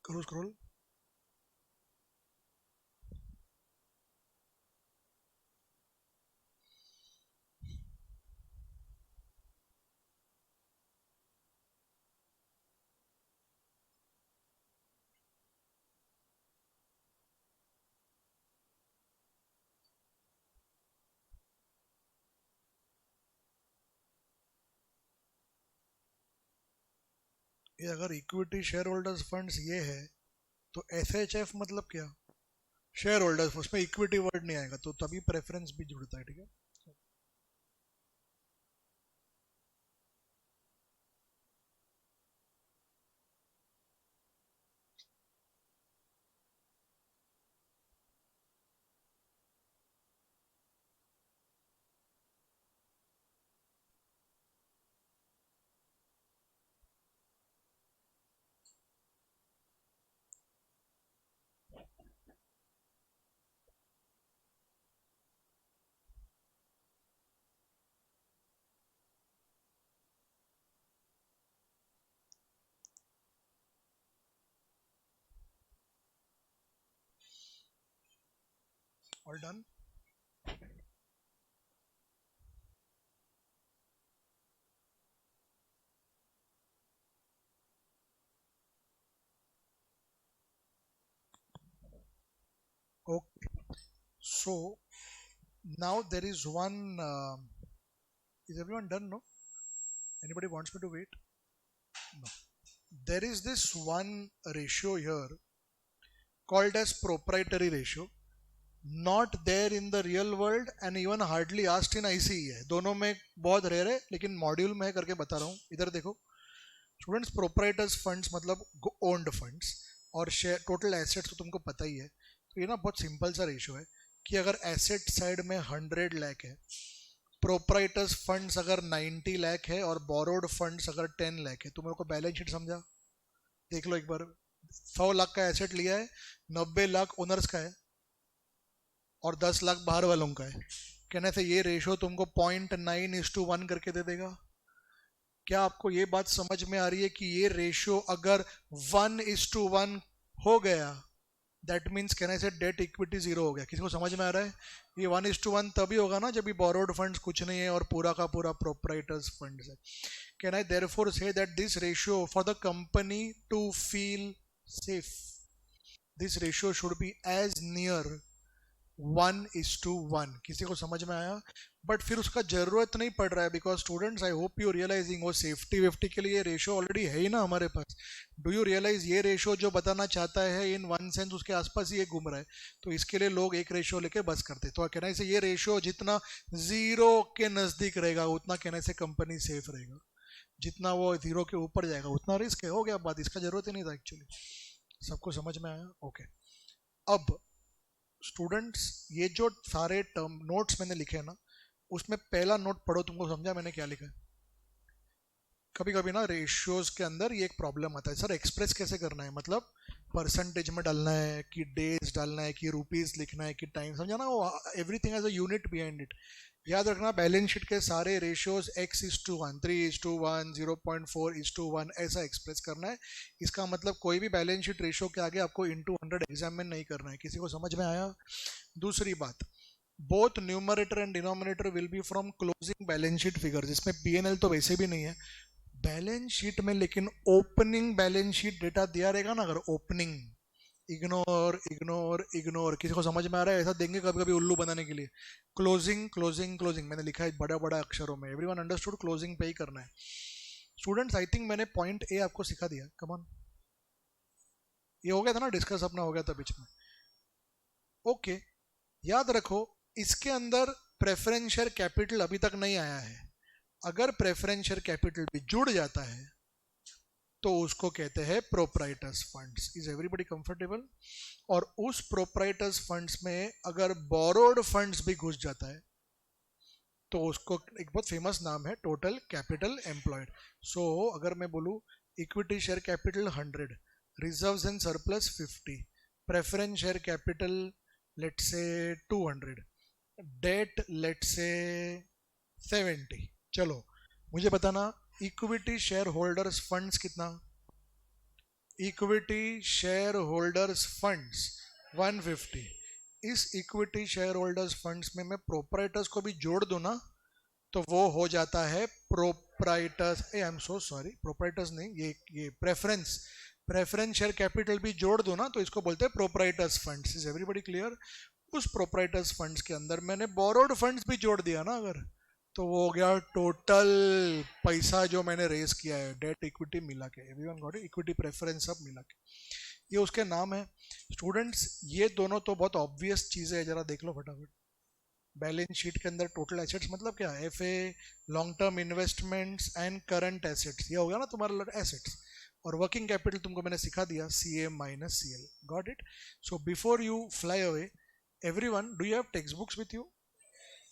करो स्क्रॉल। ये अगर इक्विटी शेयर होल्डर्स फंड्स ये है तो SHF मतलब क्या? शेयर होल्डर्स, उसमें इक्विटी वर्ड नहीं आएगा, तो तभी प्रेफरेंस भी जुड़ता है, ठीक है। All done. Okay, so now there is one is everyone done? No, anybody wants me to wait? No, there is this one ratio here called as proprietary ratio, not there in the real world and even hardly asked in ICE है, दोनों में बहुत rare है, लेकिन module में करके बता रहा हूँ। इधर देखो स्टूडेंट्स, प्रोप्राइटर्स फंड्स मतलब ओन्ड फंड्स, और शेयर टोटल एसेट्स तो तुमको पता ही है। तो ये ना बहुत सिंपल सा रेशियो है कि अगर एसेट साइड में 100 लाख है, प्रोप्राइटर्स फंड्स अगर 90 लाख है और बोरोड फंड्स अगर 10 लाख है, तुम लोग को बैलेंस शीट समझा? देख लो एक बार, 100 लाख का एसेट लिया है, 90 लाख ओनर्स का है और 10 लाख बाहर वालों का है। कहने से ये रेशो तुमको 0.9:1 करके दे देगा। क्या आपको ये बात समझ में आ रही है कि ये रेशियो अगर 1:1 हो गया, दैट मीन्स कहने से डेट इक्विटी 0 हो गया? किसी को समझ में आ रहा है? ये 1:1 तभी होगा ना जब ये बोरोड फंड्स कुछ नहीं है और पूरा का पूरा प्रोप्राइटर्स फंड्स है। Can I therefore say that this ratio for the company to feel safe, this ratio should be as near 1:1? किसी को समझ में आया? बट फिर उसका जरूरत नहीं पड़ रहा है, because students I hope you realising वो सेफ्टी वेफ्टी के लिए रेशो ऑलरेडी है ही ना हमारे पास। डू यू रियलाइज ये रेशो जो बताना चाहता है इन वन सेंस उसके आसपास ही ये घूम रहा है, तो इसके लिए लोग एक रेशो लेके बस करते। तो कहने से ये रेशो जितना 0 के नजदीक रहेगा उतना कहने से कंपनी सेफ रहेगा, जितना वो 0 के ऊपर जाएगा उतना रिस्क है। हो गया बात, इसका जरूरत ही नहीं था एक्चुअली। सबको समझ में आया? ओके। अब स्टूडेंट्स ये जो सारे टर्म नोट्स मैंने लिखे हैं ना, उसमें पहला नोट पढ़ो, तुमको समझा मैंने क्या लिखा है? कभी कभी ना रेशियोज के अंदर ये एक प्रॉब्लम आता है, सर एक्सप्रेस कैसे करना है, मतलब परसेंटेज में डालना है कि डेज डालना है कि रुपीज लिखना है कि टाइम, समझा ना? वो everything has a unit behind it. याद रखना बैलेंस शीट के सारे रेशियोज x:1, 3:1, 0.4:1 ऐसा एक्सप्रेस करना है। इसका मतलब कोई भी बैलेंस शीट रेशियो के आगे आपको इंटू 100 एग्जाम में नहीं करना है। किसी को समझ में आया? दूसरी बात, both numerator and denominator will be from closing balance sheet figures. इसमें P&L तो वैसे भी नहीं है बैलेंस शीट में, लेकिन ओपनिंग बैलेंस शीट डेटा दिया रहेगा ना, अगर ओपनिंग, इग्नोर इग्नोर इग्नोर। किसी को समझ में आ रहा है? ऐसा देंगे कभी कभी उल्लू बनाने के लिए। क्लोजिंग क्लोजिंग क्लोजिंग मैंने लिखा है बड़ा बड़ा अक्षरों में, एवरीवन अंडरस्टूड? क्लोजिंग पे ही करना है। स्टूडेंट्स आई थिंक मैंने पॉइंट ए आपको सिखा दिया, कम ऑन। ये हो गया था ना डिस्कस, अपना हो गया था बीच में। ओके, याद रखो इसके अंदर प्रेफरेंस शेयर कैपिटल अभी तक नहीं आया है। अगर प्रेफरेंस शेयर कैपिटल भी जुड़ जाता है तो उसको कहते हैं proprietors funds. Is everybody comfortable? और उस प्रोप्राइटर्स फंड्स में अगर बोरोड फंड्स भी घुस जाता है तो उसको एक बहुत फेमस नाम है टोटल कैपिटल एम्प्लॉयड। सो अगर मैं बोलूं equity share capital 100, reserves and surplus 50, preference share capital let's say 200, debt let's say 70, चलो मुझे बताना इक्विटी शेयर होल्डर्स फंड्स कितना? Equity share holders funds 150। इस इक्विटी शेयर होल्डर्स फंड्स में मैं प्रोप्राइटर्स को भी जोड़ दूं ना, तो वो हो जाता है proprietors, I am so sorry, proprietors नहीं, ये प्रेफरेंस शेयर कैपिटल भी जोड़ दो ना, तो इसको बोलते हैं proprietors funds. Is everybody clear? उस प्रोप्राइटर्स फंड्स के अंदर मैंने बोरोड फंड्स भी जोड़ दिया ना, अगर तो वो हो गया टोटल पैसा जो मैंने रेस किया है, डेट इक्विटी मिला के, everyone got it, equity preference सब मिला के, ये उसके नाम है। स्टूडेंट्स ये दोनों तो बहुत ऑब्वियस चीज़ें है, जरा देख लो फटाफट। बैलेंस शीट के अंदर टोटल एसेट्स मतलब क्या है, F A, long term investments and current assets, ये हो गया ना तुम्हारा एसेट्स। और वर्किंग कैपिटल तुमको मैंने सिखा दिया, C A minus C L, got it. So before you fly away, everyone do you have textbooks with you?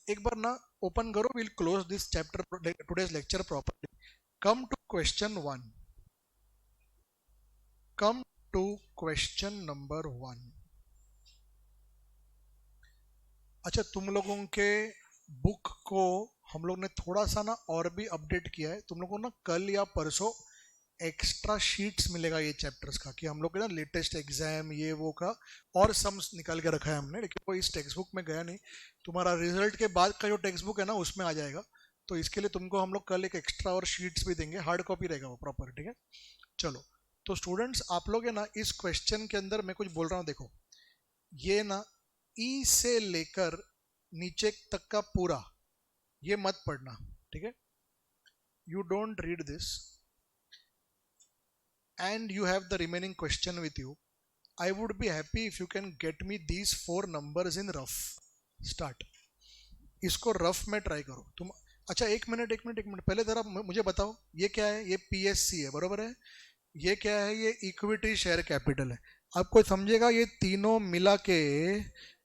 एक बार ना ओपन करो, will close this chapter today's lecture properly. Come to question one, come to question number one. अच्छा, तुम लोगों के book को हम लोग ने थोड़ा सा ना और भी अपडेट किया है। तुम लोगों को ना कल या परसों एक्स्ट्रा शीट्स मिलेगा ये चैप्टर्स का, कि हम लोग के ना लेटेस्ट एग्जाम ये वो का और सम्स निकाल के रखा है हमने, लेकिन वो इस टेक्स्ट बुक में गया नहीं। तुम्हारा रिजल्ट के बाद का जो टेक्स्ट बुक है ना उसमें आ जाएगा। तो इसके लिए तुमको हम लोग कल एक एक्स्ट्रा और शीट्स भी देंगे, हार्ड कॉपी रहेगा वो प्रॉपर, ठीक है। चलो, तो स्टूडेंट्स आप लोग है ना इस क्वेश्चन के अंदर मैं कुछ बोल रहा हूँ, देखो ये ना ई से लेकर नीचे तक का पूरा ये मत पढ़ना, ठीक है। You don't read this and you have the remaining question with you. I would be happy if you can get me these four numbers in rough. Start. इसको रफ में ट्राई करो तुम। अच्छा, एक मिनट पहले जरा मुझे बताओ, ये क्या है? ये पीएससी है, बरोबर है। ये क्या है? ये इक्विटी शेयर कैपिटल है। आपको समझेगा, ये तीनों मिला के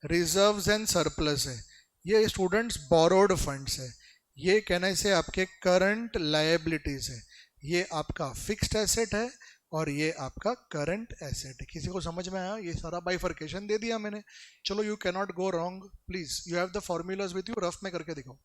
रिजर्व्स एंड सरप्लस है। ये स्टूडेंट्स बोरोड फंड्स है। ये कहना से आपके करंट लायबिलिटीज है। ये आपका फिक्स्ड एसेट है और ये आपका करंट एसेट है। किसी को समझ में आया? ये सारा बाइफर्केशन दे दिया मैंने। चलो, you can not go wrong, please you have the formulas with you, rough में करके दिखाओ।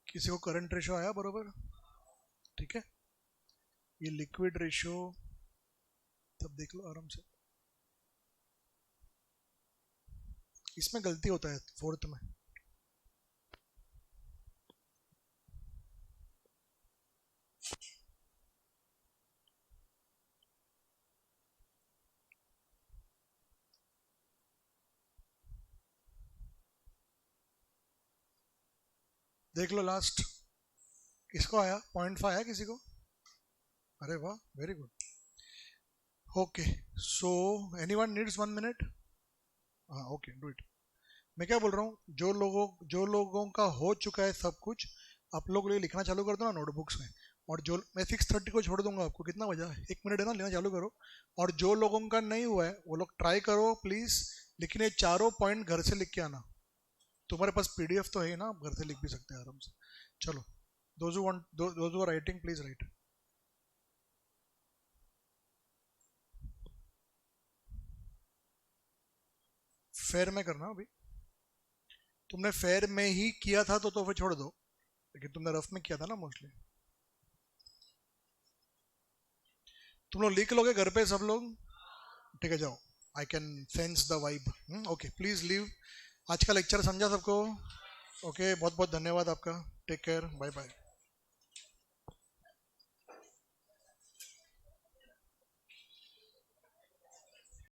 किसी को करंट रेशो आया बरोबर? ठीक है, ये लिक्विड रेशो तब देख लो आराम से। इसमें गलती होता है फोर्थ में। देख लो लास्ट, किसको आया 0.5 आया किसी को? अरे वाह, very good. Okay, so anyone needs 1 minute? हाँ ओके, डू इट। मैं क्या बोल रहा हूँ, जो लोगों का हो चुका है सब कुछ, आप लोग ये लिखना चालू कर दो ना नोटबुक्स में। और जो मैं 6:30 को छोड़ दूंगा आपको, कितना बजा, 1 मिनट है ना, लेना चालू करो। और जो लोगों का नहीं हुआ है वो लोग ट्राई करो प्लीज, लेकिन ये चारों पॉइंट घर से लिख के आना। तुम्हारे पास पीडीएफ तो है ही ना, आप घर से लिख भी सकते हैं आराम से। चलो, those who are writing please write. Fair में करना अभी, तुमने फेयर में ही किया था तो फिर छोड़ दो, लेकिन तुमने रफ में किया था ना मोस्टली। तुम लोग लिख लोगे घर पे सब लोग? ठीक है, जाओ। I can sense the vibe. Okay, please leave. आज का लेक्चर समझा सबको? ओके, बहुत बहुत धन्यवाद आपका। Take care, bye bye.